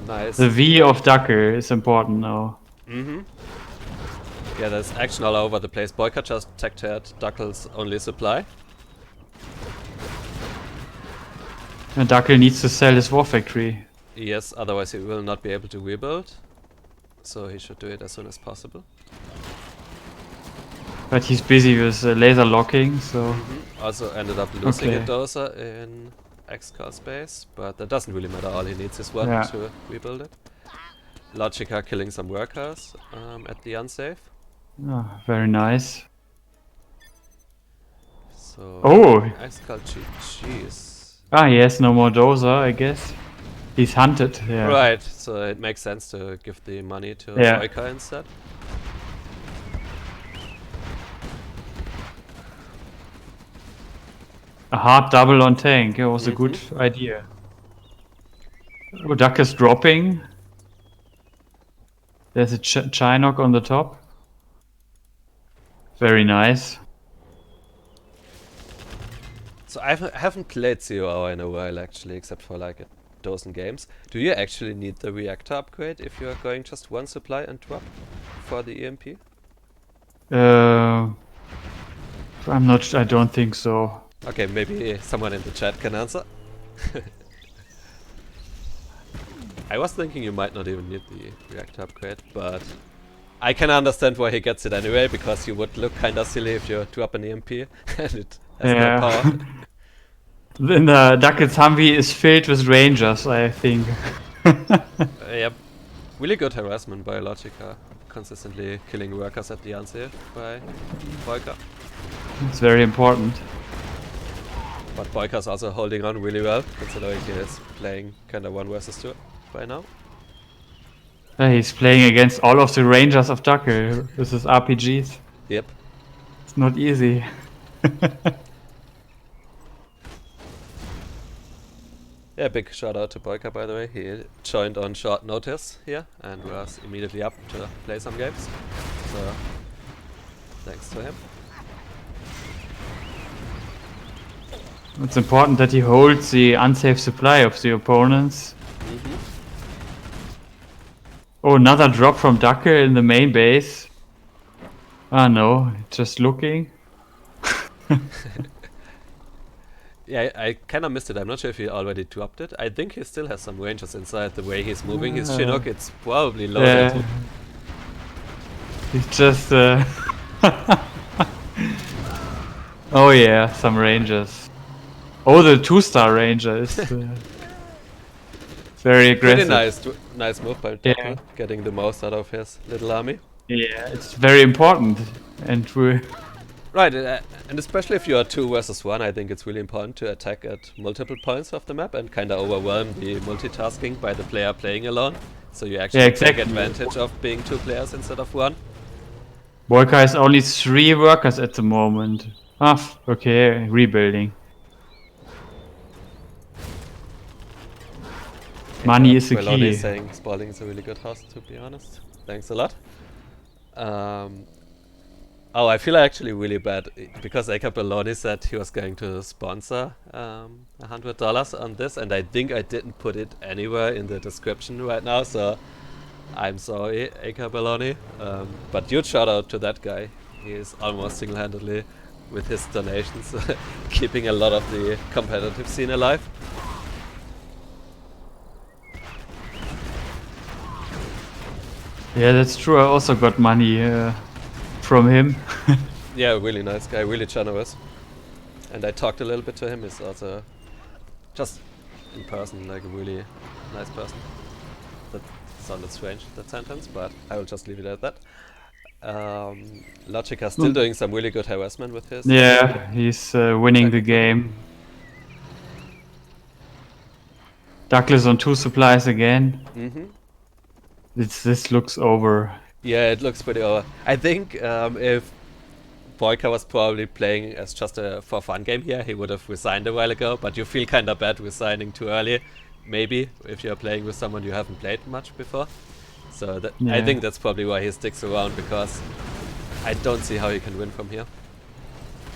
Nice. The V of Dackel is important now. Yeah, there's action all over the place. Boycah just tech-teared Dackel's only supply. And Dackel needs to sell his war factory. Yes, otherwise he will not be able to rebuild. So he should do it as soon as possible. But he's busy with laser locking, so... Also ended up losing a Okay. dozer in Excal space, but that doesn't really matter. All he needs is one Yeah. to rebuild it. Logica killing some workers at the unsafe. Ah, very nice. So Oh! Excal GG's. Ah, he has no more dozer, I guess. He's hunted, yeah. Right, so it makes sense to give the money to Yeah. Boycah instead. A hard double on tank, it was a good idea. Oh, Duck is dropping. There's a Chinook on the top. Very nice. So I haven't played COR in a while actually, except for like a dozen games. Do you actually need the reactor upgrade if you are going just one supply and drop for the EMP? I don't think so. Okay, maybe someone in the chat can answer. I was thinking you might not even need the reactor upgrade, but I can understand why he gets it anyway, because you would look kinda silly if you drop an EMP and it has no power. Then the Dackel's Humvee is filled with rangers, I think. Yep. Really good harassment by Logica, consistently killing workers at the unsafe by Boycah. It's very important. But Boyka's also holding on really well, considering he is playing kinda 1 versus 2 by now. He's playing against all of the rangers of Dackel with his RPGs. Yep. It's not easy. Yeah, big shout out to Boycah by the way. He joined on short notice here and was immediately up to play some games. So thanks to him. It's important that he holds the unsafe supply of the opponents. Oh, another drop from Dackel in the main base. Ah no, just looking. Yeah, I kinda missed it. I'm not sure if he already dropped it. I think he still has some ranges inside the way he's moving his Chinook. It's probably loaded. He's just Oh yeah, some rangers. Oh, the 2-star ranger is very aggressive. Pretty nice move by Yeah. Dackel, getting the most out of his little army. Yeah, it's very important, and we. Right, and especially if you are 2 versus 1, I think it's really important to attack at multiple points of the map and kind of overwhelm the multitasking by the player playing alone. So you actually take advantage of being 2 players instead of 1. Boycah has only 3 workers at the moment. Ah, okay, rebuilding. Money is the Meloni key. saying Spalding is a really good host, to be honest. Thanks a lot. Oh, I feel actually really bad because Eka Belloni said he was going to sponsor $100 on this, and I think I didn't put it anywhere in the description right now, so I'm sorry, Eka Belloni. But huge shout out to that guy. He is almost single-handedly, with his donations, keeping a lot of the competitive scene alive. Yeah, that's true. I also got money from him. Yeah, really nice guy, really generous. And I talked a little bit to him. He's also just in person like a really nice person. That sounded strange, that sentence, but I will just leave it at that. Logica still doing some really good harassment with his. Yeah, he's winning the game. Dackel is on 2 supplies again. Mm-hmm. This looks over. Yeah, it looks pretty over. I think if Boycah was probably playing as just a for fun game here, he would have resigned a while ago, but you feel kind of bad resigning too early, maybe, if you're playing with someone you haven't played much before. So that, I think that's probably why he sticks around, because I don't see how he can win from here.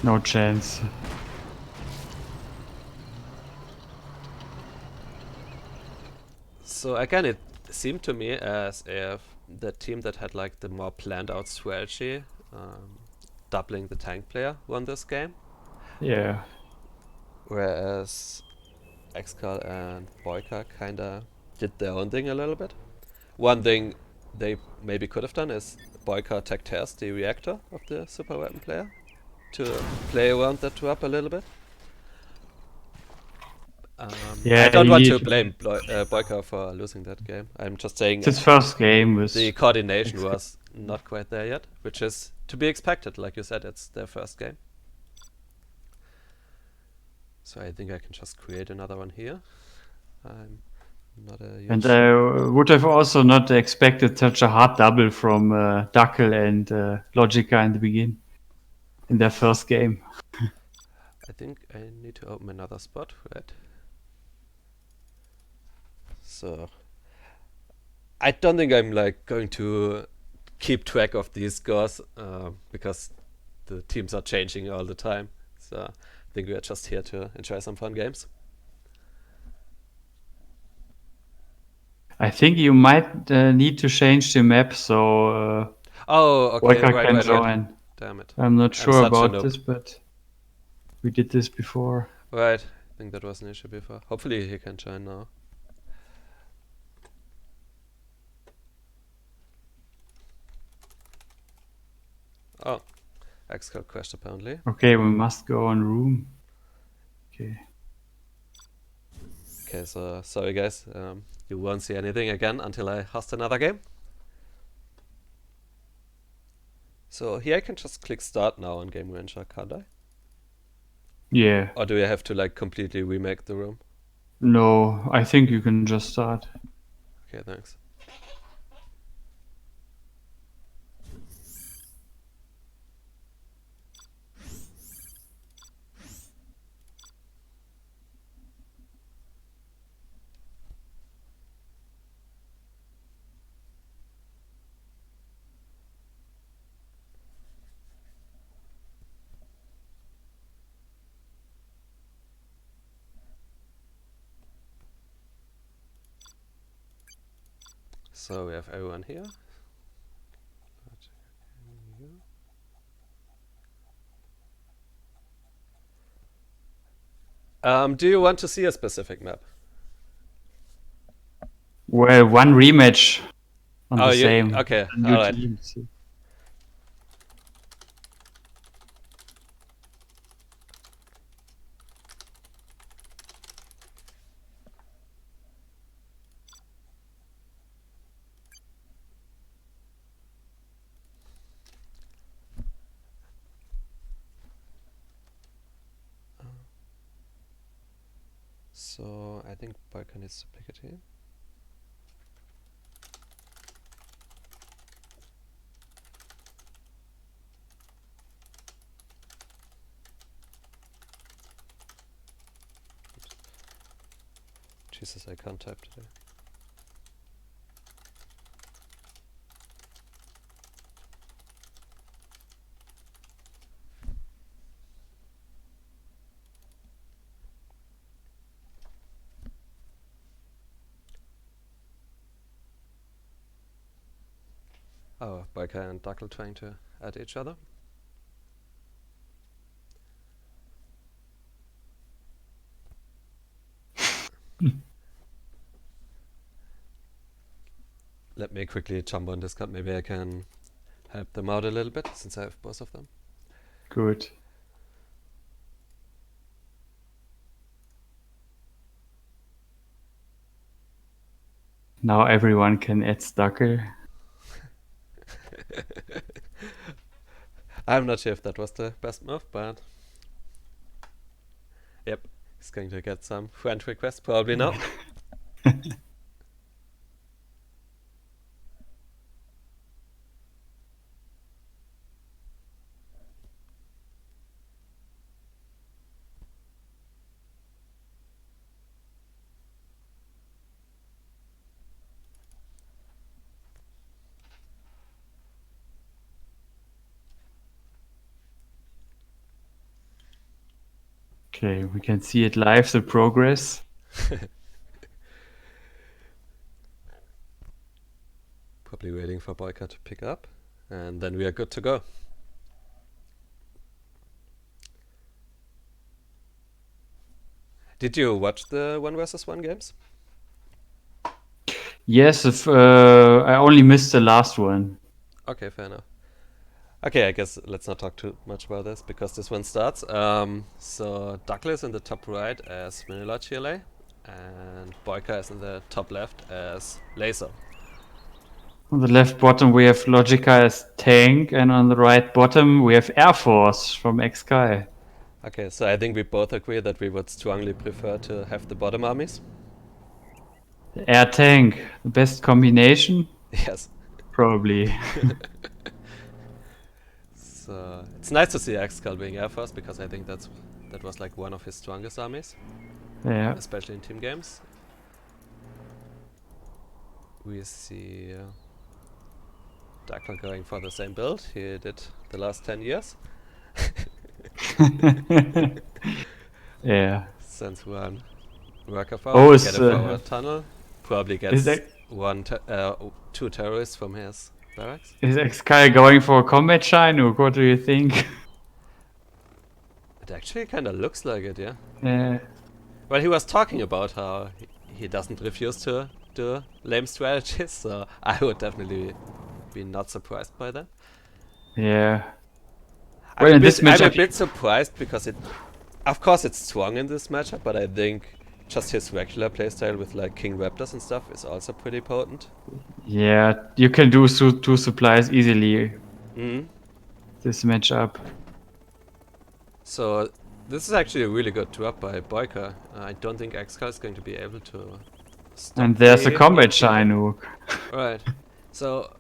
No chance. So again, it seemed to me as if the team that had like the more planned out strategy, doubling the tank player, won this game. Yeah. Whereas Excal and Boycah kinda did their own thing a little bit. One thing they maybe could have done is Boycah tech test the reactor of the super weapon player to play around that drop a little bit. Yeah, I don't want to blame Boycah for losing that game. I'm just saying it's his first game with the coordination was not quite there yet, which is to be expected. Like you said, it's their first game. So I think I can just create another one here. I'm not a huge... And I would have also not expected such a hard double from Dackel and Logica in the beginning, in their first game. I think I need to open another spot, right? So I don't think I'm like going to keep track of these scores because the teams are changing all the time. So I think we are just here to enjoy some fun games. I think you might need to change the map so oh, okay, Boycah can join. Damn it. I'm not sure about noob. this, but we did this before. Right, I think that was an issue before. Hopefully he can join now. Oh, Excal crashed apparently. Okay, we must go on room. Okay. Okay, so sorry guys, you won't see anything again until I host another game. So here I can just click start now on Game Ranger, can't I? Yeah. Or do I have to like completely remake the room? No, I think you can just start. Okay, thanks. So we have everyone here. Do you want to see a specific map? Well, one rematch on the yeah, same. Okay, new alright. teams. So I think Boycah needs to pick it here. Jesus, I can't type today. Oh, Boycah and Dackel trying to add each other. Let me quickly jump on Discord. Maybe I can help them out a little bit since I have both of them. Good. Now everyone can add Dackel. I'm not sure if that was the best move, but yep, he's going to get some friend requests probably now. Okay, we can see it live, the progress. Probably waiting for Boycah to pick up, and then we are good to go. Did you watch the 1v1 games? Yes, I only missed the last one. Okay, fair enough. Okay, I guess let's not talk too much about this because this one starts. So Dackel is in the top right as Minilogica, and Boycah is in the top left as Laser. On the left bottom we have Logica as tank, and on the right bottom we have Air Force from Excal. Okay, so I think we both agree that we would strongly prefer to have the bottom armies. Air tank, the best combination? Yes. Probably. So it's nice to see Excal being Air Force because I think that was like one of his strongest armies, Yeah. especially in team games. We see Dackel going for the same build he did the last 10 years. Yeah. Sends one worker Oh, forward, get a forward tunnel, probably gets that- two terrorists from his barracks. Is Excal going for a combat Chinook? What do you think? It actually kind of looks like it, yeah. Yeah. Well, he was talking about how he doesn't refuse to do lame strategies, so I would definitely be not surprised by that. Yeah. I'm, Well, a in bit, this I'm a matchup, bit surprised because of course it's strong in this matchup, but I think just his regular playstyle with like King Raptors and stuff is also pretty potent. yeah, you can do two supplies easily. Mm. This matchup. So this is actually a really good drop by Boycah. I don't think Excal is going to be able to stop. And there's a the combat gatekeeper. Chinook. Right. So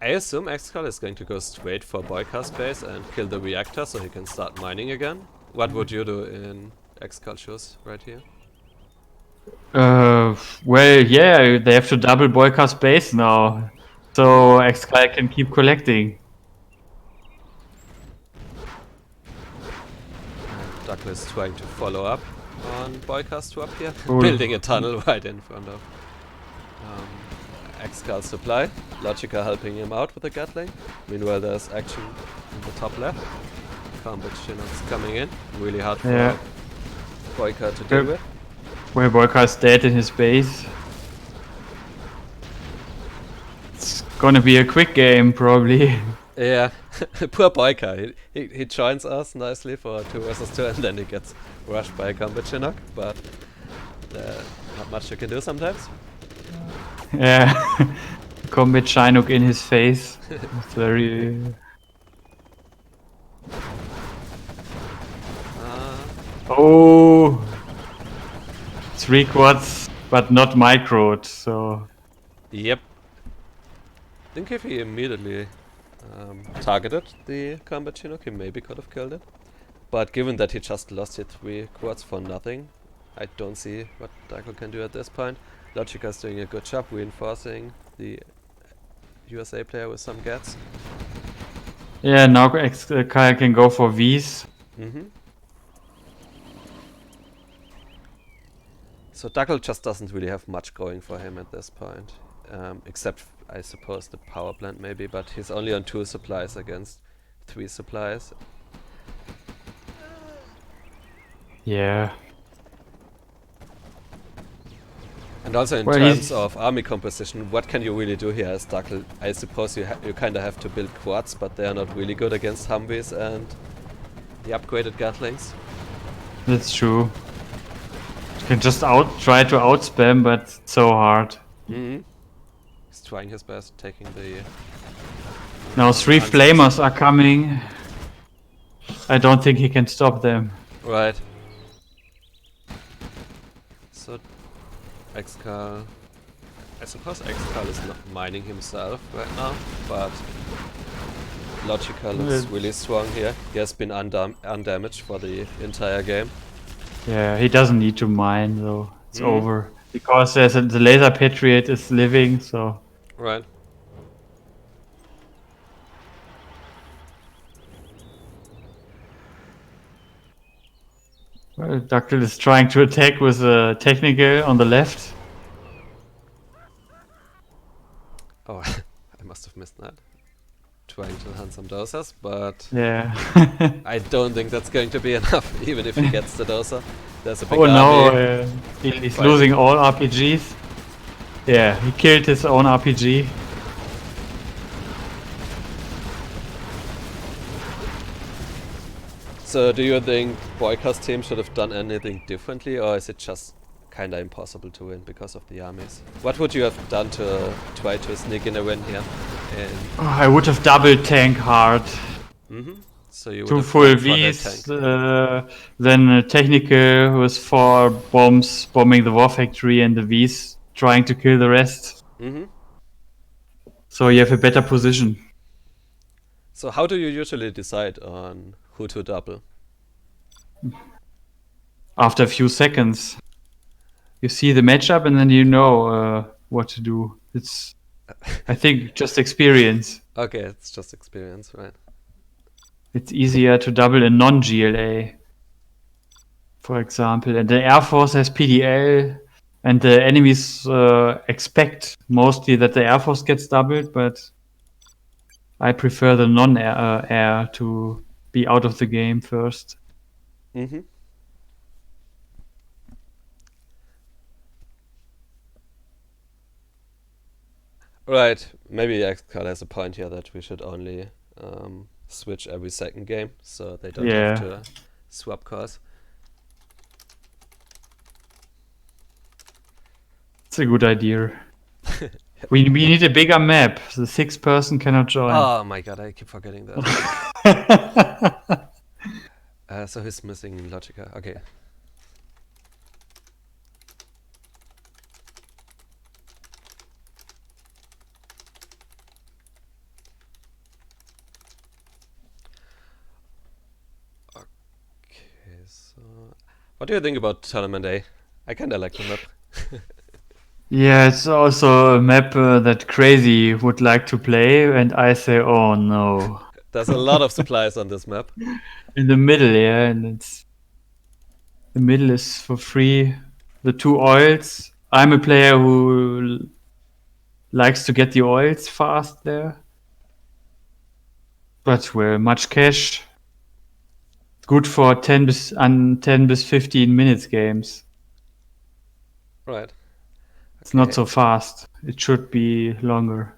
I assume Excal is going to go straight for Boycah's base and kill the reactor so he can start mining again. What would you do in Excal shoes right here? Well, yeah, they have to double Boyka's base now. So Excal can keep collecting. Dackel is trying to follow up on Boycah's drop here, Cool. building a tunnel right in front of Excal's supply. Logica helping him out with the Gatling. Meanwhile, there's action in the top left. Combat Chinooks coming in. Really hard for Yeah. Boycah to deal with. Well, Boyka's dead in his base. It's gonna be a quick game, probably. Yeah, poor Boycah. He joins us nicely for 2 versus 2 and then he gets rushed by a combat Chinook, but not much you can do sometimes. Yeah. Combat Chinook in his face. It's very... Oh! 3 quads, but not microed, so... Yep. I think if he immediately targeted the combat Chinook, he maybe could have killed it. But given that he just lost his 3 quads for nothing, I don't see what Dackel can do at this point. Logica is doing a good job reinforcing the USA player with some gets. Yeah, now Excal can go for Vs. So Dackel just doesn't really have much going for him at this point. Except, I suppose, the power plant maybe, but he's only on 2 supplies against 3 supplies. Yeah. And also in Well, terms of army composition, what can you really do here as Dackel? I suppose you kind of have to build quads, but they are not really good against Humvees and the upgraded Gatlings. That's true. You can just try to outspam, but it's so hard. He's trying his best, taking the... Now 3 flamers are coming. I don't think he can stop them. Right. So Excal... I suppose Excal is not mining himself right now, but Logica looks really strong here. He has been undamaged for the entire game. Yeah, he doesn't need to mine though. It's over. Because the laser patriot is living, so... Right. Well, Dackel is trying to attack with a technical on the left. Oh, I must have missed that. Trying to hunt some dosers, but Yeah. I don't think that's going to be enough, even if he gets the doser. There's a big Oh no, army. he's Fighting. losing all RPGs. Yeah, he killed his own RPG. So do you think Boycah's team should have done anything differently, or is it just kinda impossible to win because of the armies? What would you have done to try to sneak in a win here? Oh, I would have double tank hard. So you would 2 have full gone for that Vs, tank. then a technical with 4 bombs bombing the war factory and the Vs trying to kill the rest. So you have a better position. So how do you usually decide on who to double? After a few seconds, you see the matchup and then you know what to do. It's, I think, just experience. Okay, it's just experience, right? It's easier to double a non-GLA, for example. And the Air Force has PDL, and the enemies expect mostly that the Air Force gets doubled, but I prefer the non-air to be out of the game first. Right, maybe Excal has a point here that we should only switch every second game, so they don't have to swap cars. It's a good idea. We need a bigger map. The 6th person cannot join. Oh my god, I keep forgetting that. So he's missing Logica, okay. Okay, so... What do you think about Tournament A? I kinda like the map. Yeah, it's also a map that Crazy would like to play, and I say, oh no. There's a lot of supplies on this map. In the middle, yeah, and it's... The middle is for free. The 2 oils. I'm a player who likes to get the oils fast there. But well, much cash. Good for 10 bis 15 minutes games. Right. It's not so fast. It should be longer.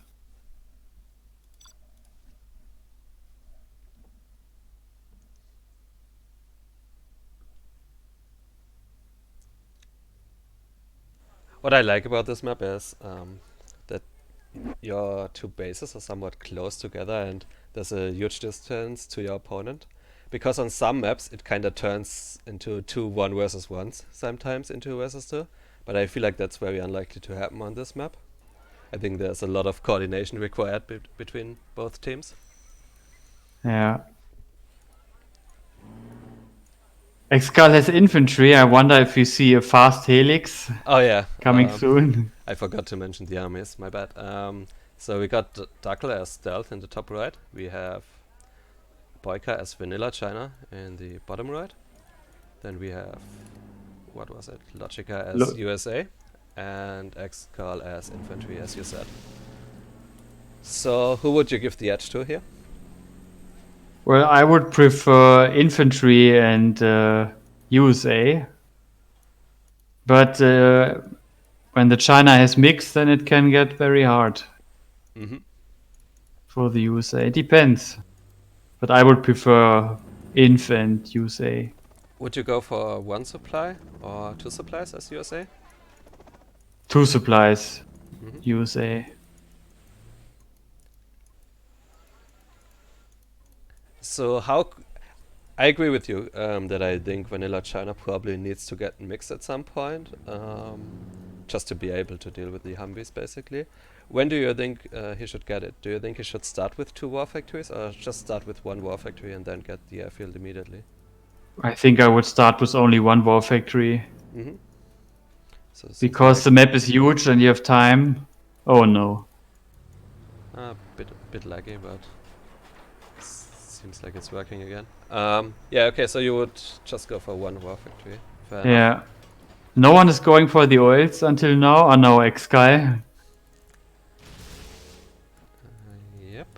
What I like about this map is that your 2 bases are somewhat close together and there's a huge distance to your opponent. because on some maps it kind of turns into 2 1 versus 1s, sometimes into 2 versus 2. But I feel like that's very unlikely to happen on this map. I think there's a lot of coordination required between both teams. Yeah. Excal has infantry. I wonder if we see a fast helix Oh yeah, coming soon. I forgot to mention the armies, my bad. So we got Dackel as stealth in the top right. We have Boycah as vanilla China in the bottom right. Then we have, what was it? Logica as USA and Excal as infantry, as you said. So who would you give the edge to here? Well, I would prefer infantry and USA. But when the China has mixed, then it can get very hard for the USA. It depends. But I would prefer Inf and USA. Would you go for 1 supply or 2 supplies as USA? 2 supplies, USA. So I agree with you that I think vanilla China probably needs to get mixed at some point, just to be able to deal with the Humvees basically. When do you think he should get it? Do you think he should start with 2 war factories or just start with 1 war factory and then get the airfield immediately? I think I would start with only 1 war factory. So Because the map is huge and you have time. Oh no. bit laggy, but seems like it's working again. Yeah, okay, so you would just go for 1 war factory. Fair enough. Yeah. No one is going for the oils until now. Oh no, Excal. Yep.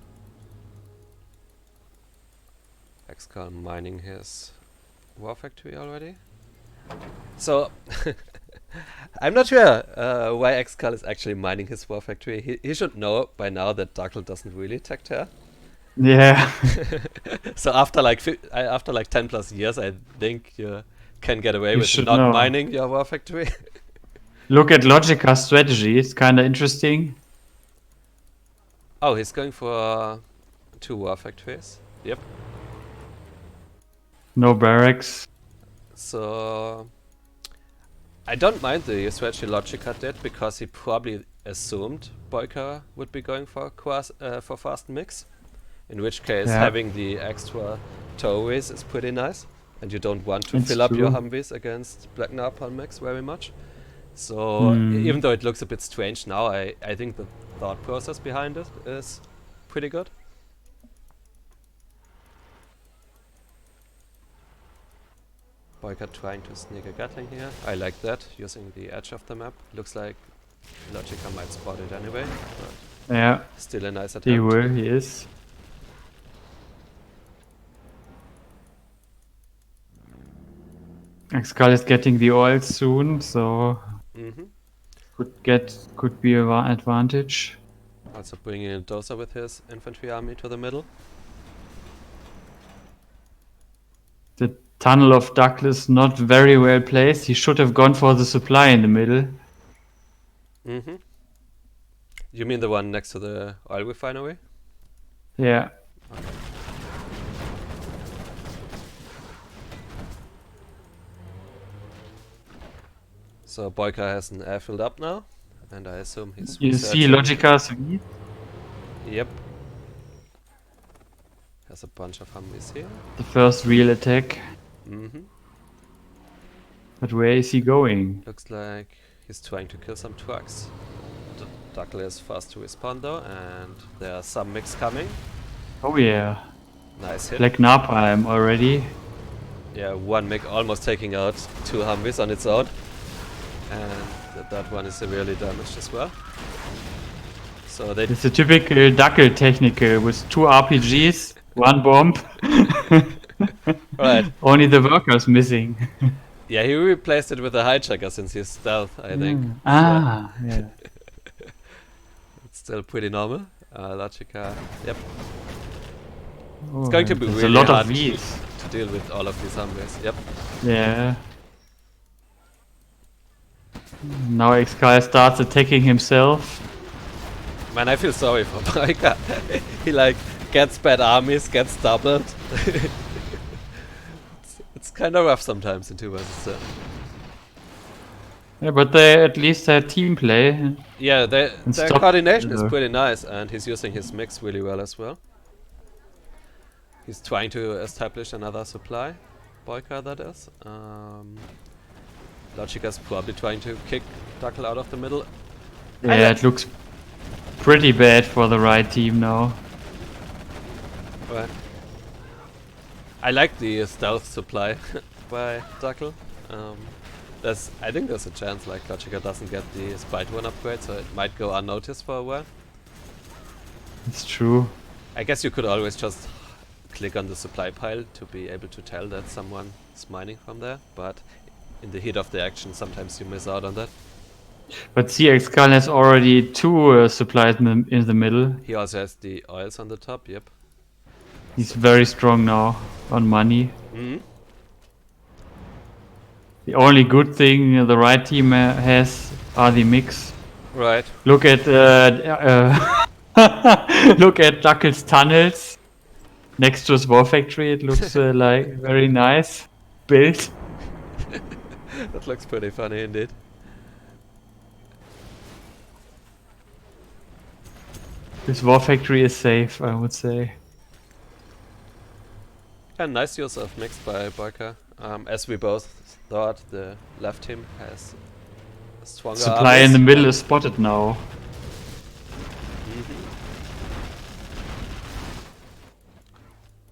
Excal mining his war factory already. So I'm not sure why Excal is actually mining his war factory. He should know by now that Dackel doesn't really tech tear. Yeah. So after like 10 plus years, I think you can get away with should not know. mining your war factory. Look at Logica's strategy. It's kind of interesting. Oh, he's going for 2 war factories. Yep. No barracks. So I don't mind the strategy Logica did because he probably assumed Boycah would be going for fast mix. In which case, having the extra towaways is pretty nice, and you don't want to fill up your Humvees against Black Napalm mix very much. So even though it looks a bit strange now, I think the thought process behind it is pretty good. Boycah trying to sneak a Gatling here. I like that, using the edge of the map. Looks like Logica might spot it anyway, but Yeah, still a nice attempt. he will. He is. Excal is getting the oils soon, so could be an advantage. Also bringing a dozer with his infantry army to the middle. The tunnel of Dackel is not very well placed. He should have gone for the supply in the middle. You mean the one next to the oil refinery? Yeah. So Boycah has an airfield up now, and I assume he's You see researching. Logica's lead? Yep. Has a bunch of Humvees here. The first real attack. But where is he going? Looks like he's trying to kill some trucks. Dackel is fast to respond though, and there are some mix coming. Oh yeah. Nice hit. Black Napalm already. Yeah, 1 MiG almost taking out 2 Humvees on its own. And that one is severely damaged as well. So they It's a typical Dackel technical with 2 RPGs, 1 bomb. Right. Only the workers missing. Yeah, he replaced it with a hijacker since he's stealth, I think. Yeah. It's still pretty normal. Logica, yep. Oh, It's going to be there's really a lot hard of these. to deal with all of these Humvees. Yep. Yeah. Now Excal starts attacking himself. Man, I feel sorry for Boycah. He like gets bad armies, gets doubled. kind of rough sometimes in 2 versus 2. Yeah, but they at least had team play. Yeah, their stop coordination is the- pretty nice, and he's using his mix really well as well. He's trying to establish another supply, Boycah that is. Logica's probably trying to kick Dackel out of the middle. Yeah, it looks pretty bad for the right team now. Right. I like the stealth supply by Dackel. I think there's a chance like Logica doesn't get the Spite 1 upgrade, so it might go unnoticed for a while. It's true. I guess you could always just click on the supply pile to be able to tell that someone is mining from there, but in the heat of the action sometimes you miss out on that. But see, Excal has already 2 supplies in the middle. He also has the oils on the top, yep. He's very strong now on money. Mm-hmm. The only good thing the right team has are the mix. Right. Look at look at Dackel's tunnels next to his war factory. It looks like very nice built. That looks pretty funny indeed. This war factory is safe, I would say. And nice use of mix by Boycah. As we both thought, the left team has a stronger Supply in the middle is spotted now.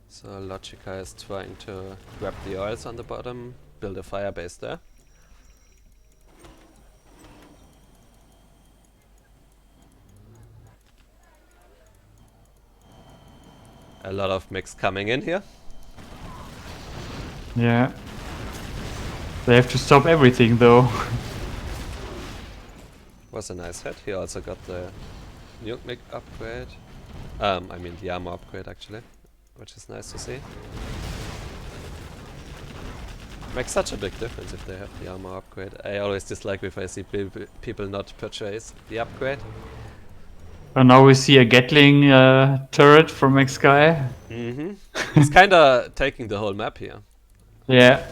So Logica is trying to grab the oils on the bottom, build a fire base there. A lot of mix coming in here. Yeah. They have to stop everything though. Was a nice hit. He also got the nuke mix upgrade. I mean the armor upgrade actually, which is nice to see. Makes such a big difference if they have the armor upgrade. I always dislike if I see people not purchase the upgrade. And now we see a Gatling turret from Excal. Mm-hmm. He's kinda taking the whole map here. Yeah.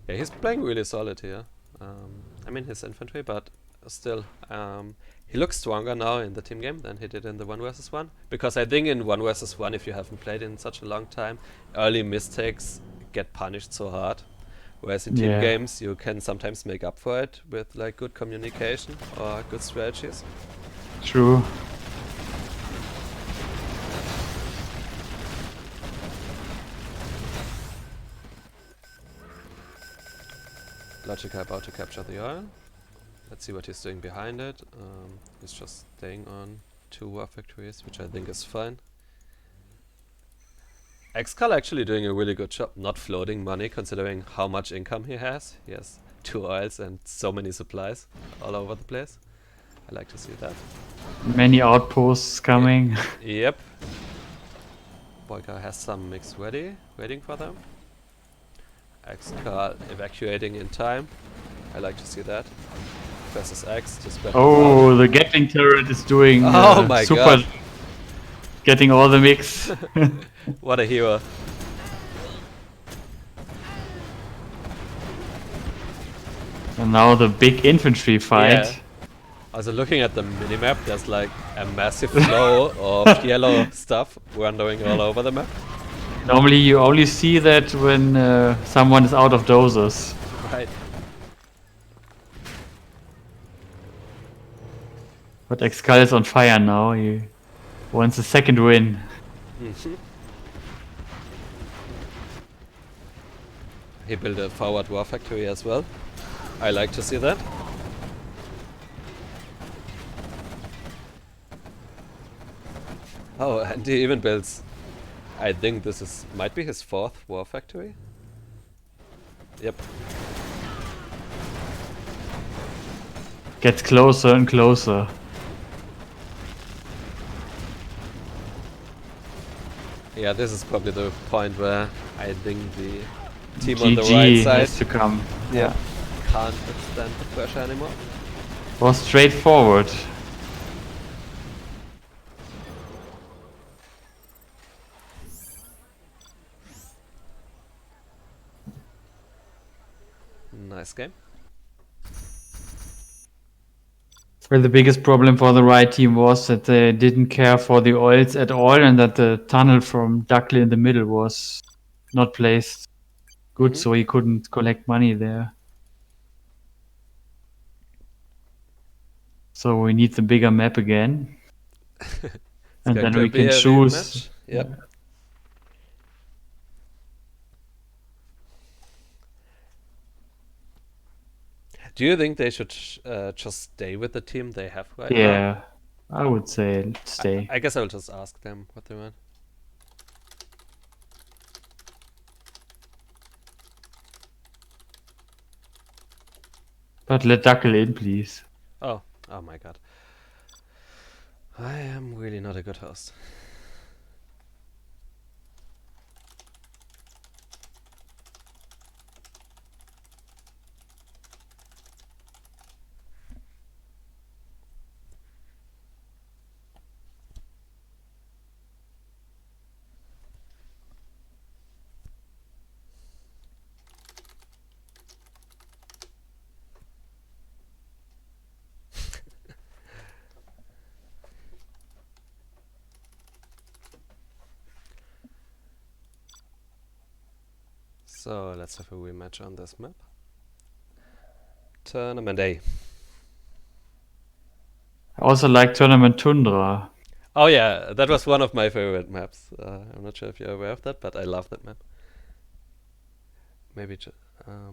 Yeah, he's playing really solid here. I mean his infantry, but still, he looks stronger now in the team game than he did in the 1 versus 1. Because I think in 1 versus 1, if you haven't played in such a long time, early mistakes get punished so hard. Whereas in team games, you can sometimes make up for it with like good communication or good strategies. True. Logica about to capture the oil. Let's see what he's doing behind it. He's just staying on 2 war factories, which I think is fine. Excal actually doing a really good job not floating money considering how much income he has. He has 2 oils and so many supplies all over the place. I like to see that. Many outposts coming. Yep. Boycah has some mix ready, waiting for them. Excal evacuating in time. I like to see that. Versus X to spread. Oh, the Gatling turret is doing Oh my super. god. Getting all the mix. What a hero. And now the big infantry fight. Yeah. Also looking at the minimap, there's like a massive flow of yellow stuff wandering all over the map. Normally you only see that when someone is out of doses. Right. But Excal is on fire now. He wants a second win. He built a forward war factory as well. I like to see that. Oh, and he even builds, I think this is might be his 4th war factory. Yep. Gets closer and closer. Yeah, this is probably the point where I think the team on the right GG side has to come. Yeah. can't withstand the pressure anymore. Was straightforward. Nice game. Well, the biggest problem for the right team was that they didn't care for the oils at all, and that the tunnel from Dackel in the middle was not placed good, so he couldn't collect money there. So we need the bigger map again. And going then to we be can a choose. rematch. Yep. Do you think they should just stay with the team they have right now? Yeah, I would say stay. I guess I'll just ask them what they want. But let Dackel in, please. Oh my god. I am really not a good host. So let's have a rematch on this map. Tournament A. I also like Tournament Tundra. Oh yeah, that was one of my favorite maps. I'm not sure if you're aware of that, but I love that map. Maybe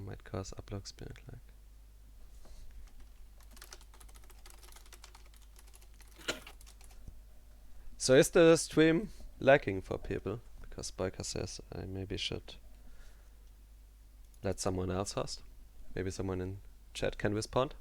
might cause upload speed lag. So is the stream lagging for people? Because Boycah says I maybe should let someone else host. Maybe someone in chat can respond.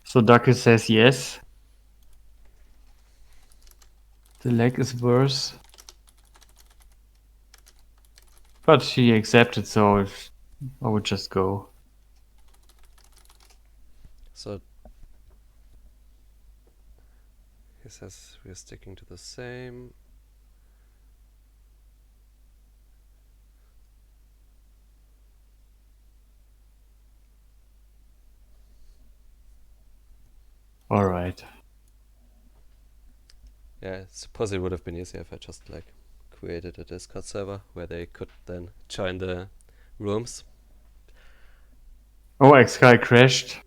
So Dackel says yes. The lag is worse. But she accepted, so I would just go. So he says we're sticking to the same. All right. Yeah, I suppose it would have been easier if I just like created a Discord server where they could then join the rooms. Oh, Excal crashed.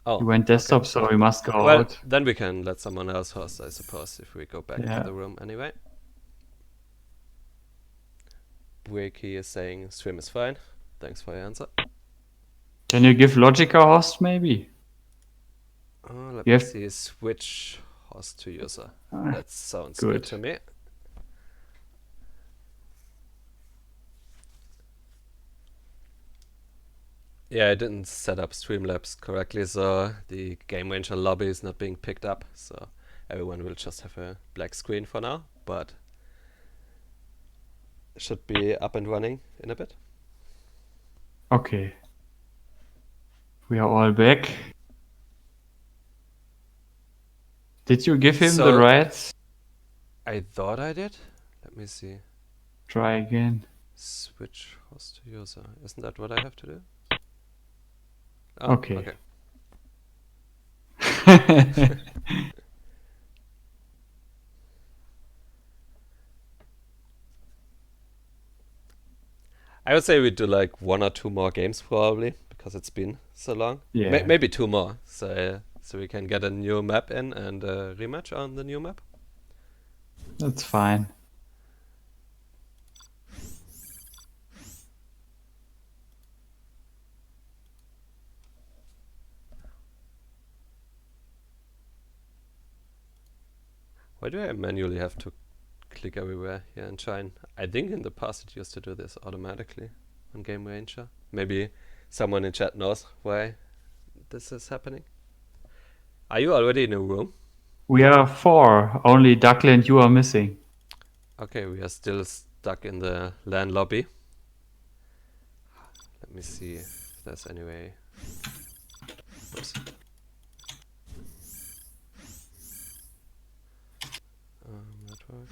Oh, He went desktop, so we must go well, out. then we can let someone else host, I suppose, if we go back Yeah. to the room anyway. Boycah is saying stream is fine. Thanks for your answer. Can you give Logica host, maybe? Let You me have- see. Switch host to user. Ah, That sounds good good. to me. Yeah, I didn't set up Streamlabs correctly, so the Game Ranger lobby is not being picked up. So everyone will just have a black screen for now, but should be up and running in a bit. Okay. We are all back. Did you give him the So- rights? I thought I did. Let me see. Try again. Switch host to user. Isn't that what I have to do? Oh, Okay. I would say we do like 1 or 2 more games probably because it's been so long. Yeah. Maybe 2 more, so we can get a new map in and a rematch on the new map. That's fine. Why do I manually have to click everywhere here and join? I think in the past it used to do this automatically on Game Ranger. Maybe someone in chat knows why this is happening. Are you already in a room? We are 4. Only Dackel and you are missing. Okay, we are still stuck in the LAN lobby. Let me see if there's any way. Oops. Network.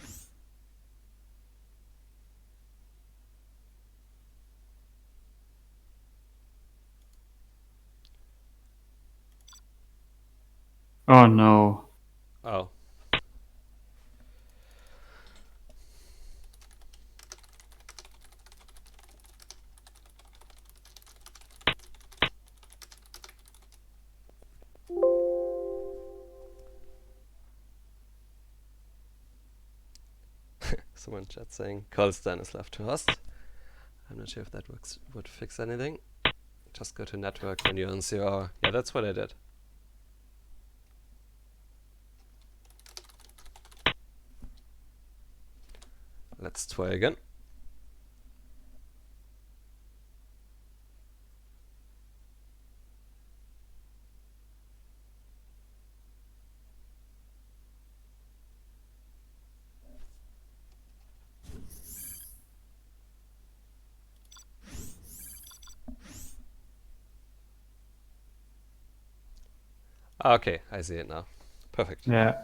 Oh no. Oh. Someone in chat saying Colstan is left to host. I'm not sure if that would fix anything. Just go to network when you're on 0. Yeah, that's what I did. Let's try again. Okay, I see it now. Perfect. Yeah.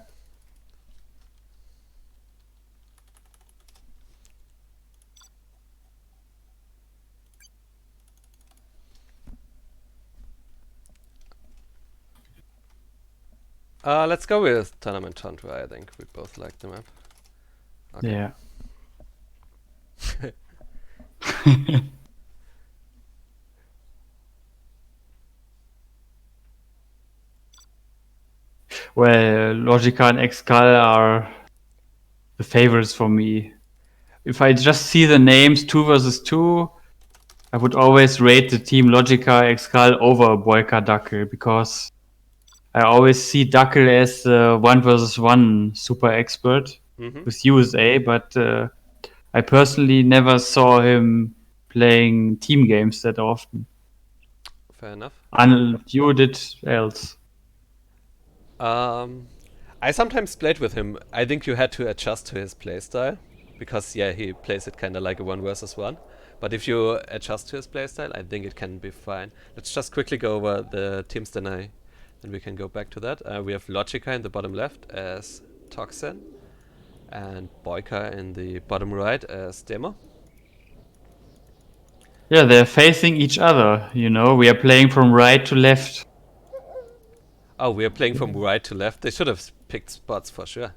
Let's go with Tournament Tundra. I think we both like the map. Okay. Yeah. Well, Logica and Excal are the favorites for me. If I just see the names 2 versus 2, I would always rate the team Logica Excal over Boycah Dackel, because I always see Dackel as 1 versus 1 super expert with USA, but I personally never saw him playing team games that often. Fair enough. You did else. I sometimes played with him. I think you had to adjust to his playstyle, because yeah, he plays it kind of like a 1 versus 1. But if you adjust to his playstyle, I think it can be fine. Let's just quickly go over the teams, then we can go back to that. We have Logica in the bottom left as Toxin, and Boycah in the bottom right as Demo. Yeah, they're facing each other, you know. We are playing from right to left. Oh, we are playing from right to left. They should have picked spots for sure.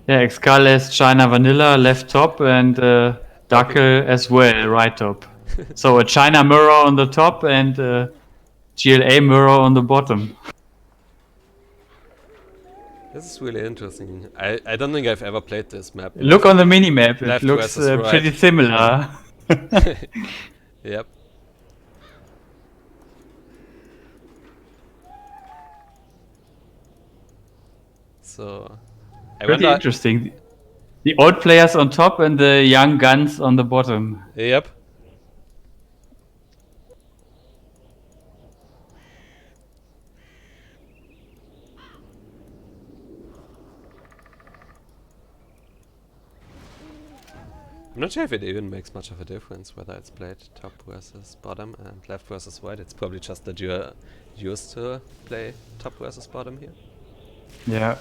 Yeah, Excal has China Vanilla left top, and Dackel as well, right top. So a China mirror on the top and GLA mirror on the bottom. This is really interesting. I don't think I've ever played this map. Look on the minimap, it left looks versus right. pretty similar. Yep. So, Pretty interesting. The old players on top and the young guns on the bottom. Yep. I'm not sure if it even makes much of a difference whether it's played top versus bottom and left versus right. It's probably just that you're used to play top versus bottom here. Yeah,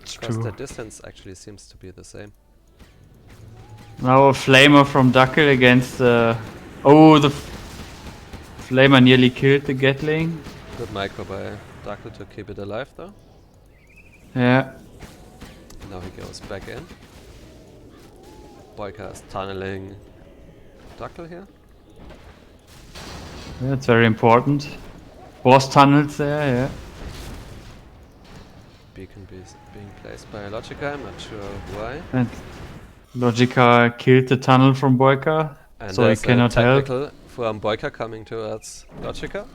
it's Because true. the distance actually seems to be the same. Now a flamer from Dackel against oh, the flamer nearly killed the Gatling. Good micro by Dackel to keep it alive though. Yeah. Now he goes back in. Boycah is tunneling Dackel here. That's very important. Boss tunnels there, yeah. Beacon being placed by Logica, I'm not sure why. And Logica killed the tunnel from Boycah, And so he there's cannot a help. technical from Boycah coming towards Logica.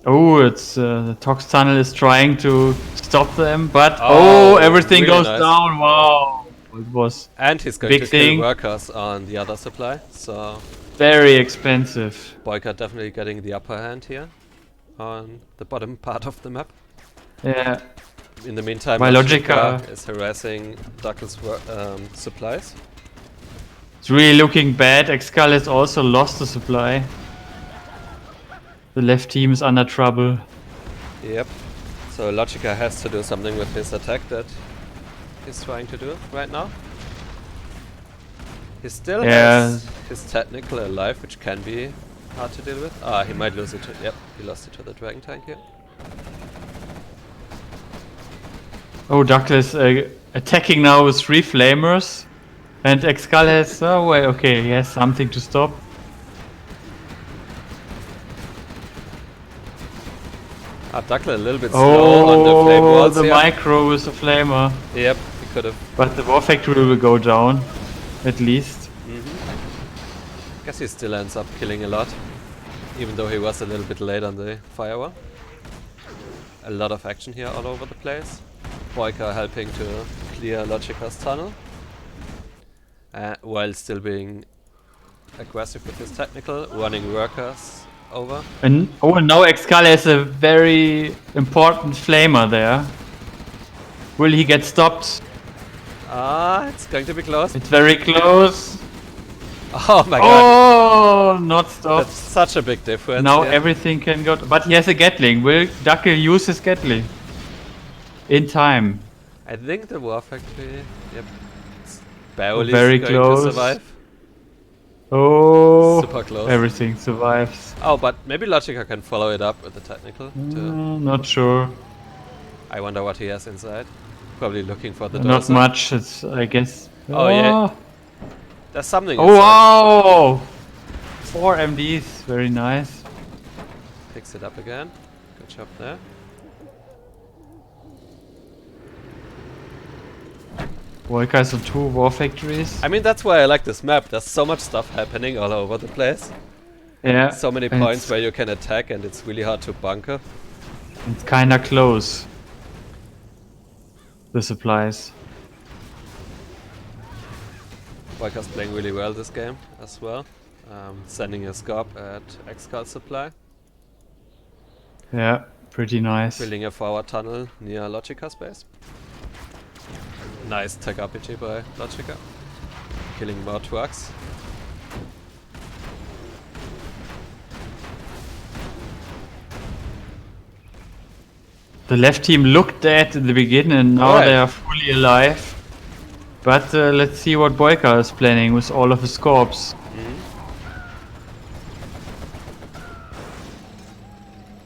Oh, it's the Tox tunnel is trying to stop them, but Oh, everything really goes nice. down. Wow, it was And he's going big to thing. kill workers on the other supply, so very expensive. Boycah definitely getting the upper hand here on the bottom part of the map. Yeah, In the meantime, By Logica Logica. is harassing Dackel's supplies. It's really looking bad. Excal has also lost the supply. The left team is under trouble. Yep. So Logica has to do something with his attack that he's trying to do right now. He still has his technical alive, which can be hard to deal with. Ah, he might lose it to... Yep, he lost it to the Dragon Tank here. Oh, Dackel is attacking now with 3 flamers. And Excal has... Oh, wait, okay, he has something to stop. Dackel a little bit slow on the flame walls the here. micro with the flamer. Yep, he could have... But the War Factory will go down, at least. Guess he still ends up killing a lot, even though he was a little bit late on the firewall. A lot of action here all over the place. Boycah helping to clear Logica's tunnel, while still being aggressive with his technical, running workers over. And now Excal has a very important flamer there. Will he get stopped? It's going to be close. It's very close. Oh my god. Oh, not stopped. That's such a big difference. Now yeah. everything can go. But he has a Gatling. Will Dackel use his Gatling? In time. I think the War Factory, yep, it's barely Very going close. to survive. Oh, Super close. everything survives. Oh, but maybe Logica can follow it up with the technical. Not sure. I wonder what he has inside. Probably looking for the Not dozer. much, it's, I guess. Oh, yeah. There's something Oh, inside. wow! 4 MDs, very nice. Picks it up again. Good job there. Boycah has 2 War Factories. I mean, that's why I like this map. There's so much stuff happening all over the place. Yeah. So many and points where you can attack, and it's really hard to bunker. It's kinda close. The supplies. Boycah's playing really well this game as well. Sending a scope at Excal supply. Yeah, pretty nice. Building a forward tunnel near Logica's base. Nice tech RPG by Logica. Killing more trucks. The left team looked dead in the beginning and now Alright. they are fully alive. But let's see what Boycah is planning with all of his corps.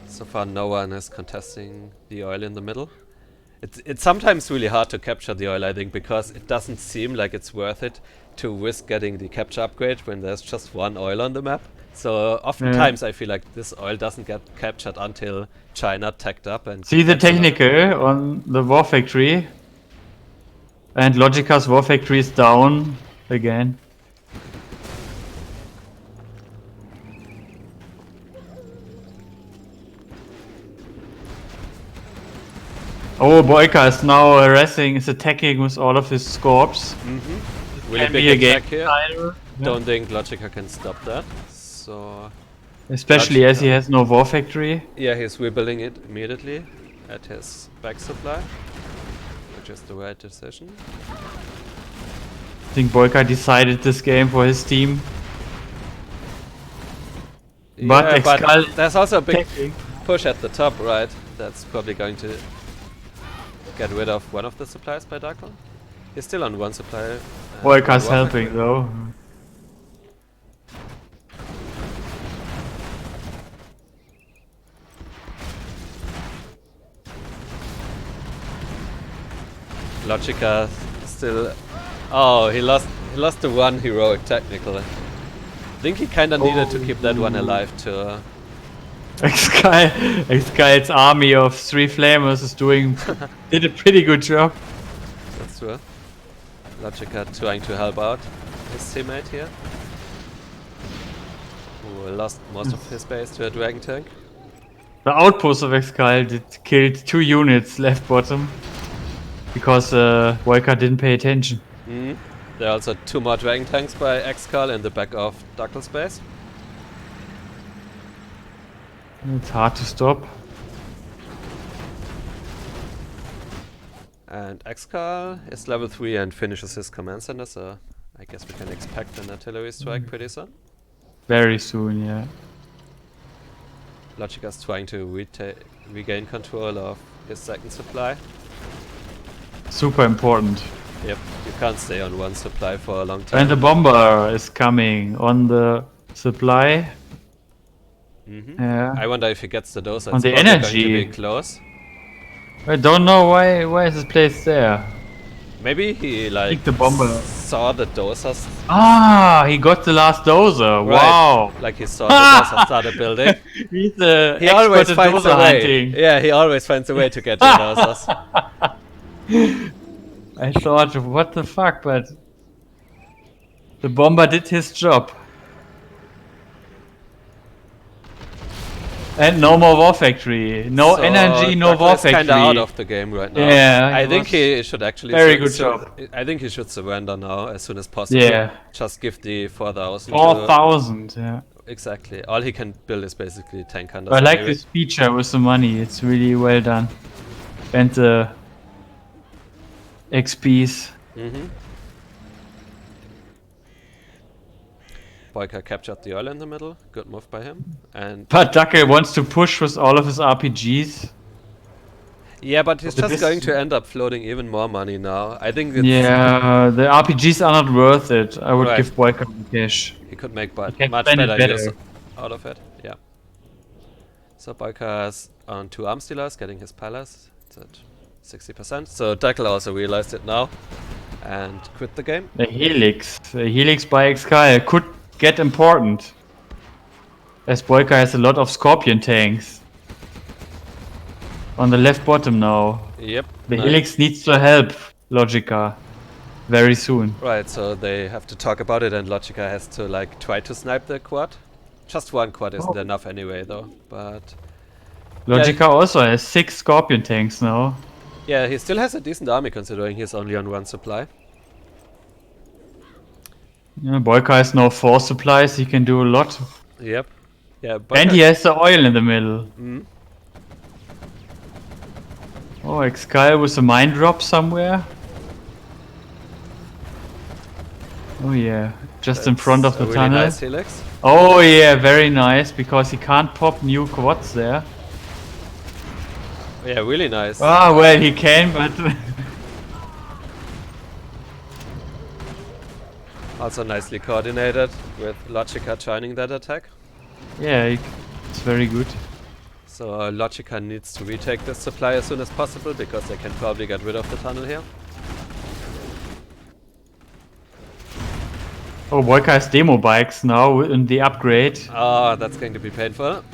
So far no one is contesting the oil in the middle. It's sometimes really hard to capture the oil, I think, because it doesn't seem like it's worth it to risk getting the capture upgrade when there's just one oil on the map. So oftentimes I feel like this oil doesn't get captured until China tacked up and... See the gets a lot. technical on the War Factory. And Logica's War Factory is down again. Oh, Boycah is now harassing, is attacking with all of his corps. Really Can be big a attack game here. decider. Don't think Logica can stop that. So Especially as he has no War Factory. yeah, he's rebuilding it immediately at his back supply, which is the right decision. I think Boycah decided this game for his team. But Yeah, Excal there's also a big attacking. push at the top, right? That's probably going to get rid of one of the supplies by Dackel. He's still on one supply. Boycah's War helping Factory. though. Logica still... Oh, he lost the one heroic technical. I think he kinda needed to keep that one alive to... Excal's army of 3 flamers is did a pretty good job. That's true. Logica trying to help out his teammate here, who lost most of his base to a dragon tank. The outpost of Excal killed 2 units left bottom because Boycah didn't pay attention. There are also 2 more dragon tanks by Excal in the back of Dackel's base. It's hard to stop. And Excal is level 3 and finishes his command center, so I guess we can expect an artillery strike pretty soon. Very soon, yeah. Logica's trying to regain control of his second supply. Super important. Yep, you can't stay on one supply for a long time. And the bomber is coming on the supply. Yeah. I wonder if he gets the dose. On the Going to energy. be close. I don't know why is it placed there. Maybe he like the bomber. saw the dosers. Ah, he got the last dozer. Right. Wow. Like he saw the dosers started building. He's a He always finds a way. hunting. Yeah, he always finds a way to get the dosers. I thought, what the fuck, but the bomber did his job. And no more war factory. No So energy, no Dackel war is factory. kinda out of the game right now. Yeah, I he think was he should actually. very good job. I think he should surrender now as soon as possible. Yeah. Just give the 4,000. 4,000, yeah. Exactly. All he can build is basically tank hunters. I like anyway. this feature with the money. It's really well done. And the XPs. Boycah captured the oil in the middle. Good move by him. And But Dackel wants to push with all of his RPGs. yeah, but he's The just best- going to end up floating even more money now. I think it's, Yeah, the RPGs are not worth it. I would Right. give Boycah cash. he could make can much spend it better use better. out of it. Yeah. So Boycah is on 2 arms dealers, getting his palace. It's at 60%. So Dackel also realized it now and quit the game. The Helix by Excal could get important. As Boycah has a lot of Scorpion tanks. On the left bottom now. Yep. The nice. Helix needs to help Logica very soon. Right, so they have to talk about it, and Logica has to like try to snipe the quad. Just one quad isn't enough anyway, though. But Logica also has 6 Scorpion tanks now. yeah, he still has a decent army considering he's only on 1 supply. Yeah, Boycah has now 4 supplies, he can do a lot. Yep. Yeah, And he has the oil in the middle. Mhm. Oh, Excal with a mine drop somewhere. Oh yeah, just in front of That's the a really tunnel. nice helix. Oh yeah, very nice, because he can't pop new quads there. Yeah, really nice. Ah, well, he can, but Also nicely coordinated with Logica joining that attack. yeah, it's very good. So Logica needs to retake this supply as soon as possible because they can probably get rid of the tunnel here. Oh, Boycah has demo bikes now in the upgrade. Ah, that's going to be painful.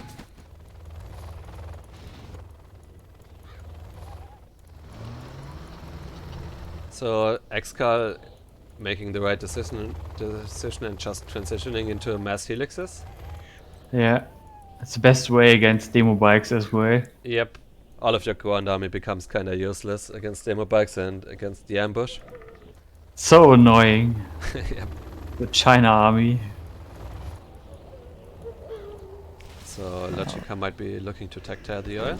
So Excal making the right decision and just transitioning into mass helixes. Yeah, it's the best way against demo bikes as well. Yep. All of your ground army becomes kinda useless against demo bikes and against the ambush. So annoying. Yep. The China army. So Logica might be looking to tech tear the oil.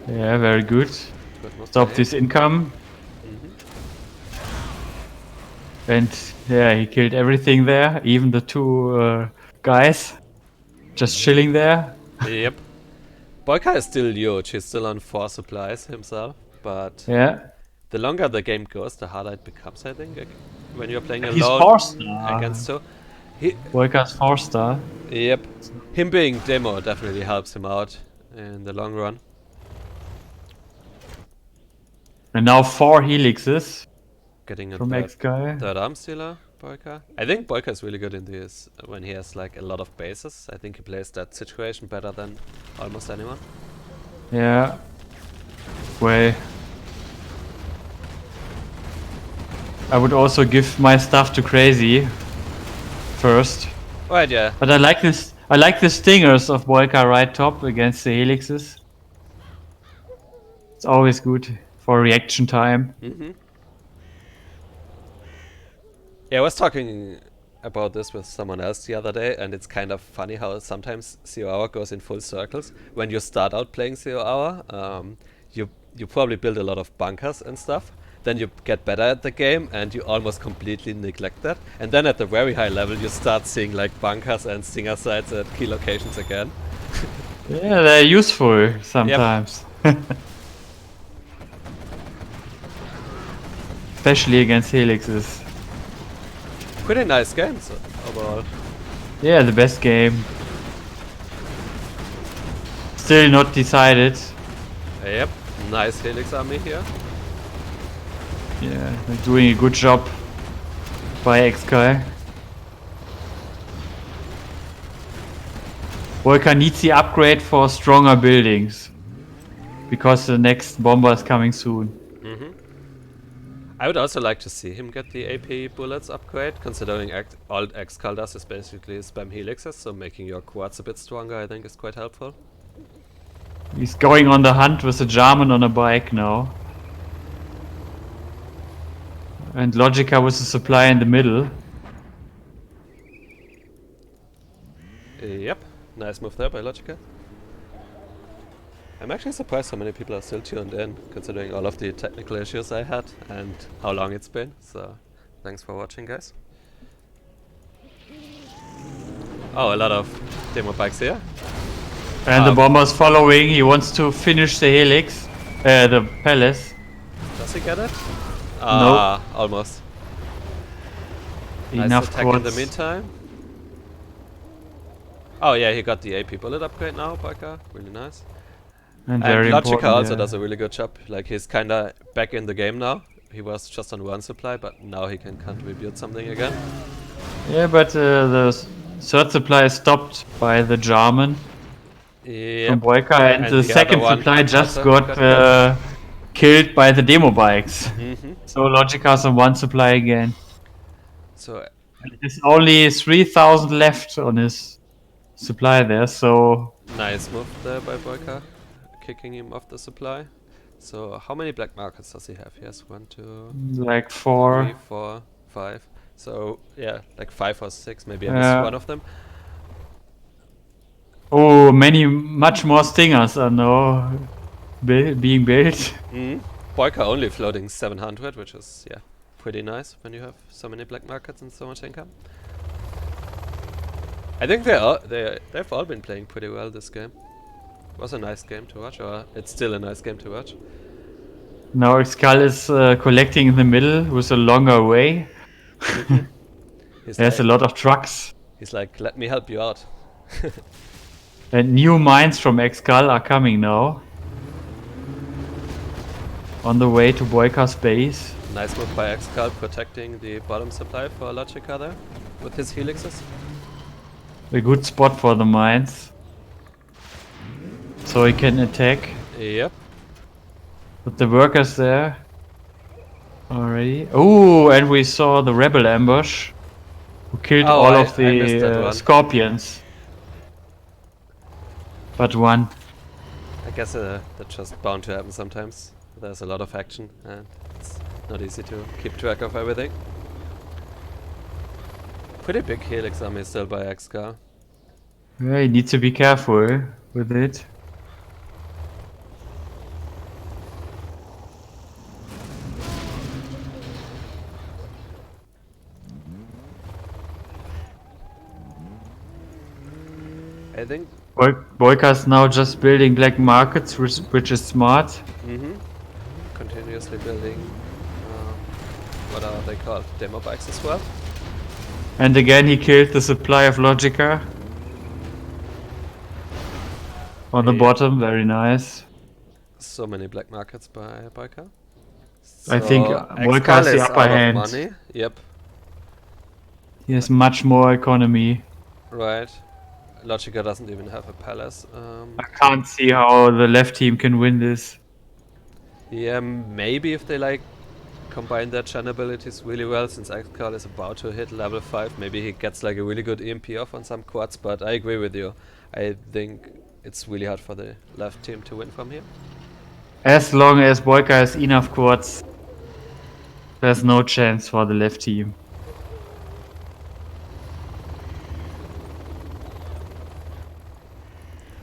Yeah, very good. Good move Stop by him. this income. And yeah, he killed everything there, even the 2 guys. Just chilling there. Yep. Boycah is still huge. He's still on 4 supplies himself, but Yeah. the longer the game goes, the harder it becomes, I think. When you're playing He's alone 4-star. against 2. Boycah's 4-star. Yep. Him being demo definitely helps him out in the long run. And now 4 helixes Getting a from Excal. third arm stealer, Boycah. I think Boycah is really good in this when he has like a lot of bases. I think he plays that situation better than almost anyone. Yeah. Well, I would also give my stuff to Crazy first. Right, yeah. But I like this. I like the stingers of Boycah right top against the helixes. It's always good for reaction time. Yeah, I was talking about this with someone else the other day, and it's kind of funny how sometimes Zero Hour goes in full circles. When you start out playing Zero Hour, you probably build a lot of bunkers and stuff, then you get better at the game and you almost completely neglect that. And then at the very high level you start seeing like bunkers and stinger sites at key locations again. Yeah, they're useful sometimes. Especially against helixes. Pretty nice games overall. Yeah, the best game. Still not decided. Yep, nice helix army here. Yeah, they're doing a good job by Excal. Boycah needs the upgrade for stronger buildings. Because the next bomber is coming soon. I would also like to see him get the AP bullets upgrade, considering all Excal does is basically spam helixes, so making your quads a bit stronger I think is quite helpful. He's going on the hunt with a German on a bike now. And Logica with a supply in the middle. Yep, nice move there by Logica. I'm actually surprised how many people are still tuned in, considering all of the technical issues I had and how long it's been, so thanks for watching guys. Oh, a lot of demo bikes here. And the bomber's following, he wants to finish the helix, the palace. Does he get it? No. Almost. Nice Enough attack in the quads. meantime. Oh yeah, he got the AP bullet upgrade now, Boycah, really nice. And And very Logica important, also yeah. does a really good job. Like he's kinda back in the game now. He was just on one supply, but now he can contribute something again. Yeah, but the third supply is stopped by the German Yep. from Boycah, and the the second other one supply just also got killed by the demo bikes. Mhm. So Logica's on one supply again. So There's only 3,000 left on his supply there, so nice move there by Boycah, kicking him off the supply. So how many black markets does he have? He has 1, 2, like 3, 4. 4, 5. So yeah, like 5 or 6. Maybe I Yeah. missed one of them. Oh, much more stingers are now being built. Boycah only floating 700, which is yeah pretty nice when you have so many black markets and so much income. I think they've all been playing pretty well this game. It was a nice game to watch, or it's still a nice game to watch. Now Excal is collecting in the middle with a longer way. He's There's a like, lot of trucks. he's like, let me help you out. And new mines from Excal are coming now. On the way to Boycah's base. Nice move by Excal, protecting the bottom supply for Logica there with his helixes. A good spot for the mines. So he can attack. Yep. With the workers there. Already. Oh, and we saw the rebel ambush. Who killed Oh, all I of missed that the one. scorpions. But one. I guess that's just bound to happen sometimes. There's a lot of action and it's not easy to keep track of everything. Pretty big helix army still by Excal. Yeah, you need to be careful with it. I think. Boycah's now just building black markets, which is smart. Continuously building. What are they called? Demo bikes as well. And again he killed the supply of Logica. On the Yeah. bottom, very nice. So many black markets by Boycah. I think Boycah has the upper hand. Money. Yep. He has much more economy. Right. Logica doesn't even have a palace. I can't see how the left team can win this. Yeah, maybe if they like combine their Chen abilities really well, since Excal is about to hit level 5, maybe he gets like a really good EMP off on some quads, but I agree with you. I think it's really hard for the left team to win from here. As long as Boycah has enough quads, there's no chance for the left team.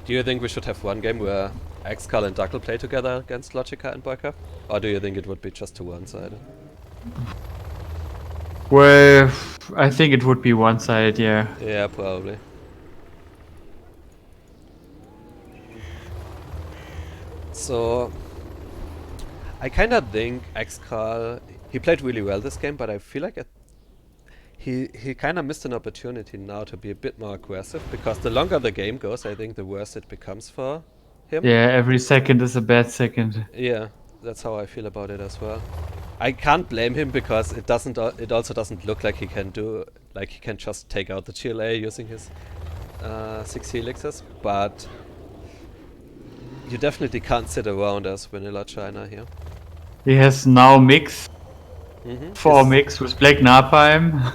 Do you think we should have one game where Excal and Dackel play together against Logica and Boycah? Or do you think it would be just too one-sided? Well, I think it would be one-sided, yeah. Yeah, probably. So, I kind of think Excal, he played really well this game, but I feel like he kind of missed an opportunity now to be a bit more aggressive, because the longer the game goes, I think the worse it becomes for him. Yeah, every second is a bad second. Yeah, that's how I feel about it as well. I can't blame him because it doesn't. It also doesn't look like he can just take out the GLA using his 6 helices. But you definitely can't sit around as vanilla China here. He has now mix, Mm-hmm. 4 mix with Black Napalm.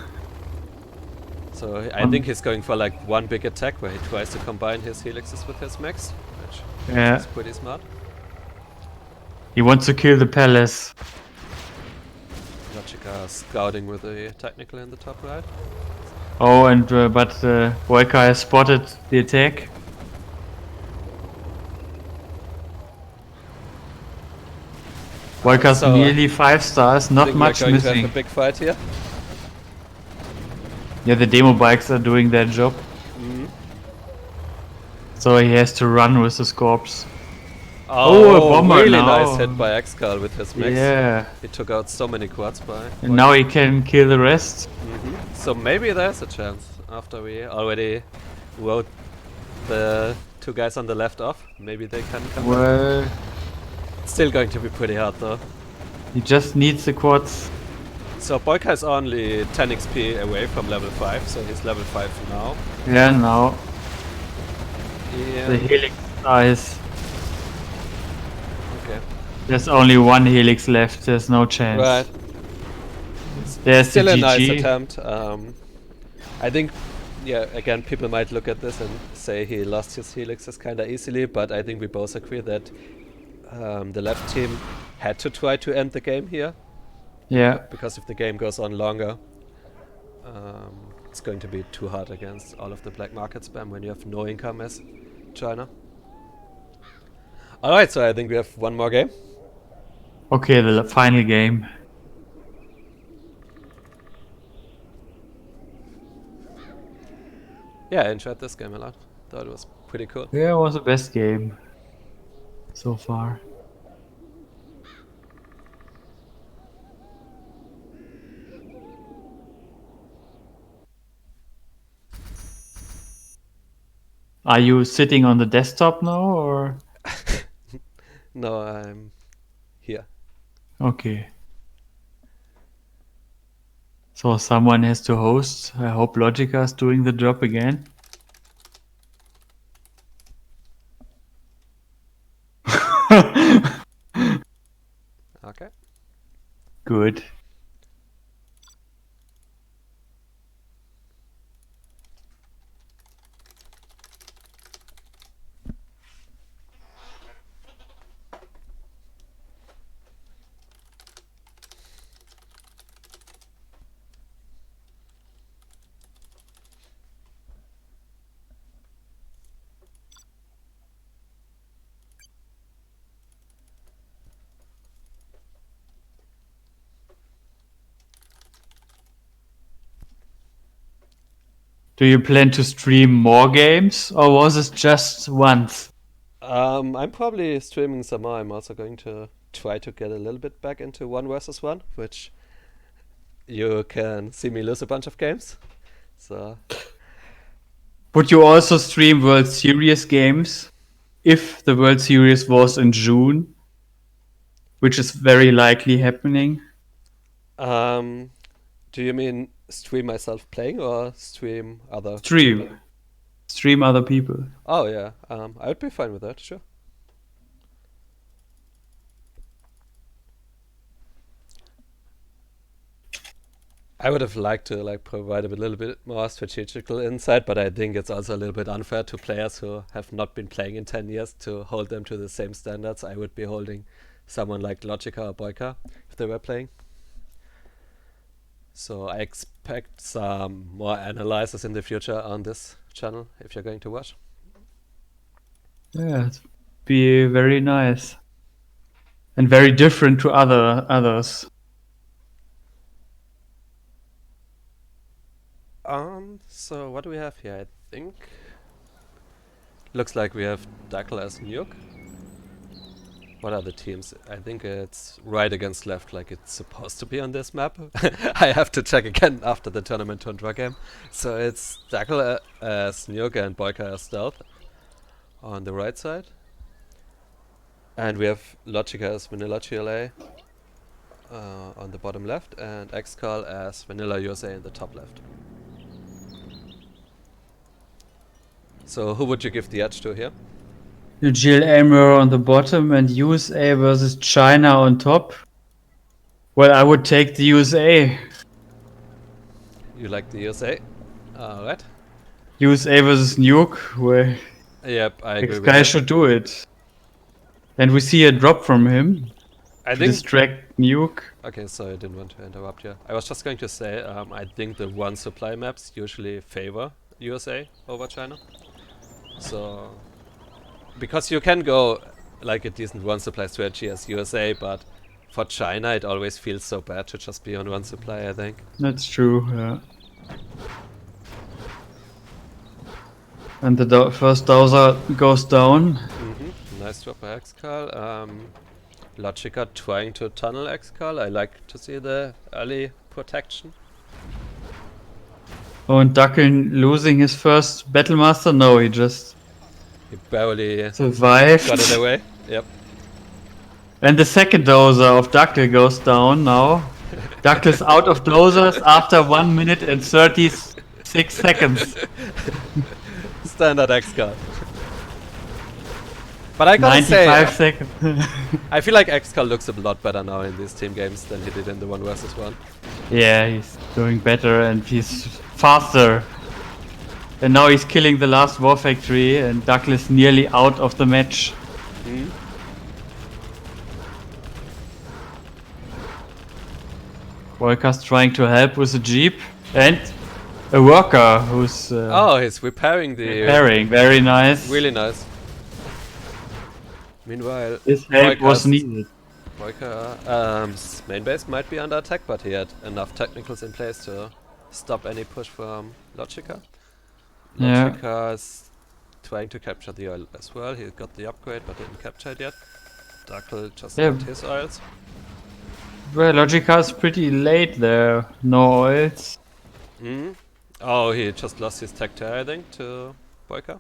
So I think he's going for like one big attack where he tries to combine his helixes with his mix, which Yeah. is pretty smart. He wants to kill the palace. Logica scouting with the technical in the top right. Oh, and but Boycah has spotted the attack. Boycah's So, nearly 5 stars, I not think much we're going to have missing. a big fight here. Yeah, the demo bikes are doing their job. Mm-hmm. So he has to run with the corpse. Oh, a bomber really now. nice hit by Excal with his mix. Yeah. He took out so many quads by. And now he can kill the rest. So maybe there's a chance after we already wrote the 2 guys on the left off. Maybe they can come back. Well, It's still going to be pretty hard though. he just needs the quads. So Boycah is only 10 XP away from level 5, so he's level 5 now. Yeah, now Yeah. the helix dies. Okay. There's only 1 helix left, there's no chance. Right. There's Still the a GG. nice attempt. I think, yeah, again, people might look at this and say he lost his helixes kind of easily, but I think we both agree that the left team had to try to end the game here, Yeah. because if the game goes on longer, it's going to be too hard against all of the black market spam when you have no income as China. Alright, so I think we have one more game. Okay, the final game. Yeah, I enjoyed this game a lot. Thought it was pretty cool. Yeah, it was the best game so far. Are you sitting on the desktop now or? No, I'm here. Okay. So someone has to host. I hope Logica is doing the job again. Okay. Good. Do you plan to stream more games or was it just once? I'm probably streaming some more. I'm also going to try to get a little bit back into 1 versus 1, which you can see me lose a bunch of games. So Would you also stream World Series games if the World Series was in June, which is very likely happening? do you mean stream myself playing or stream other Stream. people? Stream other people. Oh yeah, I would be fine with that, sure. I would have liked to like provide a little bit more strategical insight, but I think it's also a little bit unfair to players who have not been playing in 10 years to hold them to the same standards I would be holding someone like Logica or Boycah if they were playing. So I expect some more analysis in the future on this channel if you're going to watch. Yeah. be very nice and very different to others. So what do we have here? I think looks like we have Dackel as nuke. What are the teams? I think it's right against left, like it's supposed to be on this map. I have to check again after the tournament draw game. So it's Dackel as nuke and Boycah as stealth on the right side. And we have Logica as vanilla GLA on the bottom left, and Excal as vanilla USA in the top left. So who would you give the edge to here? The GLA mirror on the bottom and USA versus China on top. Well, I would take the USA. You like the USA? Alright. USA versus Nuke, where Yep, I agree this with guy that. should do it. And we see a drop from him I to think... distract Nuke. Okay, sorry, I didn't want to interrupt you. I was just going to say, I think the one supply maps usually favor USA over China. So... Because you can go like a decent one supply strategy as USA, but for China it always feels so bad to just be on one supply, I think. That's true, yeah. And the first dowser goes down. Nice drop by Excal. Logica trying to tunnel Excal. I like to see the early protection. Oh, and Dackel losing his first Battlemaster? No, he just He barely survived. got it away. Yep. And the second dozer of Dackel goes down now. Dackel's out of dozers after 1 minute and 36 seconds. Standard Excal. But I gotta 95 say, seconds. I feel like Excal looks a lot better now in these team games than he did in the 1 versus 1. Yeah, he's doing better and he's faster. And now he's killing the last war factory and Dackel is nearly out of the match. Boycah's trying to help with the jeep and a worker who's Oh, he's repairing the... repairing. Very nice. Really nice. Meanwhile, His help was Boycah's- needed. Boycah's main base might be under attack, but he had enough technicals in place to stop any push from Logica. Yeah. Logica is trying to capture the oil as well. He got the upgrade, but didn't capture it yet. Dackel just Yeah. got his oils. Well, Logica is pretty late there. No oils. Oh, he just lost his tech tier, I think, to Boycah.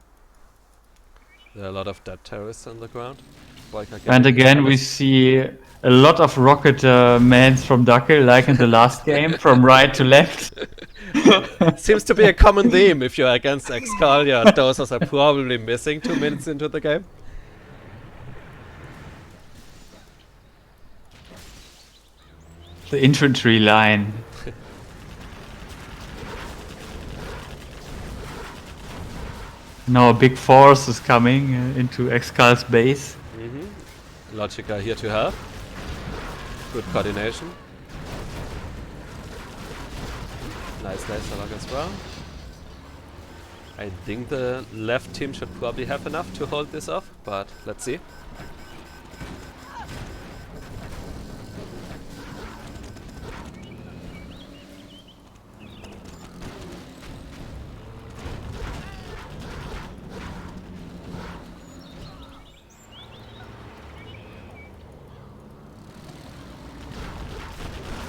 There are a lot of dead terrorists on the ground. Boycah And getting again, we palace. see a lot of rocket mans from Dackel, like in the last game, from right to left. Seems to be a common theme. If you're against Excal, your doses are probably missing 2 minutes into the game. The infantry line. Now a big force is coming into Excal's base. Logica here to help. Good coordination. Nice laser lock as well. I think the left team should probably have enough to hold this off, but let's see.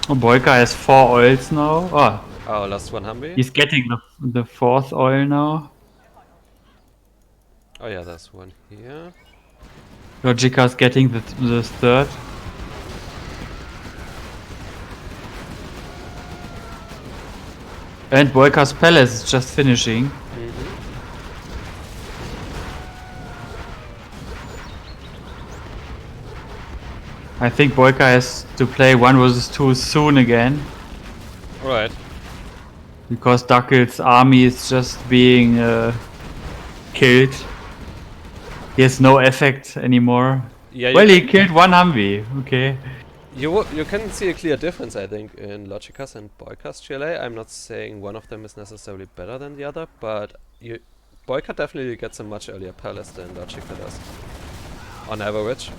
Oh, Boycah has 4 oils now. Oh, Oh, lost one Humvee. he's getting the 4th oil now. Oh yeah, there's one here. Logica's getting the 3rd. And Boycah's palace is just finishing. I think Boycah has to play 1 versus 2 soon again. Alright. Because Dackel's army is just being killed. He has no effect anymore. Yeah, Well, he killed 1 Humvee. Okay. you can see a clear difference, I think, in Logica's and Boycah's GLA. I'm not saying one of them is necessarily better than the other, but Boycah definitely gets a much earlier palace than Logica does. on average?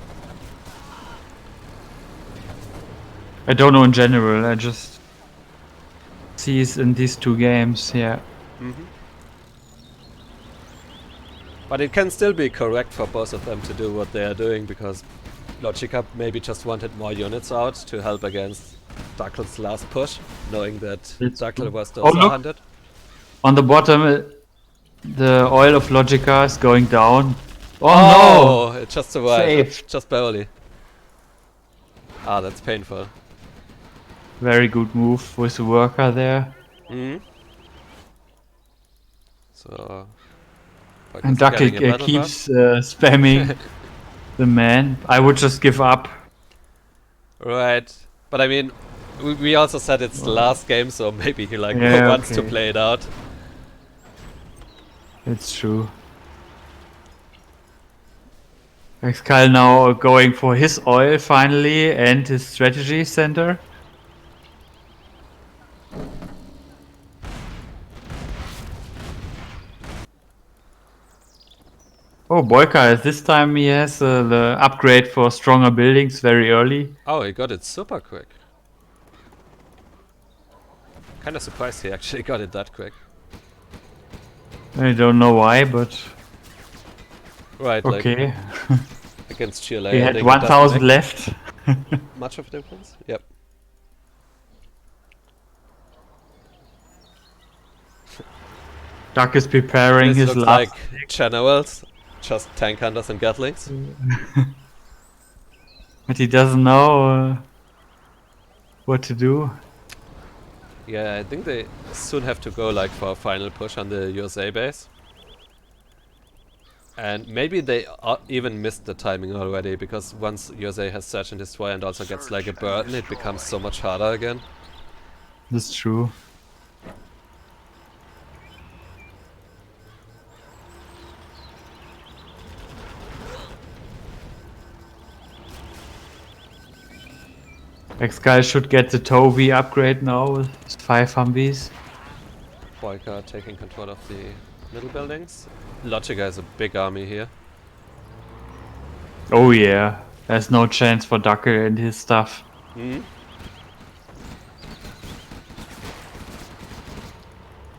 I don't know in general. I just see it in these two games. Yeah. But it can still be correct for both of them to do what they are doing, because Logica maybe just wanted more units out to help against Dackel's last push, knowing that It's Dackel true. was Oh, also look. 100. On the bottom, the oil of Logica is going down. Oh, It just survived. Saved. Just barely. Ah, that's painful. no! Very good move with the worker there. So... And Boycah's getting a Dackel battle keeps spamming the man. I would just give up. buff. Right. But I mean, we also said it's the last game, so maybe he like Yeah, wants to okay. play it out. It's true. Excal now going for his oil finally and his strategy center. Oh, Boycah, this time he has the upgrade for stronger buildings very early. Oh, he got it super quick. Kinda surprised he actually got it that quick. I don't know why, but Right, okay. like against GLA. He I had think it doesn't 1000 make left. much of a difference. Yep. Duck is preparing This his looks last. like generals, just tank hunters and gatlings. But he doesn't know what to do. Yeah, I think they soon have to go like for a final push on the USA base. And maybe they even missed the timing already, because once USA has Search and Destroy and also gets like a burden, it becomes so much harder again. That's true. Excal should get the Toby upgrade now with 5 Humvees. Boycah taking control of the middle buildings. Logica is a big army here. Oh yeah, there's no chance for Dackel and his stuff.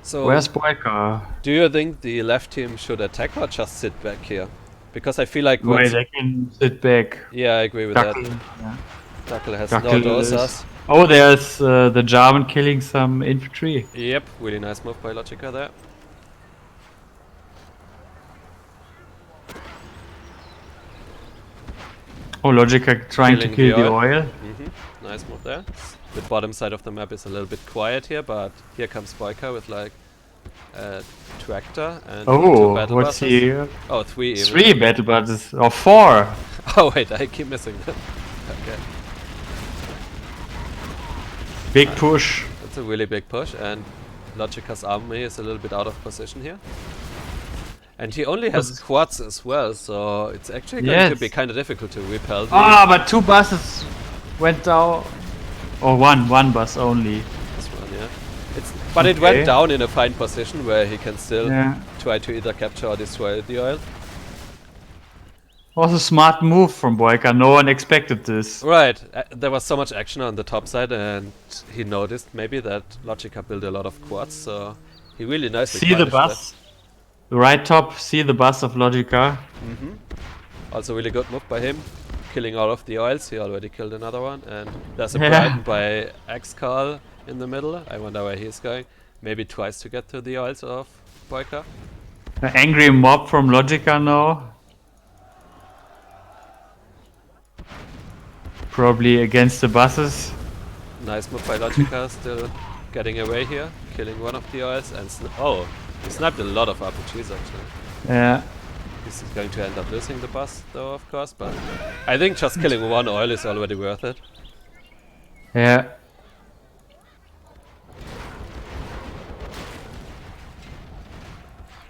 So, Where's Boycah? do you think the left team should attack or just sit back here? Because I feel like Wait, once... they can sit back. Yeah, I agree with Dackel, that. yeah. Dackel has no Dackel is- dosas. Oh, there's the German killing some infantry. Yep, really nice move by Logica there. Oh, Logica trying to Killing kill the the oil. oil. Nice move there. The bottom side of the map is a little bit quiet here, but here comes Boycah with like a tractor and two Oh, battle what's buses. he? Oh, 3 even. 3 battle buses or 4. Oh wait, I keep missing them. Okay, Big push. that's a really big push, and Logica's army is a little bit out of position here. And he only has quads as well, so it's actually going to be kind of difficult to repel these. Ah, but 2 buses went down. Or one bus only. This one, yeah. But it went down in a fine position where he can still Yeah. try to either capture or destroy the oil. Was a smart move from Boycah. No one expected this. Right, there was so much action on the top side, and he noticed maybe that Logica built a lot of quads, so he really nicely See the punished bus? The right top, see the bus of Logica. that. Also really good move by him, killing all of the oils. He already killed another one, and there's a Yeah. Brighton by Excal in the middle. I wonder where he's going. Maybe tries to get to the oils of Boycah. An angry mob from Logica now. Probably against the buses. Nice move by Logica, still getting away here, killing one of the oils, and oh, he sniped a lot of RPGs actually. Yeah. He's going to end up losing the bus though, of course, but I think just killing one oil is already worth it. Yeah.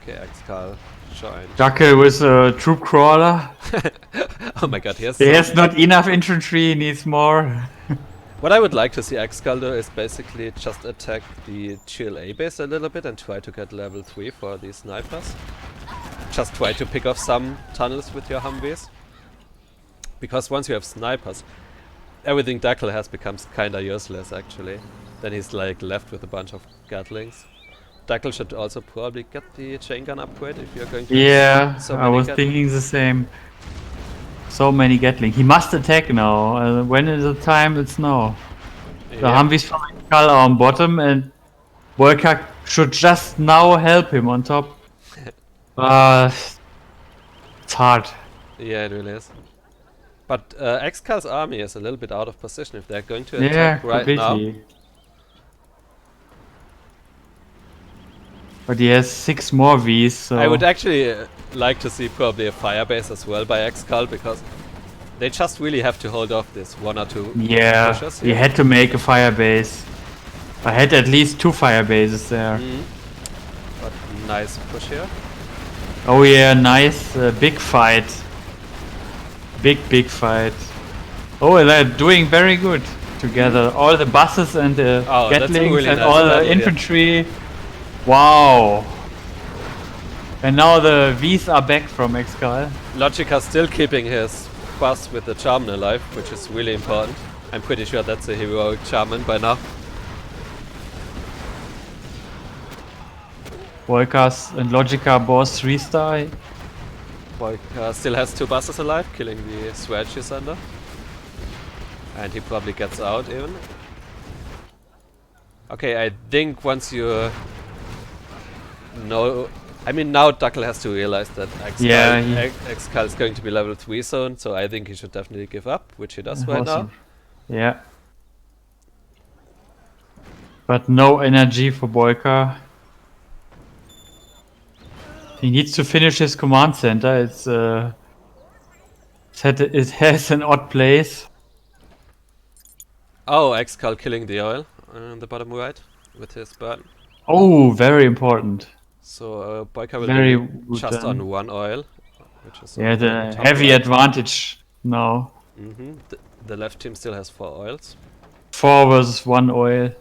Okay, Excal joined. Dackel with a troop crawler. Oh my god, He has not enough infantry, he needs more. What I would like to see Excal do is basically just attack the GLA base a little bit and try to get level 3 for these snipers. Just try to pick off some tunnels with your Humvees. because once you have snipers, everything Dackel has becomes kinda useless actually. Then he's like left with a bunch of Gatlings. Dackel should also probably get the chain gun upgrade if you're going to Yeah, so I many was thinking the same. So many Gatling. He must attack now. When is the time? It's now. The Humvees from Excal are on bottom, and Boycah should just now help him on top. It's hard. Yeah, it really is. But Excal's army is a little bit out of position if they're going to attack right completely. now. But he has 6 more Vs, so... I would actually like to see probably a firebase as well by Excal, because they just really have to hold off this 1 or 2 pushes he here. had to make a firebase. I had at least 2 firebases there. But nice push here. Oh yeah, nice. Big fight. Big fight. Oh, they're doing very good together. All the buses and the Gatlings really and nice all the battle, yeah. infantry. Wow. And now the Vs are back from Excal. Logica still keeping his bus with the Charmin alive, which is really important. I'm pretty sure that's a heroic Charmin by now. Boycah's and Logica both 3-star. Boycah still has 2 buses alive, killing the Swatches under. And he probably gets out even. Okay, I think once you know... I mean, now Dackel has to realize that Excal is going to be level 3 zone, so I think he should definitely give up, which he does right now. Yeah. But no energy for Boycah. He needs to finish his command center. It has an odd place. Oh, Excal killing the oil on the bottom right with his burn. Oh, very important. So Boycah will Very be just good, on 1 oil, which is Yeah, on the top heavy right. advantage now. The left team still has 4 oils. 4 versus 1 oil.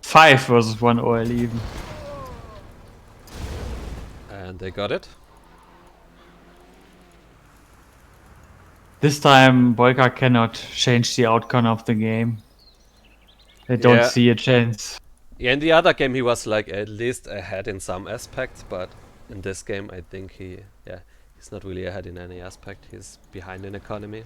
5 versus 1 oil even. And they got it. This time Boycah cannot change the outcome of the game. They don't see a chance. Yeah, in the other game he was like at least ahead in some aspects, but in this game I think he's not really ahead in any aspect. He's behind in economy.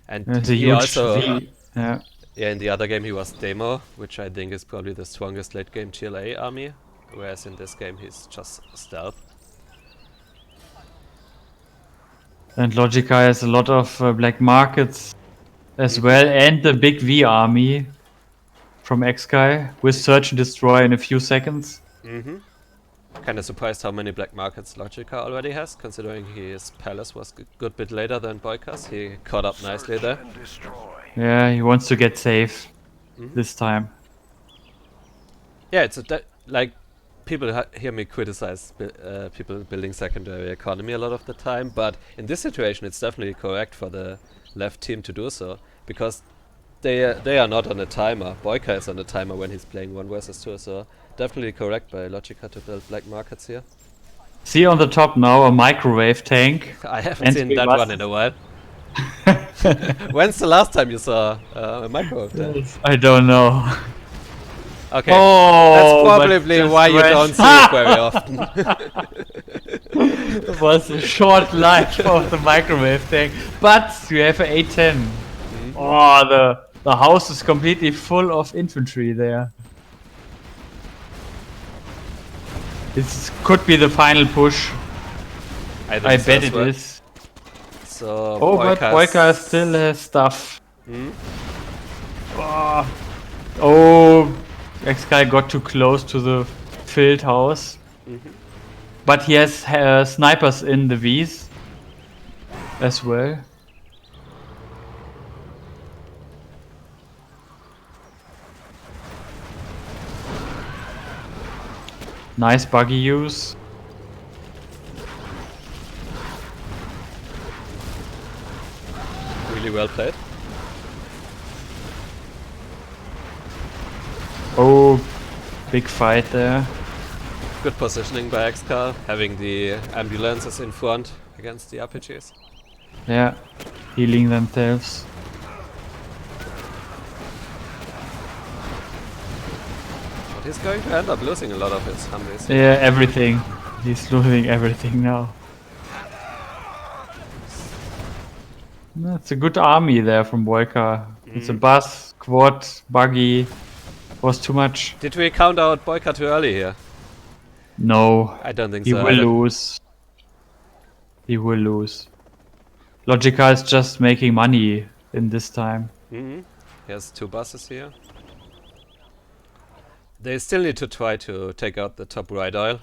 And It's a he huge also V. Yeah. in the other game he was demo, which I think is probably the strongest late game GLA army, whereas in this game he's just stealth. And Logica has a lot of black markets as well, and the big V army from Excal with Search and Destroy in a few seconds. Kinda surprised how many black markets Logica already has, considering his palace was a good bit later than Boycah's. He caught up nicely there. Yeah, he wants to get safe this time. Yeah, it's like people hear me criticize people building secondary economy a lot of the time, but in this situation it's definitely correct for the left team to do so, because they are not on a timer. Boycah is on a timer when he's playing 1 versus 2, so definitely correct by Logica to build black markets here. See on the top now a microwave tank. I haven't seen that one in a while. When's the last time you saw a microwave tank? I don't know. Okay, Oh, that's probably why you don't see it very often. It was a short life of the microwave tank, but you have an A10. Oh, the house is completely full of infantry there. This could be the final push. I I bet it is. So Oh, but Boycah still has stuff. Oh, Excal got too close to the filled house. But he has snipers in the Vs as well. Nice buggy use. Really well played. Oh, big fight there. Good positioning by Excal, having the ambulances in front against the RPGs. Yeah. healing themselves. But he's going to end up losing a lot of his Humvees. Yeah, everything. He's losing everything now. That's a good army there from Boycah. It's a bus, quad, buggy. Was too much. Did we count out Boycah too early here? No. I don't think He so. will lose. He will lose. Logica is just making money in this time. He has 2 buses here. They still need to try to take out the top right oil.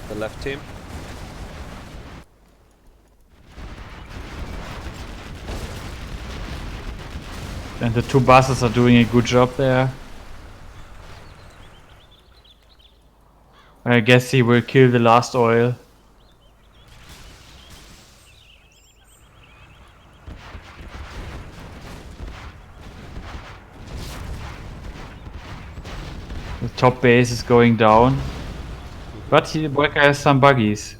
The left team. And the 2 buses are doing a good job there. I guess he will kill the last oil. The top base is going down. But Boycah has some buggies.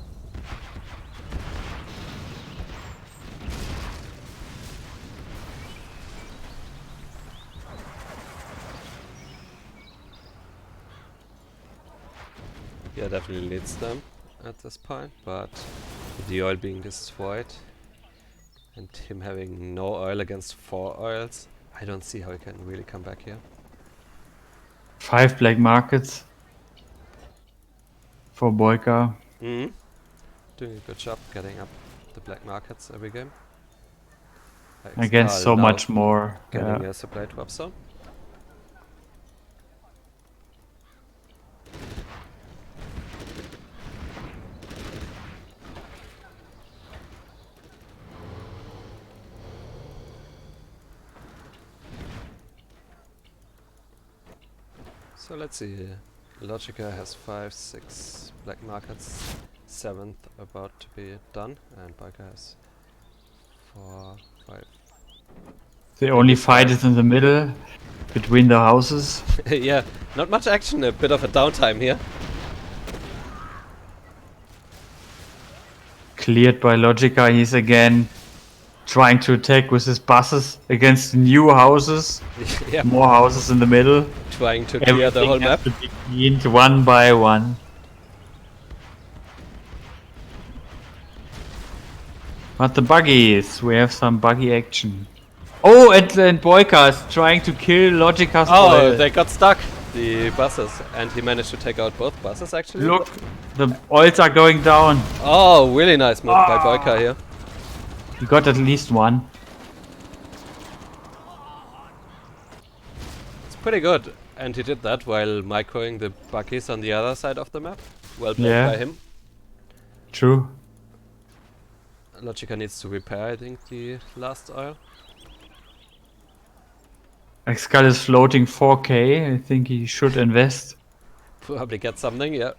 Yeah, definitely leads them at this point, but the oil being destroyed and him having no oil against 4 oils, I don't see how he can really come back here. 5 black markets for Boycah. Doing a good job getting up the black markets every game. Against so now much more. getting Yeah. a supply drop zone. So let's see. Logica has 5, 6 black markets, 7th about to be done, and Boycah has 4, 5. The only fight is in the middle between the houses. Yeah, not much action, a bit of a downtime here. Cleared by Logica. He's again trying to attack with his buses against new houses. Yeah, More houses in the middle. trying to clear the whole Everything map. has to be cleaned one by one. But the buggies, we have some buggy action. Oh, and Boycah is trying to kill Logica's Oh, oil. they got stuck, the buses, and he managed to take out both buses actually. Look, the oils are going down. Oh, really nice move by Boycah here. He got at least one. It's pretty good, and he did that while microing the buggies on the other side of the map. Well played Yeah. by him. True. Logica needs to repair, I think, the last oil. Excal is floating 4k. I think he should invest. Probably get something, yeah.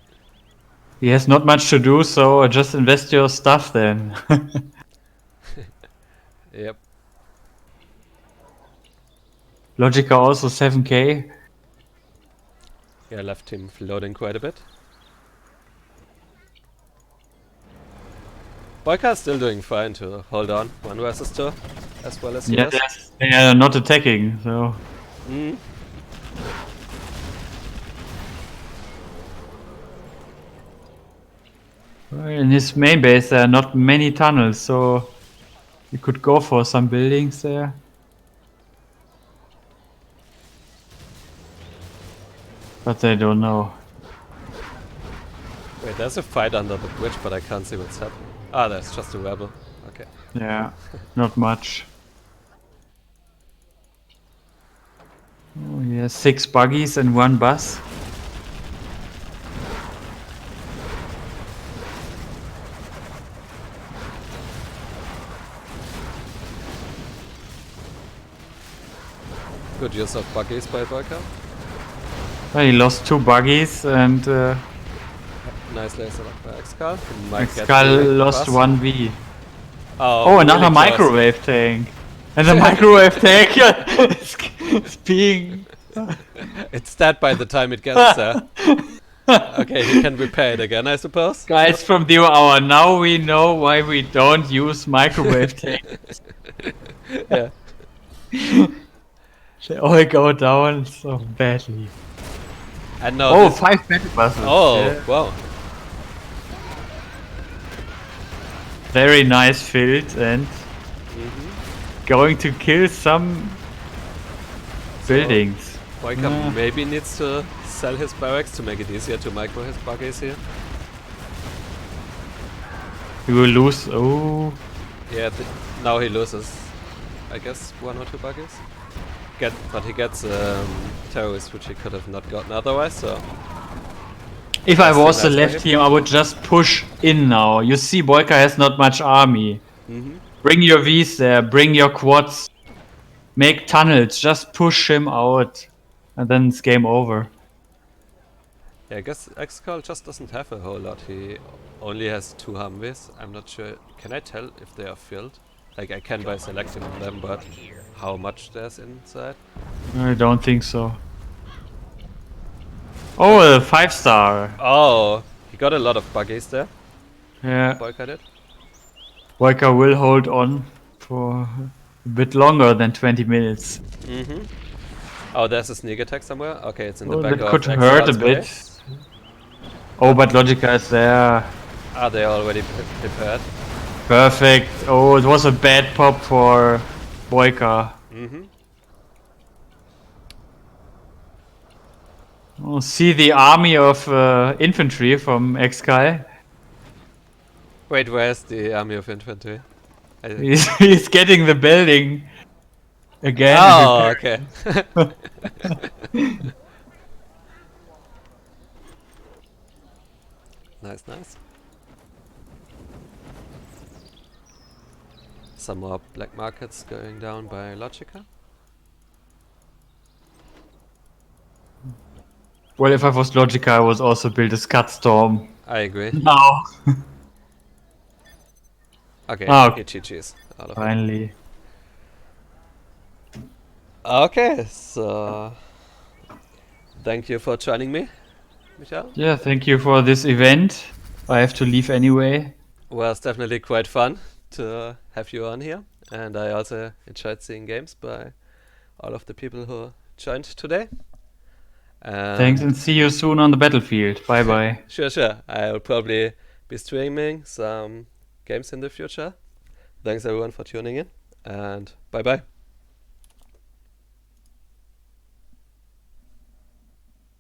He has not much to do, so just invest your stuff then. Yep. Logica also 7k. Yeah, left him floating quite a bit. Boycah is still doing fine to hold on 1 versus 2, as well as he Yeah, was. they are not attacking, so. Mm. In his main base there are not many tunnels, so you could go for some buildings there. But they don't know. Wait, there's a fight under the bridge, but I can't see what's happening. Ah, there's just a rebel. Okay. Yeah, not much. Oh, he has 6 buggies and 1 bus. Good use of buggies by Boycah. Well, he lost 2 buggies and Nice laser lock by Excal. He might get the Excal lost bus. 1v. Oh, Oh, another really close. microwave tank. And the microwave tank is being... It's dead by the time it gets there. Okay, he can repair it again, I suppose. Guys from the hour, now we know why we don't use microwave tanks. Yeah. They all go down so badly. And now Oh, this- 5 battle buses. Oh, Yeah. wow. Very nice field and going to kill some buildings. Boycah Yeah. maybe needs to sell his barracks to make it easier to micro his buggies here. He will lose. Oh, Yeah, now he loses, I guess, 1 or 2 buggies. But he gets terrorists, which he could have not gotten otherwise, so... if I That's the was the last left bucket. team, I would just push in now. You see, Boycah has not much army. Mm-hmm. Bring your Vs there, bring your quads, make tunnels, just push him out, and then it's game over. Yeah, I guess Excal just doesn't have a whole lot. He only has 2 Humvees. I'm not sure. Can I tell if they are filled? Like, I can by selecting them, but how much there's inside? I don't think so. Oh, a 5-star. Oh, he got a lot of buggies there. Yeah, Boycah did. Boycah will hold on for a bit longer than 20 minutes. Mm-hmm. Oh, there's a sneak attack somewhere. Okay, it's in the Oh, back that of could hurt a Excal's bit. base. Oh, but Logica is there. Are they already prepared? Perfect. Oh, it was a bad pop for Boycah. Mm-hmm. Oh, see the army of infantry from Excal. Wait, where's the army of infantry? He's getting the building again. Oh, okay. Nice, nice. Some more black markets going down by Logica. Well, if I was Logica, I would also build a Scud Storm. I agree. Now. Okay, Oh. GG's. All of it. Finally. Okay, so thank you for joining me, Michael. Yeah, thank you for this event. I have to leave anyway. Well, it's definitely quite fun to have you on here, and I also enjoyed seeing games by all of the people who joined today. Thanks and see you soon on the battlefield. Bye bye. Sure, sure. I'll probably be streaming some games in the future. Thanks everyone for tuning in, and bye bye.